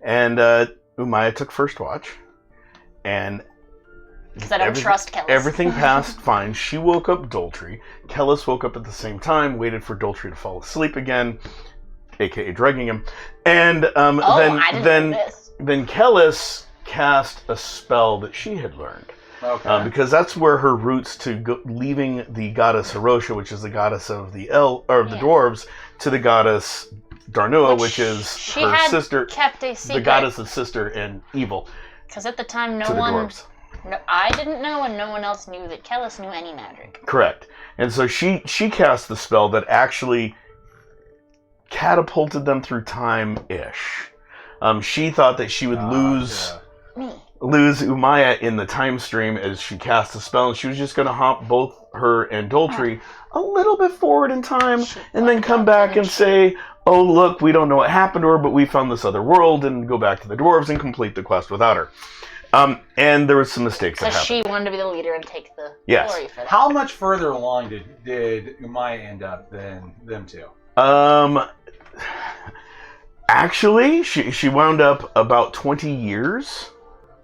and Umaya took first watch, and because I don't trust Kellis. Everything passed fine. She woke up Dultree. Kellis woke up at the same time, waited for Dultree to fall asleep again, aka drugging him, and then Kellis cast a spell that she had learned. Okay. Because that's where her roots to leaving the goddess Hirosha, which is the goddess of the dwarves, to the goddess Darnua, which is her sister, kept a secret. the goddess's sister in evil. Because at the time, dwarves. I didn't know, and no one else knew that Kellis knew any magic. Correct. And so she cast the spell that actually catapulted them through time-ish. She thought that she would lose Umaya in the time stream as she cast the spell, and she was just going to hop both her and Dultree a little bit forward in time, and then come back and say, oh, look, we don't know what happened to her, but we found this other world, and go back to the dwarves and complete the quest without her. And there was some mistakes that happened. She wanted to be the leader and take the glory for that. How much further along did Umaya end up than them two? Actually, she wound up about 20 years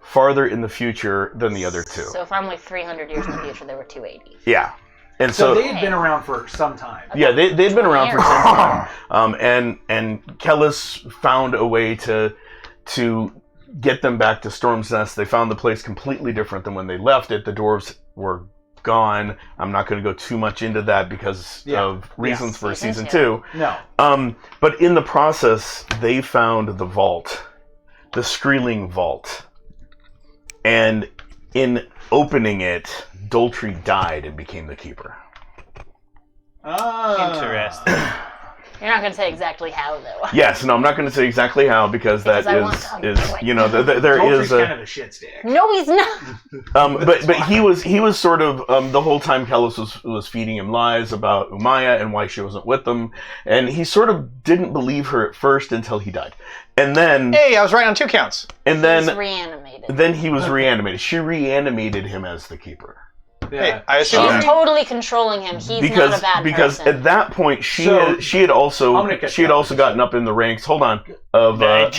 farther in the future than the other two. So if I'm like 300 years in the future, there were 280. Yeah. And so they had been around for some time. Yeah, they'd been around for some time. And Kellis found a way to get them back to Storm's Nest. They found the place completely different than when they left it. The dwarves were gone. I'm not going to go too much into that because of reasons for season 2. No. But in the process, they found the vault, the Skreeling Vault. And in opening it, Dultree died and became the keeper. Interesting. You're not going to say exactly how, though. Yes, no, I'm not going to say exactly how because that there Dultree's is kind of a shit stick. No, he's not. But he was sort of the whole time Kellis was feeding him lies about Umaya and why she wasn't with them, and he sort of didn't believe her at first until he died, and then I was right on 2 counts. And then he was reanimated. Then he was reanimated. She reanimated him as the keeper. Yeah. Hey, I assume She's totally controlling him. He's not a bad because person. at that point she had also gotten up in the ranks. Hold on, I'm gonna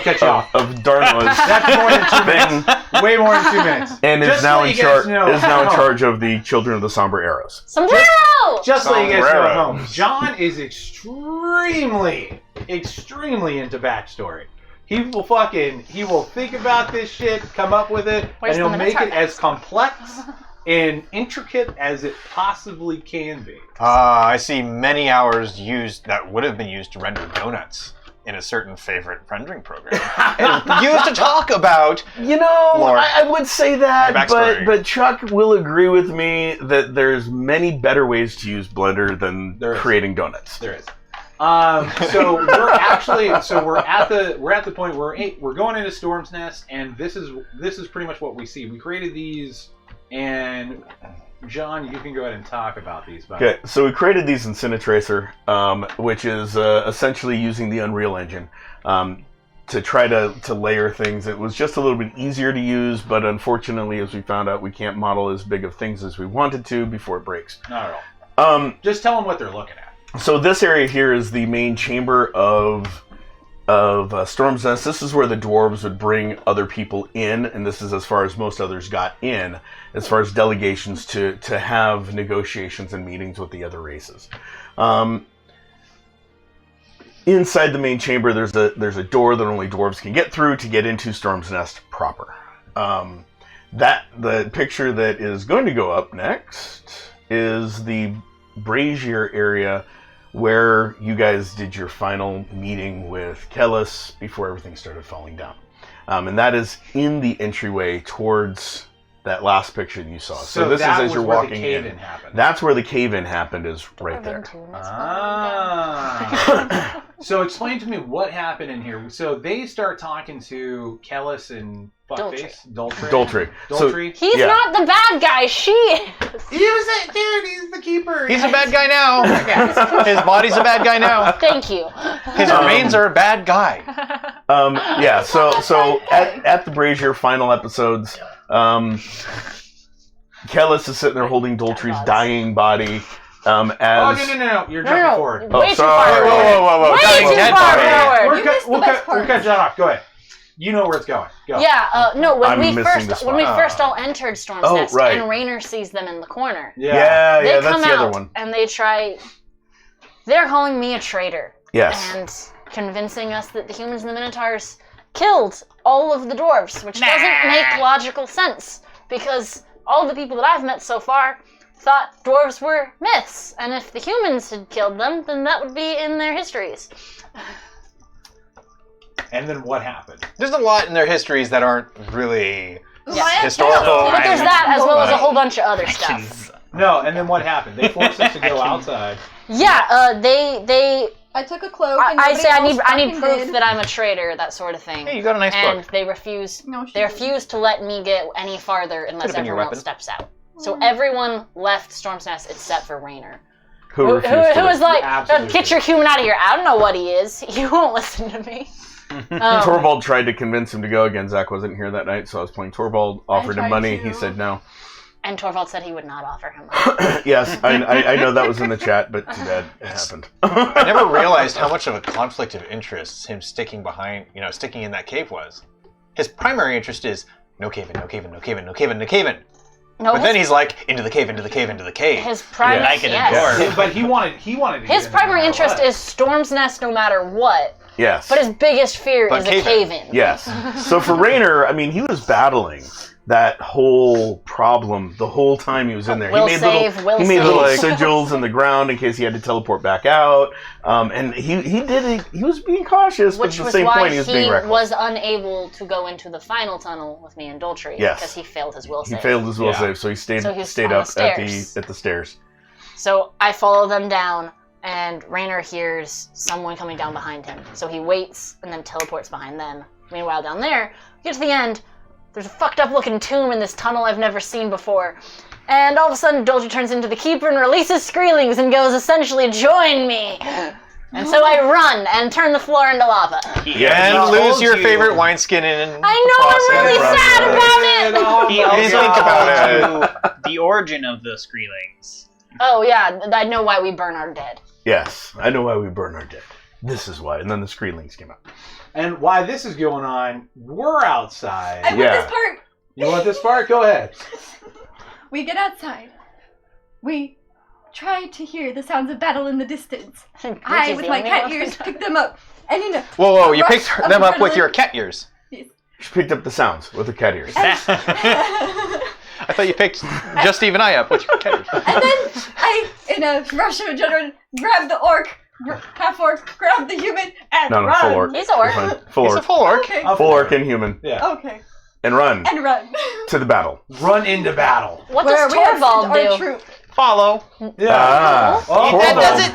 catch you off. Of Darnwa's. That's more than 2 minutes. Way more than 2 minutes. And is now in charge of the Children of the Somber Arrows. Sombrero! Just so you guys know at home, John is extremely into backstory. He will think about this shit, come up with it, and he'll make it as complex and intricate as it possibly can be. I see many hours used that would have been used to render donuts in a certain favorite rendering program. And used to talk about lore. I would say that, backstory. but Chuck will agree with me that there's many better ways to use Blender than creating donuts. There is. So we're at the point where we're going into Storm's Nest, and this is pretty much what we see. We created these, and John, you can go ahead and talk about these. Okay, so we created these in Cinetracer, which is essentially using the Unreal Engine to try to layer things. It was just a little bit easier to use, but unfortunately, as we found out, we can't model as big of things as we wanted to before it breaks. Not at all. Just tell them what they're looking at. So this area here is the main chamber of Storm's Nest. This is where the dwarves would bring other people in, and this is as far as most others got in, as far as delegations to have negotiations and meetings with the other races. Inside the main chamber, there's a door that only dwarves can get through to get into Storm's Nest proper. The picture that is going to go up next is the brazier area where you guys did your final meeting with Kellis before everything started falling down. And that is in the entryway towards that last picture that you saw. So this is as you're walking in. That's where the cave-in happened, is right there. Ah. So explain to me what happened in here. So they start talking to Kellis and Fuckface? Daltrey. He's not the bad guy, she is. He's the keeper. He's a bad guy now. His body's a bad guy now. Thank you. His remains are a bad guy. So at the Brazier final episodes, Kellis is sitting there holding Daltrey's dying body. No. You're jumping forward. Oh, sorry. Whoa. Way Dying too dead far body. forward. We'll cut that off. Go ahead. You know where it's going. Go. Yeah, no, when we first all entered Storm's Nest, right. and Rayner sees them in the corner. Yeah, they that's come the other out, one. and they're calling me a traitor. Yes. And convincing us that the humans and the Minotaurs killed all of the dwarves, which doesn't make logical sense, because all the people that I've met so far thought dwarves were myths, and if the humans had killed them, then that would be in their histories. And then what happened? There's a lot in their histories that aren't really Yeah. historical. But there's that as well as a whole bunch of other stuff. No, and then what happened? They forced us to go outside. Yeah, they. I took a cloak. And I say I need fucking proof did. that I'm a traitor, that sort of thing. Hey, you got a nice and book. they refused. No, she They didn't. refused to let me get any farther unless Could've been your everyone else weapon. steps out. So everyone left Storm's Nest except for Rayner, Who who refused to was like, Absolutely. "Get your human out of here! I don't know what he is. He won't listen to me." Torvald tried to convince him to go again. Zach wasn't here that night, so I was playing Torvald. Offered him tried money. to. He said no. And Torvald said he would not offer him money. Yes, I know that was in the chat, but too bad it happened. I never realized how much of a conflict of interests him sticking in that cave was. His primary interest is no cave-in, no cave-in, no cave-in, no cave-in, no cave-in. No, But then he's like, into the cave, into the cave, into the cave. his primary Like it yes. in But he wanted to His get primary no matter interest what. is Storm's Nest, no matter what. Yes. But his biggest fear But is a cave-in. cave-in. Yes. So for Rayner, I mean, he was battling that whole problem the whole time he was in there. Will he made save, will he made save. little Like- sigils in the ground in case he had to teleport back out. And he was being cautious, but Which at the was same why point he was being reckless. was unable to go into the final tunnel with me and Daltrey. Yes. Because he failed his will He save. failed his will Yeah. save, so he stayed So he's stayed on up the stairs. at the stairs. So I follow them down, and Rayner hears someone coming down behind him. So he waits and then teleports behind them. Meanwhile, down there, we get to the end. There's a fucked up looking tomb in this tunnel I've never seen before. And all of a sudden, Daltrey turns into the keeper and releases Screelings and goes, essentially, join me. And so I run and turn the floor into lava. And lose your favorite wineskin in I know, I'm really sad about it! He also think about told you the origin of the Screelings. Oh yeah, I know why we burn our dead. Yes, I know why we burn our dead. This is why. And then the Screelings came out. And why this is going on, we're outside. I want this part. You want this part? Go ahead. We get outside. We try to hear the sounds of battle in the distance. I, with my cat ears, pick them up. And in a Whoa, you rush picked of them up with adrenaline- your cat ears. She picked up the sounds with her cat ears. I thought you picked just Steve and I up with your cat ears. And then I, in a rush of adrenaline, grab the orc, half orc, grab the human, and No, run. full orc. He's an orc. Fine. Full He's a orc. full orc. Okay. Full orc and human. Yeah. Okay. And run And run. to the battle. Run into battle. What Where does we have Torvald sent our do? troop. Follow. Yeah. Ah. Oh,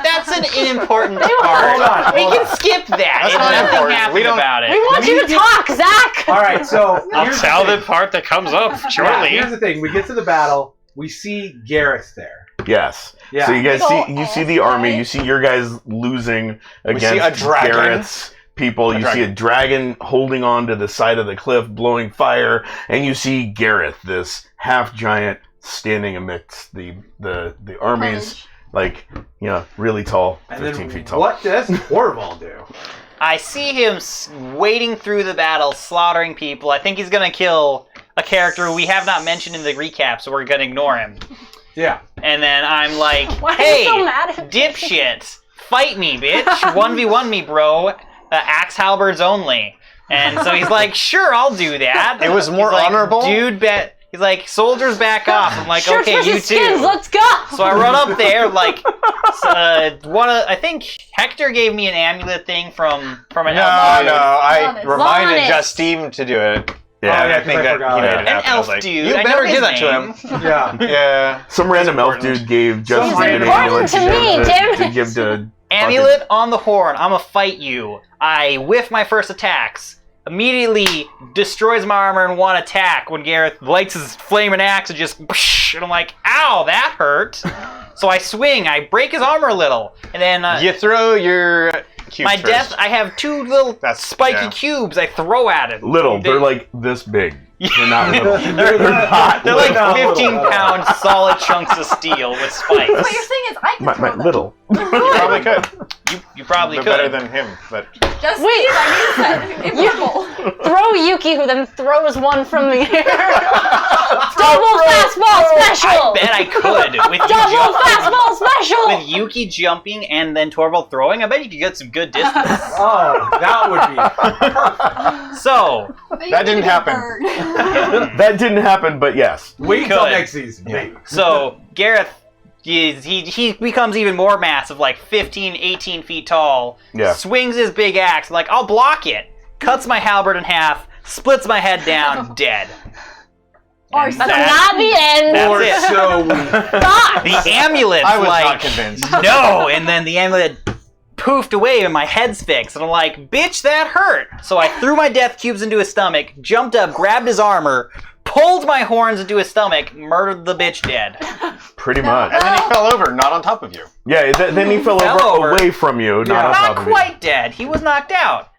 That's an important Hold part. on. We hold can on. skip that. That's and not nothing important. happened We don't- about it. We want you to talk, Zach! All right, so here's Tell the the thing. part that comes up Yeah, shortly. here's the thing. We get to the battle. We see Gareth there. Yes. Yeah. So you guys Big ol' you see the army. ass, You see your guys losing see against a dragon. Garrett's people. You see a dragon holding on to the side of the cliff, blowing fire, and you see Gareth, this half giant, standing amidst the armies like, really tall, And 15 then feet tall. what does Torvald do? I see him wading through the battle, slaughtering people. I think he's gonna kill a character we have not mentioned in the recap, so we're gonna ignore him. Yeah. And then I'm like, Why are hey, you so mad at me? dipshit, fight me, bitch. 1v1 me, bro. Axe halberds only. And so he's like, sure, I'll do that. It was more He's like, honorable? Dude, he's like, soldiers back off. I'm like, Shirts okay, you versus too. skins, let's go! So I run up there, like, I think Hector gave me an amulet thing from an No, elf. I Honest. reminded Honest. Justine to do it. Yeah, Oh, yeah, I think 'cause I that forgot. he made it An happen. I was elf like, dude. you I better know give his that name. to him. Yeah. Yeah. Some random elf important. dude gave Justine an important amulet to me, damn to it. give to... Amulet on the horn. I'ma fight you. I whiff my first attacks. Immediately destroys my armor in one attack when Gareth lights his flaming axe and just... And I'm like, ow, that hurt. So I swing. I break his armor a little. And then... You throw your cubes my first. death, I have two little spiky cubes I throw at him. Little. They're like this big. They're not little. They're not They're like Not little. 15-pound solid chunks of steel with spikes. What you're saying is I can My throw them. little. You probably could. You probably They're could. better than him, but Just Wait. I need to purple. Throw Yuki, who then throws one from the air. Double fastball special! I bet I could. With Double fastball special! With Yuki jumping and then Torvald throwing, I bet you could get some good distance. Oh, that would be. So, That didn't happen. That didn't happen, but yes. Wait till Could. next season. Yeah. Maybe. so Gareth, he becomes even more massive, like 15, 18 feet tall. Yeah. Swings his big axe, like, I'll block it. Cuts my halberd in half, splits my head down, dead. Or And That's that- not the end. That's Or it. so we. Stop! The amulet's I was like, not convinced. no, and then the amulet poofed away and my head's fixed. And I'm like, bitch, that hurt. So I threw my death cubes into his stomach, jumped up, grabbed his armor, pulled my horns into his stomach, murdered the bitch dead. Pretty No. much. And then he fell over, not on top of you. Yeah, then he fell Fell over over. away from you, not on Not top of you. quite dead. He was knocked out.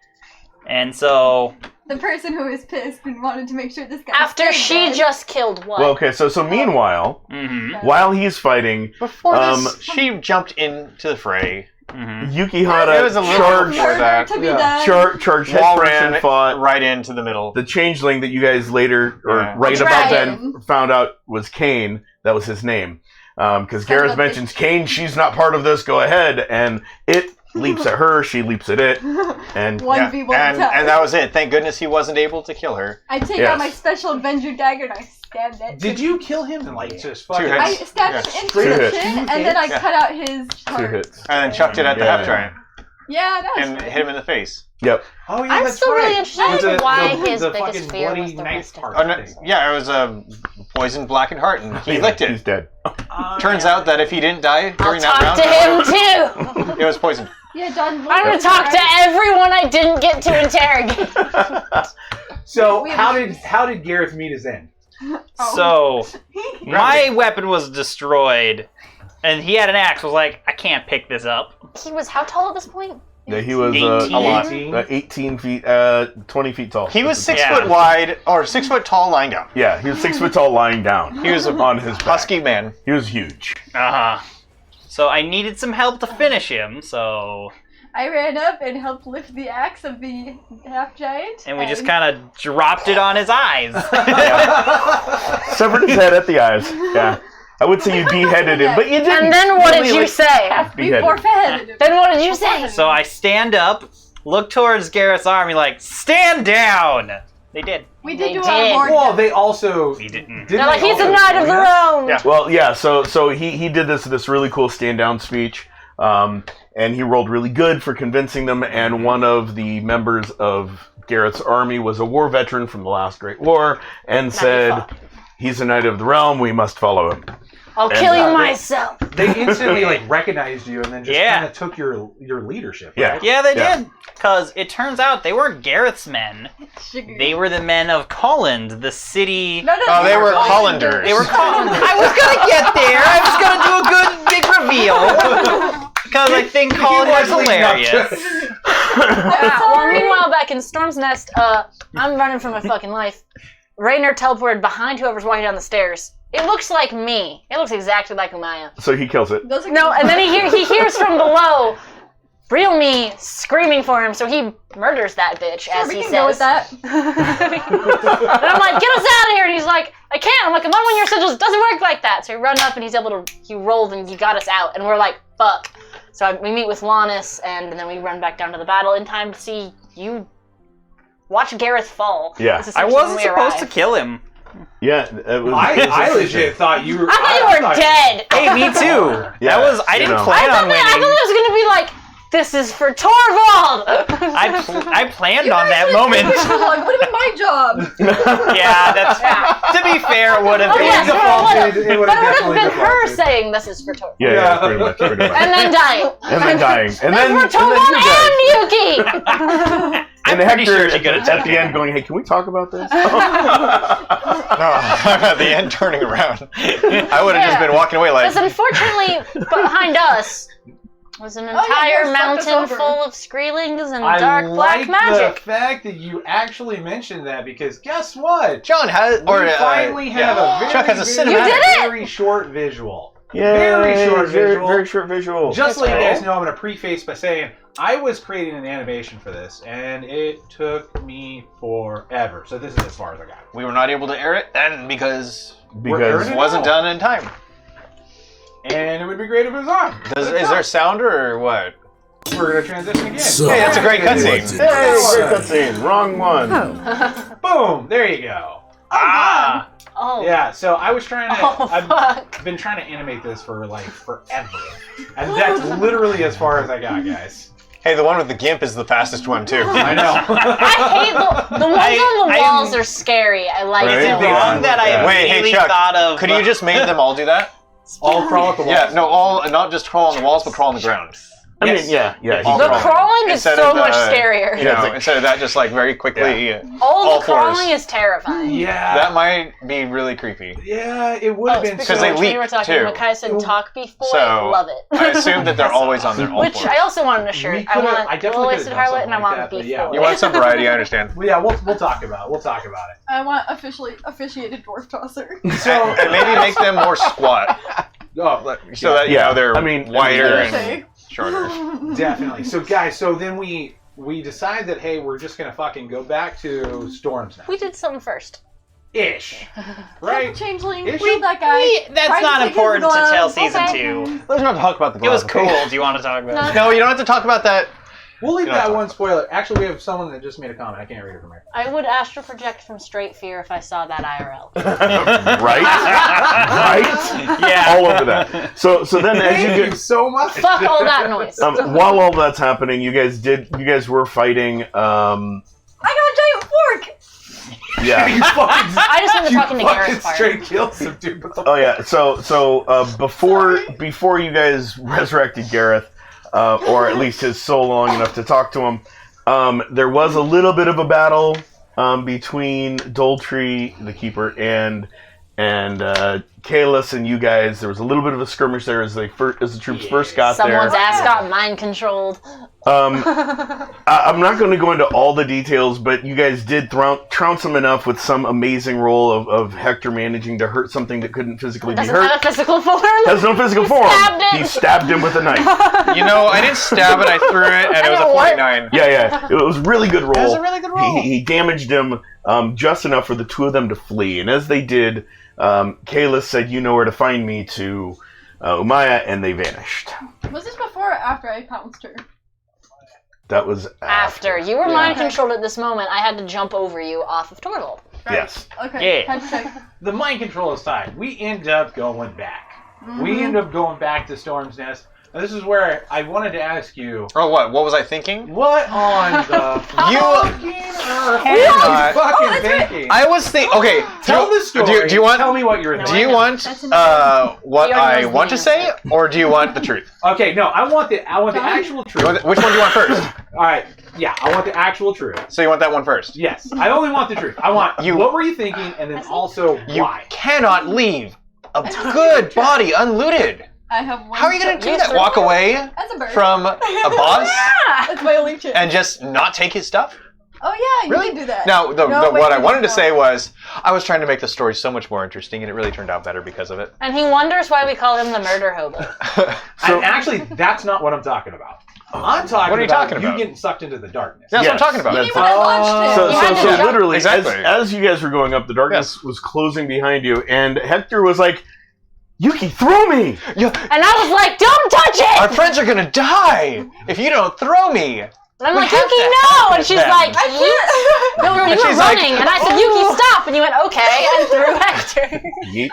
And so, the person who was pissed and wanted to make sure this guy After stayed she dead. just killed one. Well, okay, so meanwhile, mm-hmm. he's fighting, Before Um, this, she jumped into the fray. Mm-hmm. Yukihara It was a little charged, before that. To be Yeah. done. charged Walrus headfirst and fought right into the middle. the changeling that you guys later, or Yeah. right The about dragon. then, found out was Cain. That was his name. Because Son Gareth of a mentions Cain, she's not part of this, go ahead. And it leaps at her, she leaps at it. And One Yeah, v one and attack. that was it. Thank goodness he wasn't able to kill her. I take Yes. out my special Avenger dagger and I stabbed it. Did you kill him and like just fucking? Two I hits. stabbed Yeah. him into Two the hits. chin and then I Yeah. cut out his 2 heart. hits. And then chucked it at the Yeah. half giant Yeah, that was and fun. hit him in the face. Yep. Oh yeah, I'm that's still right. really interested With in why his the biggest fucking fear was bloody the knife rest of part Oh, no, thing. yeah, it was a poisoned blackened heart, and he licked He's it. dead. Turns out that if he didn't die I'll during that talk round, to him too! it was poisoned. Yeah, John. I'm gonna talk to everyone I didn't get to interrogate. So We- how did Gareth meet his end? So, my weapon was destroyed, and he had an axe. I was like, I can't pick this up. He was how tall at this point? Yeah, he was 18. A lot. 18 feet, 20 feet tall. He was 6 Yeah. foot wide, or 6 foot tall, lying down. Yeah, he was 6 foot tall lying down. He was a on his back. husky man. He was huge. Uh-huh. So I needed some help to finish him, so... I ran up and helped lift the axe of the half giant. And we just kind of dropped it on his eyes. Severed his head at the eyes. Yeah. I would say you beheaded him, but you didn't. And then what did really, you like, say? We beheaded. forfeited him. Then what did you say? So I stand up, look towards Garrett's army like, stand down! They did. We did They do did. our more. Well, they also He didn't. They're like, he's a knight of the round! Yeah. Well, yeah. So he did this really cool stand down speech, and he rolled really good for convincing them. And one of the members of Garrett's army was a war veteran from the last Great War, and said, fuck. "He's a knight of the realm. We must follow him." I'll And, kill you they- myself. They instantly like recognized you and then just Yeah. kind of took your leadership. Yeah. Right? Yeah, they Yeah. did. Because it turns out they weren't Garrett's men. They were the men of Colland, the city... No, Oh, they were Hollanders. Hollanders. They were Colland. I was gonna get there. I was gonna do a good big reveal. Because I think Colland was hilarious. Well, meanwhile, back in Storm's Nest, I'm running for my fucking life. Rayner teleported behind whoever's walking down the stairs. It looks like me. It looks exactly like Umaya. So he kills it. No, and then he hears from below, real me screaming for him, so he murders that bitch, as he says. Go with that. And I'm like, get us out of here! And he's like, I can't. I'm like, I'm on one of your sigils. It doesn't work like that. So he runs up and he rolled and he got us out. And we're like, fuck. So we meet with Lannis, and then we run back down to the battle in time to see you watch Gareth fall. Yeah. I wasn't supposed to kill him. Yeah, it was. I legit thought you were. I thought you were dead. Hey, me too. Yeah, I didn't know. plan on I thought winning. it was gonna be like, this is for Torvald. I planned on that moment. What would have been my job? Yeah, that's. To be fair, it would have been. Yes, It would but it have would have been her defaulted. saying this is for Torvald. Yeah, pretty much. And then dying. And then dying. And then for Torvald you guys. and Yuki. And pretty Hector sure she could've at the end going, hey, can we talk about this? No, at the end turning around. I would have just been walking away like. Because unfortunately, behind us was an entire mountain full of screelings and dark black the magic. fact that you actually mentioned that, because guess what? John has, We finally have a very, Chuck has a very, cinematic. You did it! very short visual. Yeah, Very short visual. Very short visual. Just so you cool. guys know, I'm going to preface by saying I was creating an animation for this, and it took me forever. So this is as far as I got. We were not able to air it then because Because it wasn't done in time. And it would be great if it was on. Is there sound or what? We're going to transition again. So- Hey, that's a great cutscene. Hey, great cutscene. Wrong one. Oh, Boom! There you go. Oh. Yeah, so I was trying to. Oh, fuck. I've been trying to animate this for like forever, and that's literally as far as I got, guys. Hey, the one with the gimp is the fastest one too. I know. I hate the ones on the walls are scary. I like Right? Is it them. wrong that I Wait, hey immediately Chuck, thought of? could you just make them all do that? All crawl up the walls. Yeah, no, all not just crawl on the walls, but crawl on the ground. I Yes. mean, yeah. All The crawling. crawling is Instead so of, much scarier. You know, instead of that, just like very quickly. All all the crawling fours. is terrifying. Yeah. That might be really creepy. Yeah, it would have been. Because they when leap, you were talking, too. Makai said talk before. So, Love it. I assume that they're always on their all Which fours. I also want a shirt. We I could've- want I definitely low-waisted could've done harlot and I something want like that, but beef yeah. boy. You want some variety, I understand. Well, yeah, we'll talk about it. We'll talk about it. I want officiated dwarf tosser. So And maybe make them more squat, oh, so that you Yeah. know they're I mean, wider Okay. and shorter. definitely. So guys, so then we decide that hey, we're just gonna fucking go back to Storm's now. We did something first. Ish, right? Changeling, Is killed she? that guy. That's Tried to not take his important to glove. tell season Okay. 2. Let's not talk about the It was glove, okay? cool. Do you want to talk about it? No, you don't have to talk about that. We'll leave You're that not one spoiler. Actually, we have someone that just made a comment. I can't read it from here. I would astral project from straight fear if I saw that IRL. Right? Right? Yeah. All over that. So then as Thank you you get so much. Fuck all that noise. while all that's happening, you guys were fighting I got a giant fork. yeah. You fucking, I just wanted to you talk into fucking Garrett's part. straight killed some dude. What the Oh yeah. So before you guys resurrected Gareth, or at least his soul long enough to talk to him, there was a little bit of a battle between Doltree, the keeper, and Kalis and you guys. There was a little bit of a skirmish there as the troops first got Someone's there. ass got mind controlled. I'm not going to go into all the details, but you guys did trounce him enough with some amazing role of Hector managing to hurt something that couldn't physically be Doesn't hurt. have a physical form. Has no physical form. stabbed it. He stabbed him with a knife. You know, I didn't stab it, I threw it, and it was a know what? .9. Yeah. It was a really good roll. It was a really good roll. He damaged him just enough for the two of them to flee. And as they did, Kalis said, "You know where to find me," to Umaya, and they vanished. Was this before or after I pounced her? That was After. You were Yeah. mind controlled at this moment. I had to jump over you off of Torvald. Yes. Okay. Yeah. Had to check. The mind control aside, we end up going back. We end up going back to Storm's Nest. Now, this is where I wanted to ask you, Oh, what? What was I thinking? what on the You- fucking earth Hang were you on. fucking thinking? I was thinking. Okay, Tell the story. Do you want? Tell me what you're Do thinking. you want That's what He already I knows want the to say, or do you want the truth? Okay, no, I want the actual truth. Which one do you want first? All right, yeah, I want the actual truth. So you want that one first? Yes, I only want the truth. I want what were you thinking, and then also You why. cannot leave a good body unlooted. I have one. How are you gonna do You that? threw Walk it? away That's a bird. from a boss That's my only chip. and just not take his stuff? Oh yeah, you Really? did do that. Now, No, wait, what I you wanted to didn't. say was, I was trying to make the story so much more interesting, and it really turned out better because of it. And he wonders why we call him the murder hobo. And actually, that's not what I'm talking about. I'm talking What are you about talking you about? getting sucked into the darkness. That's what I'm talking about. You mean when I launched him? You had to So jump. literally, Exactly. as you guys were going up, the darkness was closing behind you, and Hector was like, Yuki, throw me! And I was like, don't touch Our it! friends are gonna die if you don't throw me. And I'm We like, have Yuki, to no! help And she's them. like, I can't. no, you And were she's like, running. And I said, Yuki, stop! And you went, okay, and threw Hector. Yeet.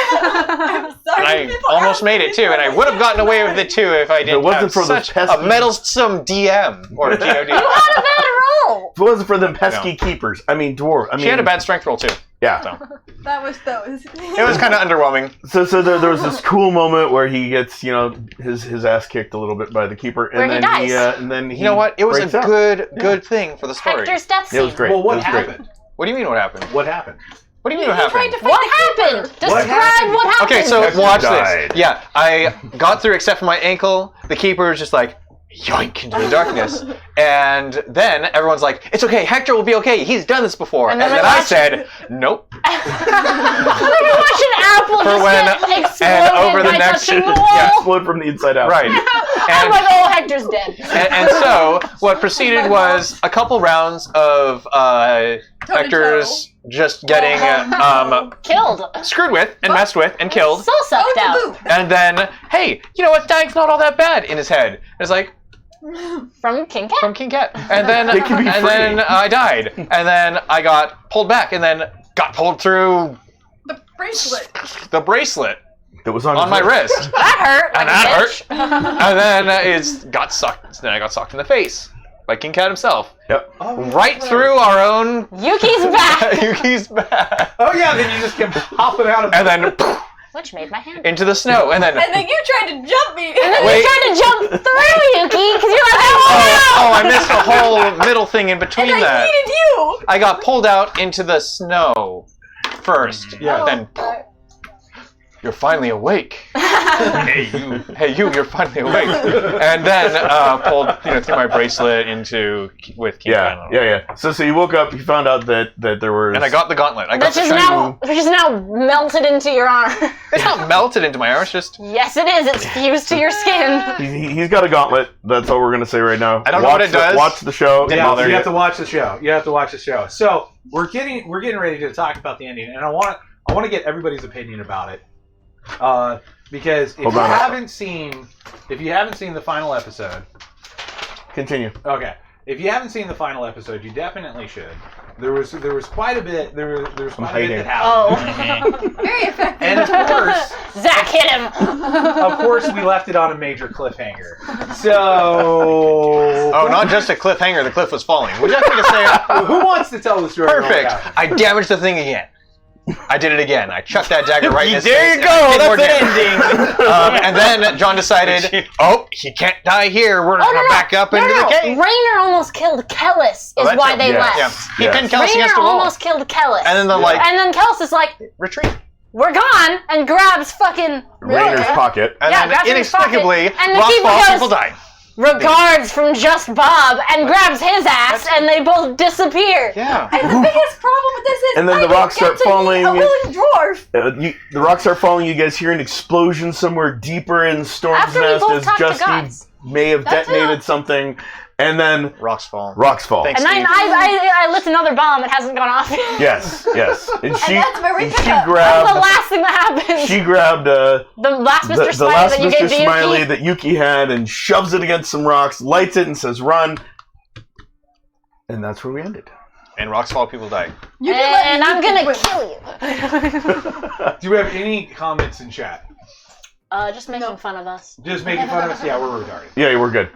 I'm sorry. And I people almost ask made me it too, and I would have gotten away with it too if I didn't wasn't have for those such a pesky- meddlesome DM or GOD. You had a bad roll. If it wasn't for them pesky keepers, I mean, dwarf. I mean, She had a bad strength roll too. Yeah. So. That was those. It was kind of underwhelming. So there was this cool moment where he gets, his ass kicked a little bit by the keeper, and Where he then dies. and then he You know what? It was a breaks out. good thing for the story. Hector's death scene. It was great. Well, what It was great. happened? What do you mean what happened? What happened? What do you mean what happened? What happened? Describe happened? what happened. Okay, so Hector watch died. this. Yeah, I got through except for my ankle. The keeper is just like, yoink into the darkness. And then everyone's like, it's okay, Hector will be okay. He's done this before. And And then then we I watch- said, nope. Like you watch an apple For just when- get exploded and over the by next- touching the Yeah. wall. Explode from the inside out. Right. I'm And, like, oh, Hector's dead. and so what proceeded was a couple rounds of Hector's just getting Killed. screwed with and messed with and killed. So sucked out. And then, hey, you know what? Dying's not all that bad in his head. It's like, From King Cat. from King Cat. And then They can be and free. then I died. And then I got pulled back and then got pulled through The bracelet. the bracelet That was on on my wrist. That hurt. Like And that a bitch. And then got sucked. Then I got sucked in the face by King Cat himself. Yep. Right through our own Yuki's back. Yuki's back. Oh yeah, then you just kept hopping out of And then Which made my hand. into the snow. And then And then you tried to jump me. And then Wait. you tried to jump through Yuki because you're like, I missed the whole middle thing in between And I that. needed you. I got pulled out into the snow first. Yeah. Then you're finally awake. Hey you, you're finally awake. And then pulled through my bracelet with King Cat. Yeah. So you woke up, you found out that there was. And I got the gauntlet. I got Which the is shiny- now melted into your arm. It's not melted into my arm. It's just Yes, it is. It's fused to your skin. He's got a gauntlet. That's all we're gonna say right now. I don't know what it does. Watch the show. Didn't Yeah, bother you you. have to watch the show. You have to watch the show. So we're getting ready to talk about the ending, and I want to get everybody's opinion about it, because if Hold you on. haven't seen the final episode, Continue. okay. If you haven't seen the final episode, you definitely should. There was quite a bit. There was quite a bit hiding. that happened. Oh. Very effective. And of course, Zach hit him. we left it on a major cliffhanger. So, oh, not just a cliffhanger. The cliff was falling. Would you like me to say it? who wants to tell the story? of what Perfect. happened? I damaged the thing again. I did it again. I chucked that dagger right in his There face. you and I go. did more That's damage. the ending. And then John decided, oh, he can't die here. We're going to back up into the cave. Rainer almost killed Kellis, Oh, is that's why it. they Yeah. left. Yeah. He Yeah. pinned Kelsey Rainer against the wall. almost killed Kellis. And then the And then Kellis is like, retreat. we're gone, and grabs fucking Rainer's pocket. And Yeah, then grabs in his inexplicably, pocket. And the rocks keeper fall, goes- people die. regards from Just Bob and grabs his ass, and they both disappear. Yeah. And the biggest problem with this is And then I the didn't rocks get start to falling. meet a willing dwarf. The rocks start falling. You guys hear an explosion somewhere deeper in Storm's After we Nest both as talked to Justy gods. may have That's detonated it. something, and then Rocks fall. rocks fall. Thanks. And then I lit another bomb. It hasn't gone off. Yes. And she that's where we and pick she up. That's the grabbed last thing that happens. she grabbed the last Mr. the Smiley last that you Mr. gave to Smiley Yuki. that Yuki had and shoves it against some rocks, lights it, and says, "Run." And that's where we ended. And rocks fall, people die. You can let And me I'm win. gonna kill you. Do you have any comments in chat? Just making fun of us. Just making fun of us? Yeah, we're retarded. Yeah, we're good.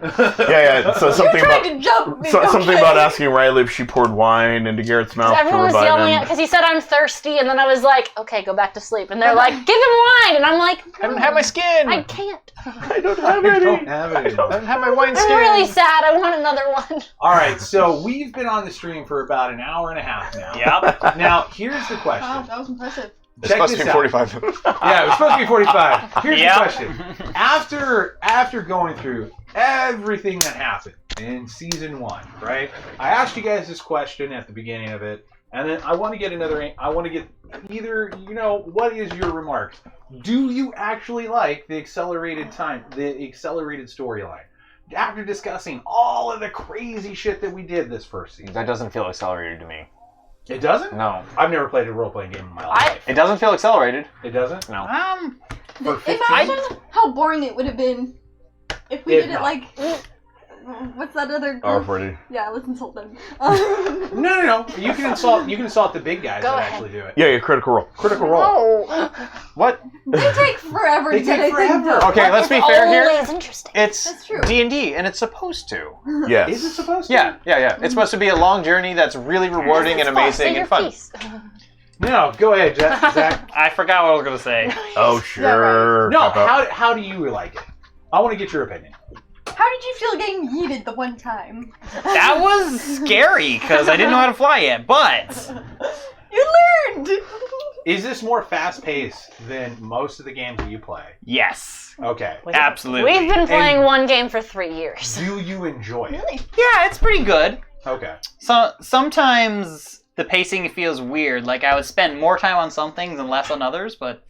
Yeah. So something You tried about to jump me. something okay? about asking Riley if she poured wine into Garrett's mouth to Everyone was revive yelling him. because he said I'm thirsty, and then I was like, okay, go back to sleep. And they're like, give him wine, and I'm like, I don't have my skin. I can't. I don't have I any. don't have it anymore. I don't have my wine skin. I'm really sad. I want another one. All right, so we've been on the stream for about an hour and a half now. Yep. Now, here's the Wow, question. that was impressive. It's Check supposed to this be out. 45. Yeah, it was supposed to be 45. Here's Yep. the question. After going through everything that happened, in season 1, right? I asked you guys this question at the beginning of it, and then I want to get either, what is your remark? Do you actually like the accelerated storyline? After discussing all of the crazy shit that we did this first season. That doesn't feel accelerated to me. It doesn't? No. I've never played a role-playing game in my life. It doesn't feel accelerated. It doesn't? No. Imagine how boring it would have been if we did it like... What's that other group? R40. Yeah, let's insult them. No. You can insult the big guys that actually do it. Yeah, critical role. Critical role. No. What? They take forever to get anything done. Okay, let's be fair here. Always interesting. It's That's true. D&D, and it's supposed to. Yes. Is it supposed to? Yeah. It's supposed to be a long journey that's really rewarding and amazing and fun. No, go ahead, Zach. I forgot what I was gonna say. Oh, sure. No, how do you like it? I want to get your opinion. How did you feel getting yeeted the one time? That was scary because I didn't know how to fly yet, but You learned! Is this more fast-paced than most of the games that you play? yes, Okay. absolutely. We've been playing one game for 3 years. Do you enjoy it? Really? Yeah, it's pretty good. Okay. So sometimes the pacing feels weird. Like I would spend more time on some things and less on others, but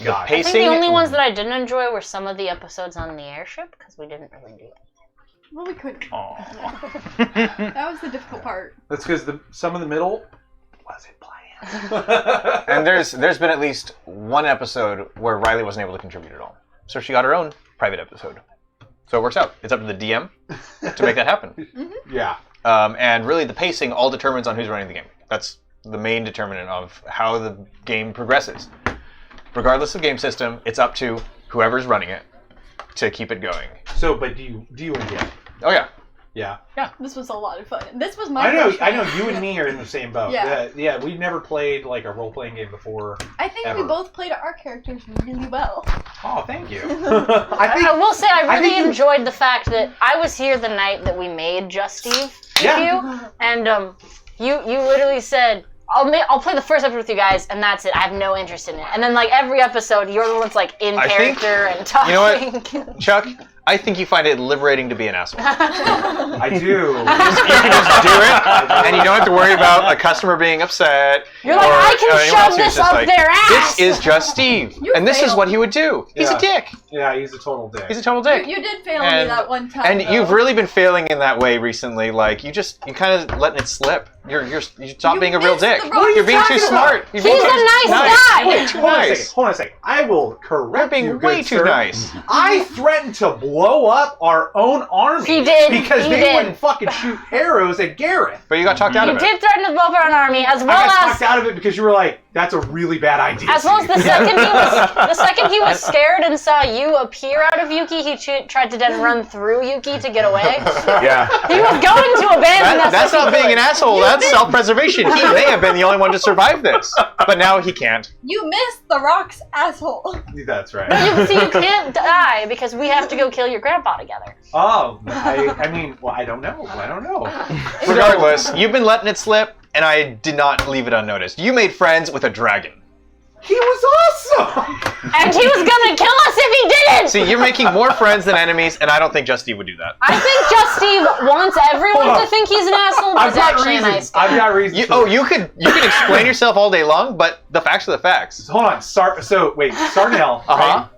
Got it. I think the only ones that I didn't enjoy were some of the episodes on the airship, because we didn't really do it. Well, we couldn't. Aw. That was the difficult part. That's because some of the middle wasn't planned. And there's been at least one episode where Riley wasn't able to contribute at all. So she got her own private episode. So it works out. It's up to the DM to make that happen. Yeah. And really the pacing all determines on who's running the game. That's the main determinant of how the game progresses. Regardless of game system, it's up to whoever's running it to keep it going. So, but do you enjoy it? Oh yeah. Yeah. This was a lot of fun. This was my I know first time. you and me are in the same boat. Yeah. We've never played like a role-playing game before. I think ever. we both played our characters really well. Oh, thank you. I will say I really think enjoyed the fact that I was here the night that we made Just Steve with you, and you literally said, I'll play the first episode with you guys, and that's it. I have no interest in it. And then, like, every episode, you're the one's, like, in character and talking. You know what, Chuck? I think you find it liberating to be an asshole. I do. You can just do it, and you don't have to worry about a customer being upset. You're like, I can shove this up their ass! This is just Steve, and this is what he would do. He's a dick. Yeah, he's a total dick. He's a total dick. You did fail me that one time. And you've really been failing in that way recently. Like, you kind of letting it slip. You stop being a real dick. You're being too smart. He's a nice guy! Way too nice. Hold on a second. I will correct you, You're being way good too sir. nice. I threatened to blow up our own army. He did. Because He they did. wouldn't fucking shoot arrows at Gareth. But you got talked out You of it. did threaten to blow up our army, as I well got as talked out of it because you were like, that's a really bad idea. as well as the second he was scared and saw you appear out of Yuki, he tried to then run through Yuki to get away. Yeah. He was going to abandon us. That's if he not being could. an asshole. That's self-preservation. He may have been the only one to survive this, but now he can't. You missed the rocks, asshole. That's right. You can't die because we have to go kill your grandpa together. Oh, I mean, well, I don't know. Regardless, you've been letting it slip, and I did not leave it unnoticed. You made friends with a dragon. He was awesome! And he was gonna kill us if he didn't! See, you're making more friends than enemies, and I don't think Just Steve would do that. I think Just Steve wants everyone to think he's an asshole, but he's actually a nice guy. I've got reasons. You could explain yourself all day long, but the facts are the facts. Hold on. Sarnell, right?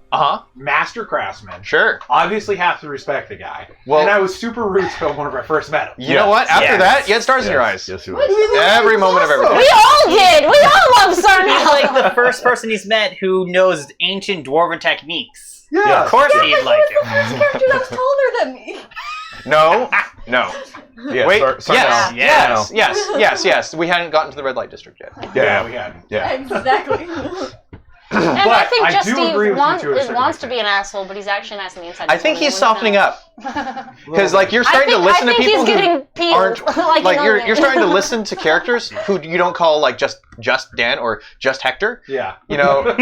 Master craftsman. Sure. Obviously have to respect the guy. Well, and I was super rude to him when I first met him. You know what? After that, you had stars in your eyes. Yes, you was. Every moment of every day. We all did! We all love He's Sarnell! like the first person he's met who knows ancient dwarven techniques. Yeah. Of course he'd like He was the first character that was taller than me. No. Yeah, Wait. Sarnell. Yes. We hadn't gotten to the red light district yet. Yeah, we hadn't. Yeah. Exactly. And But I think I Just do Steve agree with you to a certain wants to extent. be an asshole, but he's actually nice on the inside. I think he's softening up. Because like you're starting to listen to people he's getting who peeled. aren't like you're starting to listen to characters who you don't call like just Dan or just Hector. Yeah. You know,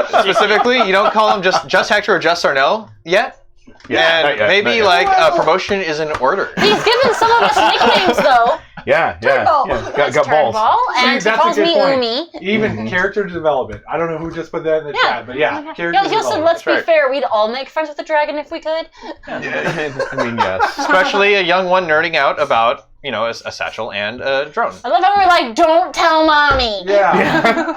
specifically, you don't call him just Hector or just Sarnell yet. Yeah, And not yet, maybe not yet. like a promotion is in order. He's given some of us nicknames though. Yeah. That's Got balls. Turnbull, and he See, that's a calls good me point. Umi. Even character development. I don't know who just put that in the chat, but yeah, character He also, development. let's be right. fair, we'd all make friends with the dragon if we could. I mean, yes. Especially a young one nerding out about, a satchel and a drone. I love how we're like, don't tell mommy. Yeah.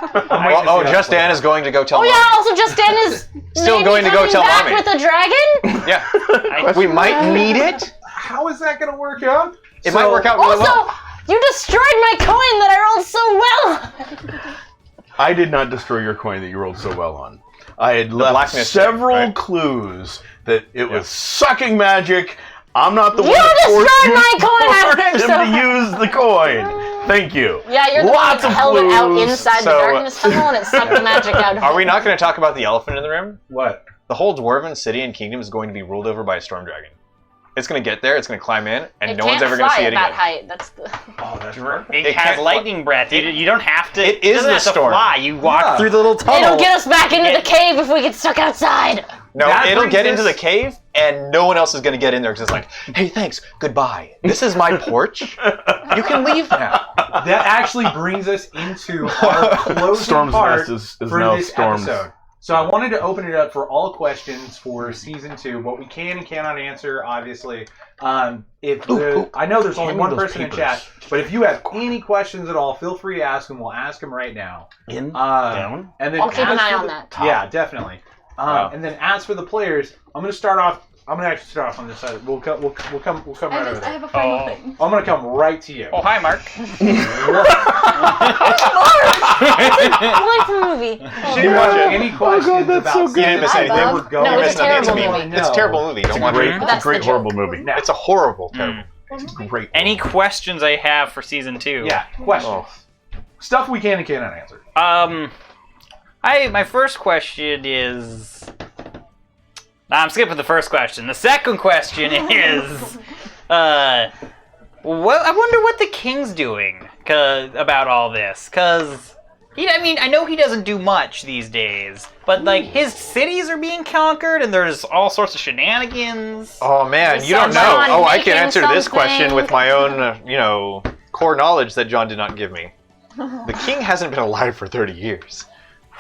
Just Dan is going to go tell Oh mommy. yeah, also Just Dan is Still maybe going to go coming tell back mommy. with a dragon? Yeah. We might need it. How is that going to work out? It might work out really Also, well. you destroyed my coin that I rolled so well. I did not destroy your coin that you rolled so well on. I had left blackness several thing, right? clues that it was sucking magic. I'm not the You one that destroyed my coin forced after, him so- to use the coin. Thank you. Yeah, you're the Lots one of that held it out clues. inside So, the darkness tunnel and it sucked the magic out of it. Are we not going to talk about the elephant in the room? What? The whole dwarven city and kingdom is going to be ruled over by a storm dragon. It's going to get there, it's going to climb in, and no one's ever going to see it at that again. height. That's the. Oh, that's right. It It has can't lightning breath. You don't have to. It is doesn't the have to storm. fly. You walk Yeah. through the little tunnel. It'll get us back into the cave if we get stuck outside. No, That it'll brings get us- into the cave, and no one else is going to get in there because it's like, hey, thanks, goodbye. This is my porch. You can leave now. That actually brings us into our closing Storm's part Nest is for now this stormed. episode. So I wanted to open it up for all questions for season 2. What we can and cannot answer, obviously. I know there's only Hand me one those person in papers. chat, but if you have any questions at all, feel free to ask them. We'll ask them right now. Down? And then I'll keep an as eye for on the- that. Yeah, definitely. And then as for the players, I'm going to start off. I'm going to actually start off on this side. We'll come right over I there. have a final Oh. thing. I'm going to come right to you. Oh, hi, Mark. I like the movie. Did you watch any questions that's about so good. You didn't miss I anything. love- They were going. No, You it's missed a nothing. It's a terrible movie. movie. It's a terrible movie. Don't watch Great, it. That's it's a great the horrible joke. movie. Now, It's a horrible, terrible. It's great. Any questions I have for season 2? yeah, questions. Stuff we can and cannot answer. My first question is. Nah, I'm skipping the first question. The second question is, I wonder what the king's doing about all this, cause I know he doesn't do much these days, but like his cities are being conquered, and there's all sorts of shenanigans. Oh, man, you don't know. Someone Oh, I can making answer this question something. with my own, core knowledge that John did not give me. The king hasn't been alive for 30 years.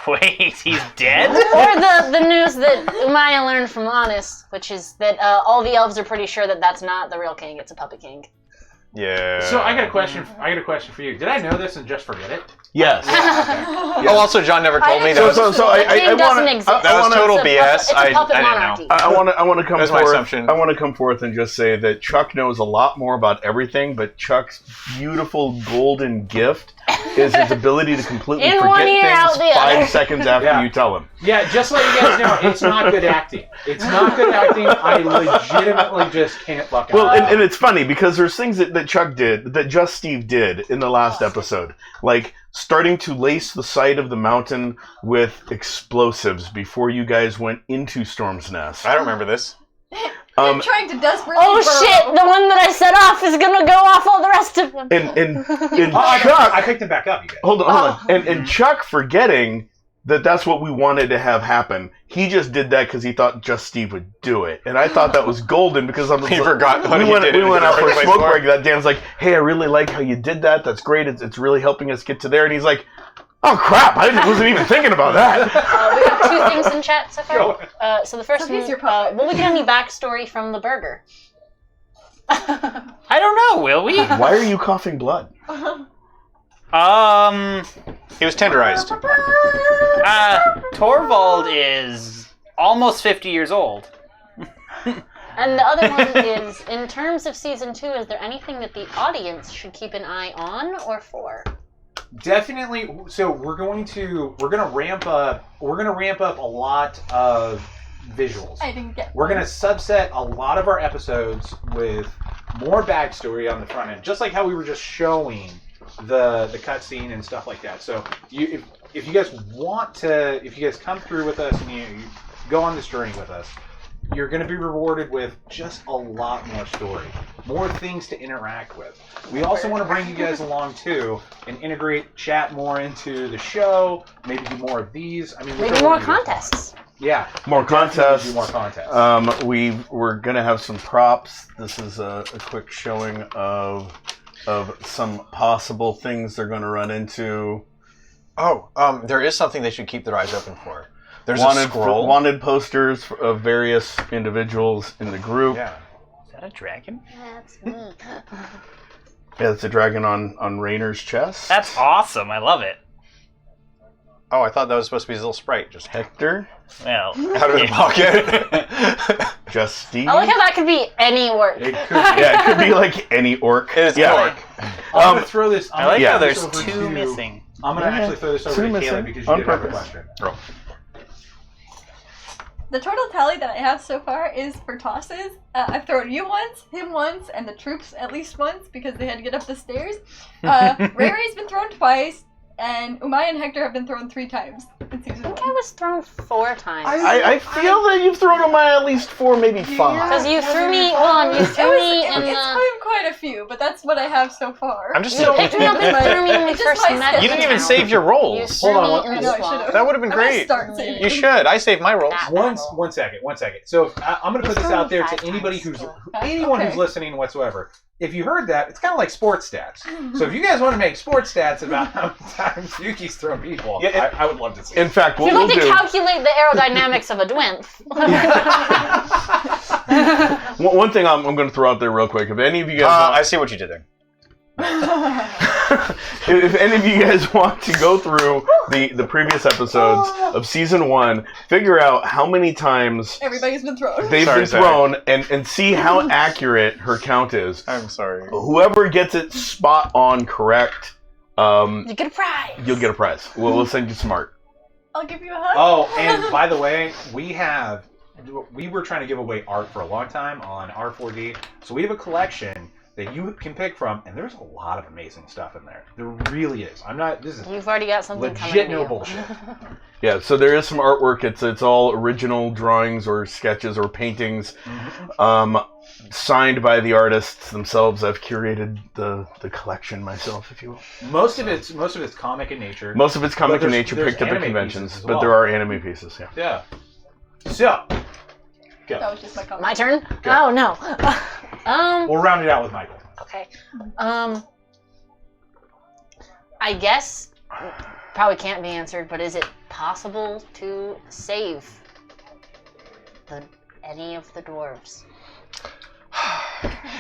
Wait, he's dead? Or the news that Umaya learned from Lannis, which is that all the elves are pretty sure that that's not the real king; it's a puppet king. Yeah. So I got a question. I got a question for you. Did I know this and just forget it? Yes. Oh, also, John never told me that. So the king I doesn't wanna- exist. That was total It's a BS. puppet- it's a I puppet didn't know. monarchy. I want to come That's my forth. assumption. I want to come forth and just say that Chuck knows a lot more about everything, but Chuck's beautiful golden gift is his ability to completely In one forget ear, out things the other. 5 seconds after Yeah. you tell him. Yeah, just let you guys know, it's not good acting. It's not good acting. I legitimately just can't fucking. Well, and it's funny because there's things that Chuck did, that Just Steve did in the last episode. Like starting to lace the side of the mountain with explosives before you guys went into Storm's Nest. I don't remember this. I'm trying to desperately Oh burrow. shit! The one that I set off is gonna go off all the rest of them. And I Chuck... picked him back up, you guys. Hold on. And Chuck forgetting that that's what we wanted to have happen. He just did that because he thought Just Steve would do it. And I thought that was golden because I'm He forgot what we he went, did we in went the out for a first smoke place break. That Dan's like, hey, I really like how you did that. That's great. It's really helping us get to there. And he's like, oh crap, wasn't even thinking about that. We have 2 things in chat so far. So the first So here's one, your puppet. will we get any backstory from the burger? I don't know, will we? Why are you coughing blood? He was tenderized. Torvald is almost 50 years old. And the other one is, in terms of season 2, is there anything that the audience should keep an eye on or for? Definitely. So we're gonna ramp up a lot of visuals. I didn't get. We're going to subset a lot of our episodes with more backstory on the front end, just like how we were just showing the cutscene and stuff like that. So if you guys if you guys come through with us and you go on this journey with us, you're going to be rewarded with just a lot more story, more things to interact with. We also want to bring you guys along too and integrate chat more into the show. Maybe do more of these. I mean, Maybe more contests. Yeah, More contests. do more contests. We're gonna have some props. This is a quick showing of of some possible things they're going to run into. Oh, there is something they should keep their eyes open for. There's a scroll. Wanted posters of various individuals in the group. Yeah. Is that a dragon? That's me. Yeah, it's a dragon on Rayner's chest. That's awesome. I love it. Oh, I thought that was supposed to be his little sprite. Just Hector. Well, out of his pocket. Justine. I like how that could be any orc. It could be like any orc. It is orc. I'm going to throw this. I like how there's over two missing. I'm going to actually throw this over to Kayla because you did have a question. Roll. The total tally that I have so far is for tosses. I've thrown you once, him once, and the troops at least once because they had to get up the stairs. Ray's been thrown twice, and Umay and Hector have been thrown 3 times in season 1. I think I was thrown 4 times. I feel that you've thrown Umay at least 4, maybe 5. Because you threw me on, you threw me in It's the... quite a few, but that's what I have so far. I'm just You picked me up and threw me when we It's first just my met. step. You didn't even save your rolls. You threw Hold on, me in No, the I swamp. should've. That would have been I'm gonna great. start saving. You should. I saved my rolls. One second. So I'm going to put this out there to anybody anyone who's listening whatsoever. If you heard that, it's kind of like sports stats. So if you guys want to make sports stats about how many times Yuki's thrown people, I would love to see. In fact, what If you'd we'll like to do. calculate the aerodynamics of a Dwimp. One thing I'm going to throw out there real quick. If any of you guys, I see what you did there. if any of you guys want to go through the previous episodes of season 1, figure out how many times Everybody's been thrown. they've been thrown and see how accurate her count is. I'm sorry. Whoever gets it spot on correct, You get a prize. you'll get a prize. We'll send you some art. I'll give you a hug. Oh, and by the way, we were trying to give away art for a long time on R4D, so we have a collection that you can pick from, and there's a lot of amazing stuff in there. There really is. This is You've already got something coming legit to no you. bullshit. Yeah, so there is some artwork. It's all original drawings or sketches or paintings, signed by the artists themselves. I've curated the collection myself, if you will. Most of it's comic in nature. Most of it's comic But in there's- nature, there's picked up at anime conventions, pieces as but well. there are anime pieces. Yeah. Yeah. So, That was just my comment. My turn? Go. Oh, no. we'll round it out with Michael. Okay. I guess probably can't be answered, but is it possible to save any of the dwarves?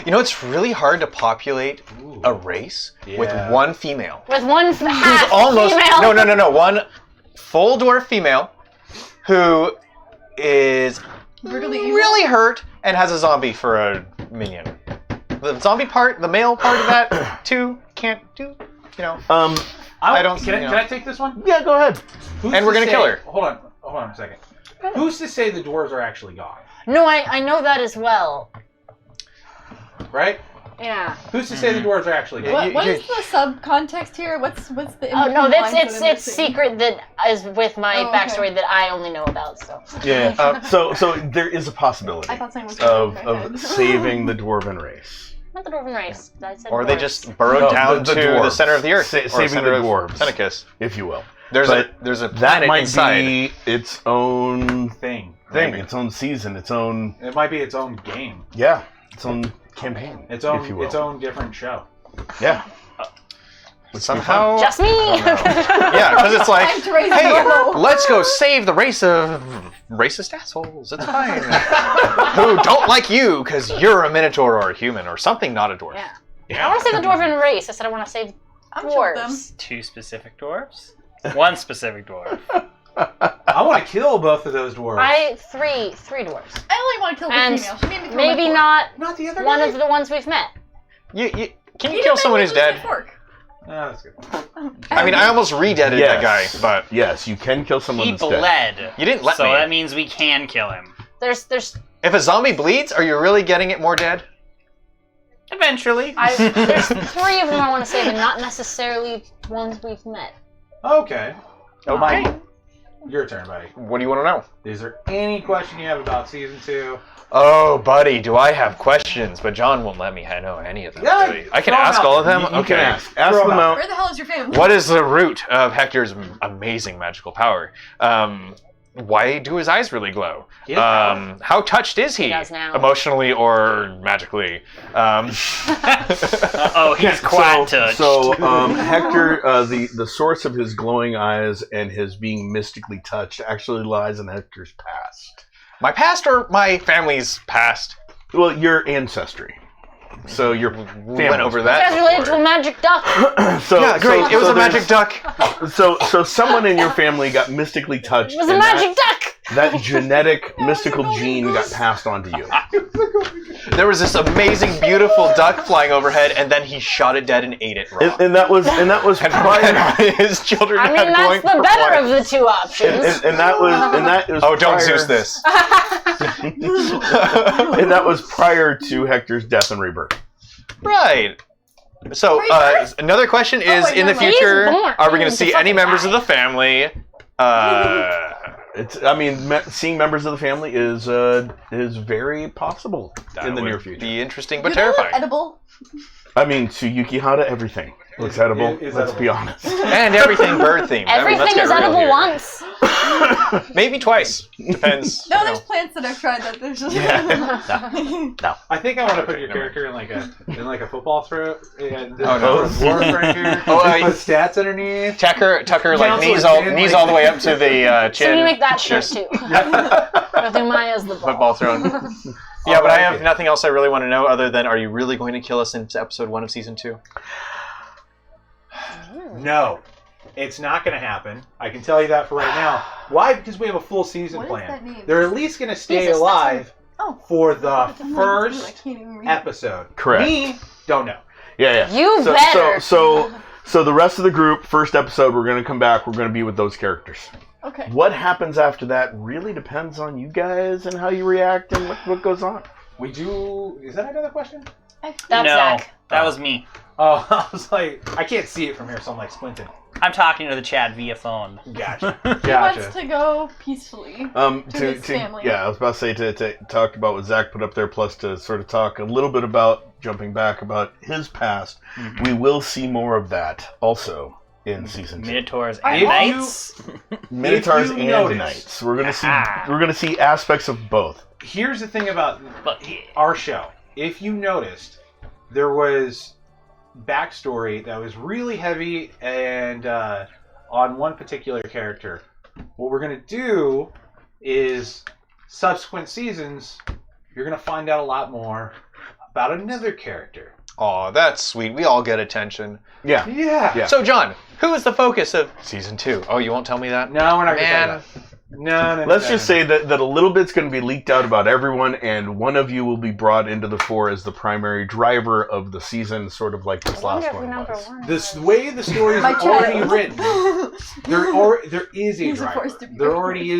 You know, it's really hard to populate a race with one female. With one half Almost female. no. One full dwarf female who is Brutally evil. really hurt and has a zombie for a minion. The zombie part, the male part of that too, can't do. You know. I don't. Can I take this one? Yeah, go ahead. And we're gonna kill her. Hold on a second. Who's to say the dwarves are actually gone? No, I know that as well. Right? Yeah. Who's to say the dwarves are actually gone? What is the subcontext here? What's the Oh no, in-between that's lines that I'm it's missing? secret that is with my Oh, okay. backstory that I only know about. So. Yeah. So there is a possibility I thought something was of saving the dwarven race. Not the dwarven race. I said Or they dwarves. just burrowed No, down the to the dwarves. center of the earth, or Saving center the of dwarves. Seneca. If you will. There's But a that planet might inside. be its own Thing. its own season, its own It might be its own game. its own campaign, Its if you will. own different show. Yeah. Somehow. Just me. Yeah, because it's like, Time to raise hey, normal. let's go save the race of racist assholes. It's fine. Who don't like you because you're a minotaur or a human or something, not a dwarf. Yeah. I want to save the dwarven race. I said I want to save I'm sure of them. dwarves. 2 specific dwarves? 1 specific dwarf. I want to kill both of those dwarves. Three dwarves. I only want to kill the And female. She made me throw maybe my fork. not the other one of the ones we've met. Can He you didn't kill make someone me who's lose my dead? fork. That's good. I mean, I almost re-deaded that guy, but Yes, you can kill someone He that's dead. bled. you didn't let so me. that means we can kill him. There's If a zombie bleeds, are you really getting it more dead? Eventually. there's 3 of them I want to save, and not necessarily ones we've met. Okay. Okay. Your turn, buddy. What do you want to know? Is there any question you have about season 2? Oh, buddy, do I have questions? But John won't let me know any of them. Yeah, really. I can throw 'em ask out. all of them? You Okay. can ask Throw 'em them out. Where the hell is your family? What is the root of Hector's amazing magical power? why do his eyes really glow? He does How touched is he? He does now. Emotionally or magically? Oh, he's quite touched. So Hector, the source of his glowing eyes and his being mystically touched actually lies in Hector's past. My past or my family's past? Well, your ancestry. So your We family went over That's that. related to a magic duck. Yeah, great. It was a magic duck. So someone in your family got mystically touched. It was a and magic duck. that genetic mystical gene got passed on to you. There was this amazing, beautiful duck flying overhead, and then he shot it dead and ate it raw. And that was prior. His children I had mean, going that's the for better life. of the two options. And that was Oh, don't prior, Zeus this. And that was prior to Hector's death and rebirth. Right. So, another question is, wait, in the never mind. future, He's born. are we going to He's a see any fucking members guy. of the family? Seeing members of the family is very possible in the near future. Be interesting but Do they look terrifying. edible? I mean, to Yukihara, everything looks edible. is Let's edible. be honest. And everything bird themed. Everything is edible once. Maybe twice. Depends. No, you there's know. plants that I've tried that there's just. I think I want to put your character in like a football throw and Oh, no. dwarf right here. Oh, Put stats underneath. Tucker, like Counselor knees Chin, all the way up to the chin. So we make that shirt Just too. With Umaya's the ball. football thrown. Yeah, but I have nothing else I really want to know other than, are you really going to kill us in episode 1 of season 2? No, it's not going to happen. I can tell you that for right now. Why? Because we have a full season What is plan. that name? They're at least going to stay Jesus, alive Oh. for the I first can't even read. episode. Correct. Me, don't know. Yeah. You So, better. so the rest of the group, first episode, we're going to come back. We're going to be with those characters. Okay. What happens after that really depends on you guys and how you react and what goes on. We do. Is that another question? That's no, Zach. that was me. Oh, I was like, I can't see it from here, so I'm like squinting. I'm talking to the chat via phone. Gotcha. He wants Gotcha. to go peacefully. To his family. Yeah, I was about to say to talk about what Zach put up there, plus to sort of talk a little bit about jumping back about his past. Mm-hmm. We will see more of that also in season 2. Minotaurs If and you- knights. Minotaurs if you and noticed- knights. We're gonna see aspects of both. Here's the thing about But our show. If you noticed, there was backstory that was really heavy and on one particular character. What we're going to do is subsequent seasons, you're going to find out a lot more about another character. Aw, that's sweet. We all get attention. Yeah. Yeah. So, John, who is the focus of season 2? Oh, you won't tell me that? No, we're not going to Man. tell you that. No. Let's just say that a little bit's going to be leaked out about everyone, and one of you will be brought into the fore as the primary driver of the season, sort of like this last one was. this way the story is My already child. written. There is a He's a driver. force to be There reckoned already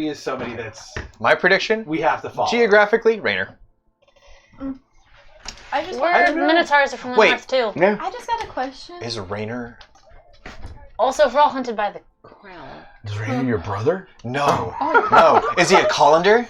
is somebody that's My prediction? we have to follow. Geographically, Rayner. I just We're Minotaurs are from the Wait. north too. Yeah. I just got a question. Is Rayner? Also, if we're all hunted by the crown. Is Rainer your brother? No. No. Is he a colander?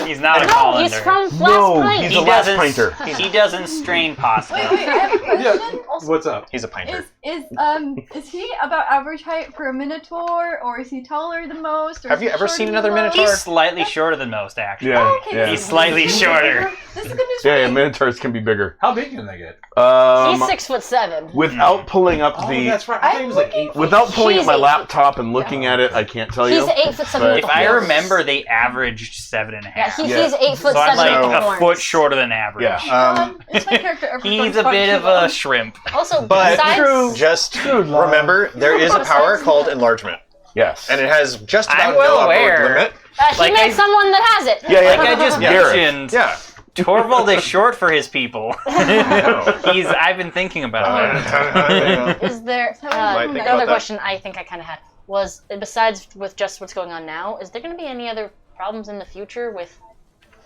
he's not a No, colander. he's from Last No, Pint. he's He a last doesn't. pinter. He doesn't strain pasta. Wait, I have a question. What's up? He's a pinter. Is he about average height for a minotaur, or is he taller than most? Or Have is you he ever shorter seen than another most? minotaur? He's slightly shorter than most, actually. Yeah. Oh, okay, yeah. He's slightly shorter. This is good news Yeah, for me. Minotaurs can be bigger. How big can they get? He's 6'7". Without pulling up Oh, the that's right. I thought he was like 8 foot. without pulling up He's my 8 laptop and looking at it, I can't tell He's you. 8'7" But- with If the I horns. remember, they averaged 7.5. Yeah, he's Yeah. 8'7". So I'm like with a horns. foot shorter than average. Yeah. Is my character ever He's going a to bit of a shrimp. Also, But besides, just remember, there is a power called enlargement, Yes. and it has just about I'm no well upward aware. limit. he like met I- someone that has it. Yeah, Like I just Yeah. mentioned, Yeah. Torvald is short for his people. I've been thinking about it. Is there Might think the about other that. question I think I kind of had was, besides with just what's going on now, is there going to be any other problems in the future with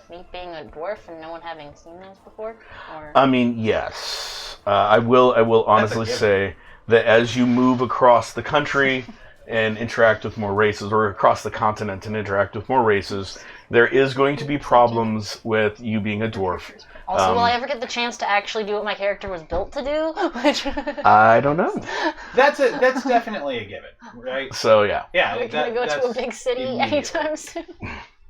me being a dwarf and no one having seen those before? Or I mean, yes. I will honestly given. say that as you move across the country, and interact with more races, or across the continent and interact with more races, there is going to be problems with you being a dwarf. Also, will I ever get the chance to actually do what my character was built to do? Which I don't know. That's definitely a given, right? So yeah. Yeah. we're gonna go to a big city anytime soon.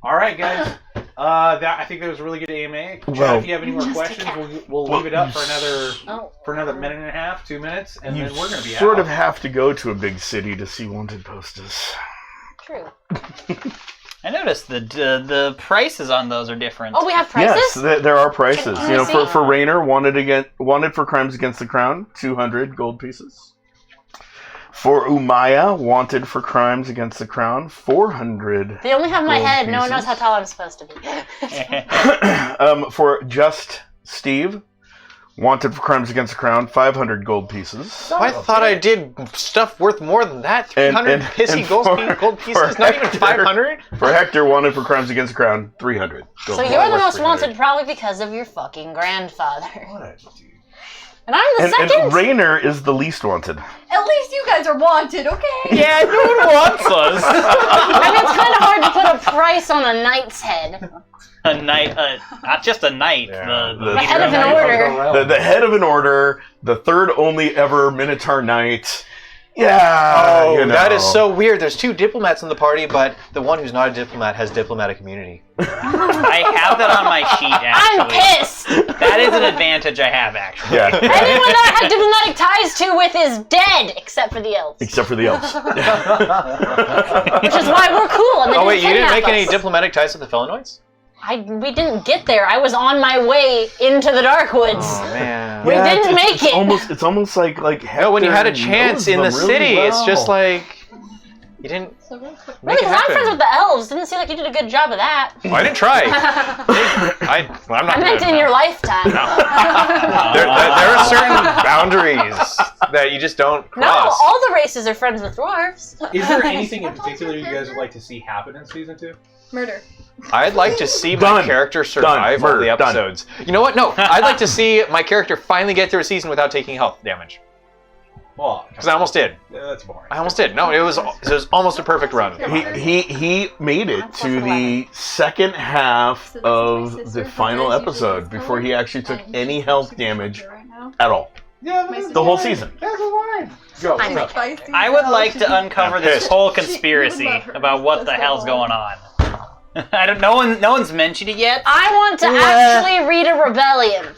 All right, guys. I think that was a really good AMA. Chad, if you have any more questions, we'll leave it up for another minute and a half, 2 minutes, and then we're gonna be sort out. of have to go to a big city to see wanted posters. True. I noticed the prices on those are different. Oh, we have prices? Yes, there are prices. Can You know, I see? for Rayner, wanted for crimes against the crown, 200 gold pieces. For Umaya, wanted for crimes against the crown, 400. They only have my gold head. No one knows pieces. how tall I'm supposed to be. For Just Steve, wanted for crimes against the crown, 500 gold pieces. I thought I did stuff worth more than that. 300 pissy gold pieces, not even 500? For Hector, wanted for crimes against the crown, 300 gold So pieces. you're the most wanted probably because of your fucking grandfather. What a dude. And I'm the second? And Rayner is the least wanted. At least you guys are wanted, okay? Yeah, no one wants us. I mean, it's kind of hard to put a price on a knight's head. A knight, not just a knight. Yeah, the The head of an order. The head of an order, the third only ever Minotaur Knight. Yeah, Oh, you know. that is so weird. There's 2 diplomats in the party, but the one who's not a diplomat has diplomatic immunity. I have that on my sheet, I'm actually. pissed! That is an advantage I have, actually. Yeah. Anyone that I have diplomatic ties to with is dead, except for the elves. Except for the elves. Which is why we're cool. And they Oh wait, you didn't kidnap make any us. diplomatic ties with the Felinoids? We didn't get there. I was on my way into the Darkwoods. Oh man. We didn't make it. It's almost like No, when you had a Hector chance knows in the them really city, it's just well. like you didn't So real quick. make Really, it 'cause I'm friends happen. with the elves. Didn't seem like you did a good job of that. Well, I didn't try. I'm not I meant good. in your lifetime. There are certain boundaries that you just don't No, cross. all the races are friends with dwarves. Is there anything in particular you guys would like to see happen in season 2? Murder. I'd like to see my Done. character survive Done. all the Murder. Done. episodes. You know what? No, I'd like to see my character finally get through a season without taking health damage. Well, Because I almost did. that's boring. I almost did. No, it was almost a perfect run. He made it to the second half of the final episode before he actually took any health damage at all. Yeah, The whole season. That's fine. Go. I'm go. I would like to uncover this pissed. whole conspiracy about what the hell's going on. I don't. No one's mentioned it yet. I want to actually read a rebellion.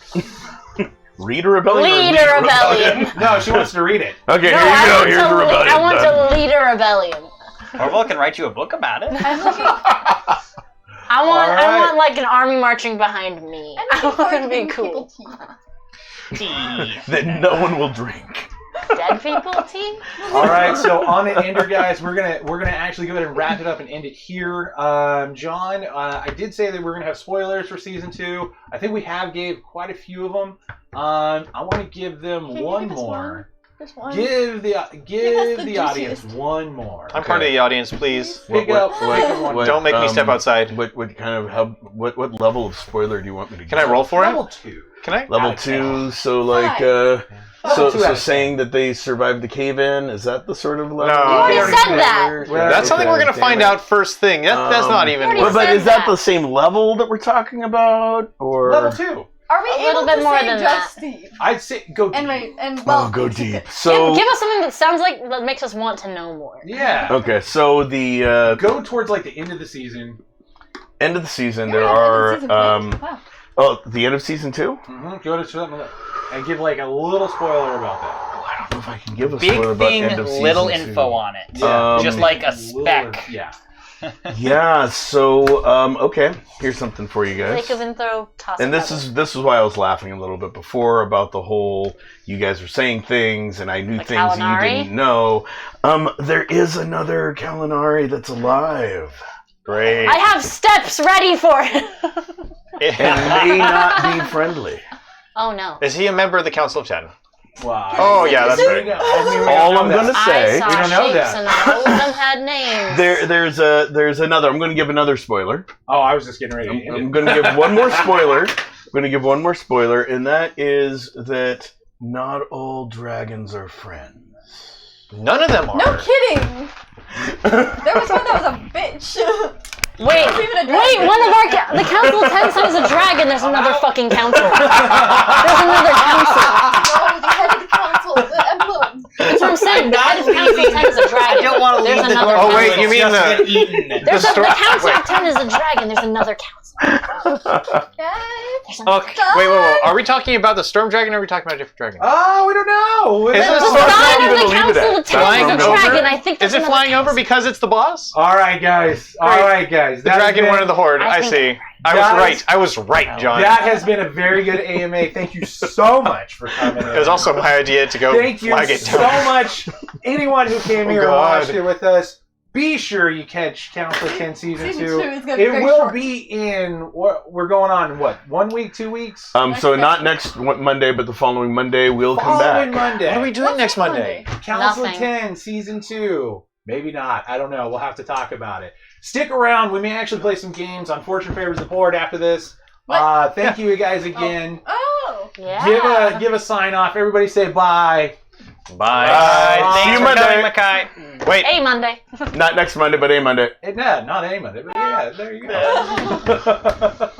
Read a rebellion. or Lead a rebellion. No, she wants to read it. Okay, No, here you I go. want Here's to the rebellion. I want Done. to lead a rebellion. Orville can write you a book about it. I All want right. like an army marching behind me. I want to be cool. That no one will drink. Dead people tea? All right, so on the ender, guys, we're gonna actually go ahead and wrap it up and end it here. John, I did say that we're gonna have spoilers for season 2. I think we gave quite a few of them. I want to give them Can you one give us more. Just one. Give the the audience juiciest. one more. I'm part of the audience, please. Pick up one. Don't make me step outside. What level of spoiler do you want me to give? Can I roll for Level it? 2. Can I? Level Out of 2, so like Level 2 out so of saying that they survived the cave-in, is that the sort of level? No. You already said that. That's something we're gonna find out first thing. That's not even. already But said is that that. the same level that we're talking about, or Level 2. Are we A little able bit to more say than just that. Steve? I'd say go deep. And wait, and well, Oh, go deep. So Give us something that sounds like that makes us want to know more. Yeah. okay, so the Go towards like the end of the season. end of the season, Yeah, there end of are season 2. Wow. the end of season 2. Go to something and give like a little spoiler about that. I don't know if I can give a Big spoiler about thing, end of little season 2. info on it. Yeah. Just like a speck. Yeah. Yeah. So okay, here's something for you guys. Sake of intro, toss And it this over. is why I was laughing a little bit before about the whole you guys were saying things and I knew Like things that you Kalinari? didn't know. There is another Kalinari that's alive. Great. I have steps ready for it. And may not be friendly. Oh no. Is he a member of the Council of 10? Wow. Oh yeah, that's There right. you go. I mean, we All don't I'm know gonna that. say- I saw We don't know shapes that. and all of them had names. There's another. I'm going to give another spoiler. Oh, I was just getting ready. to end I'm it. going to give one more spoiler. I'm going to give one more spoiler, and that is that not all dragons are friends. None of them are. No kidding. There was one that was a bitch. Wait, even a dragon. wait, one of our the council of 10 sons is a dragon. There's another fucking council. There's another council. No, the head of the council, the emblem. That's what I'm saying. The head of the council of 10 is a dragon. I don't want to There's leave the another door. Oh, wait, council. you mean Just the- get eaten. There's The the stor- council wait. of 10 is a dragon. There's another council. There's another Okay. Wait. Are we talking about the storm dragon or are we talking about a different dragon? Oh, we don't know. Is The it son flying of the over? council of 10 Flying is a over? dragon. I think Is there's it another flying over council. because it's the boss? All right, guys. All right, guys. The dragon, one of the horde. I I think see. Guys, I was right, John. That has been a very good AMA. Thank you so much for coming in. It was also my idea to go Thank you flag it so down. much, anyone who came Oh, here and God. watched it with us. Be sure you catch Council 10 Season 2. Season 2 is gonna be It very will short. be in, what we're going on in what, 1 week, 2 weeks? So not next Monday, but the following Monday we'll come Following back. Monday. What are we doing What's next on Monday? Council Nothing. 10 Season 2. Maybe not. I don't know. We'll have to talk about it. Stick around. We may actually play some games on Fortune Favors the Board after this. What? Thank you guys again. Oh. Yeah. Give a sign off. Everybody say bye. Bye. Bye. See See you you Thanks for Monday. coming, Makai. Wait. Hey, Monday. Not next Monday, but a Monday. No, not aim at it, but yeah, there you go.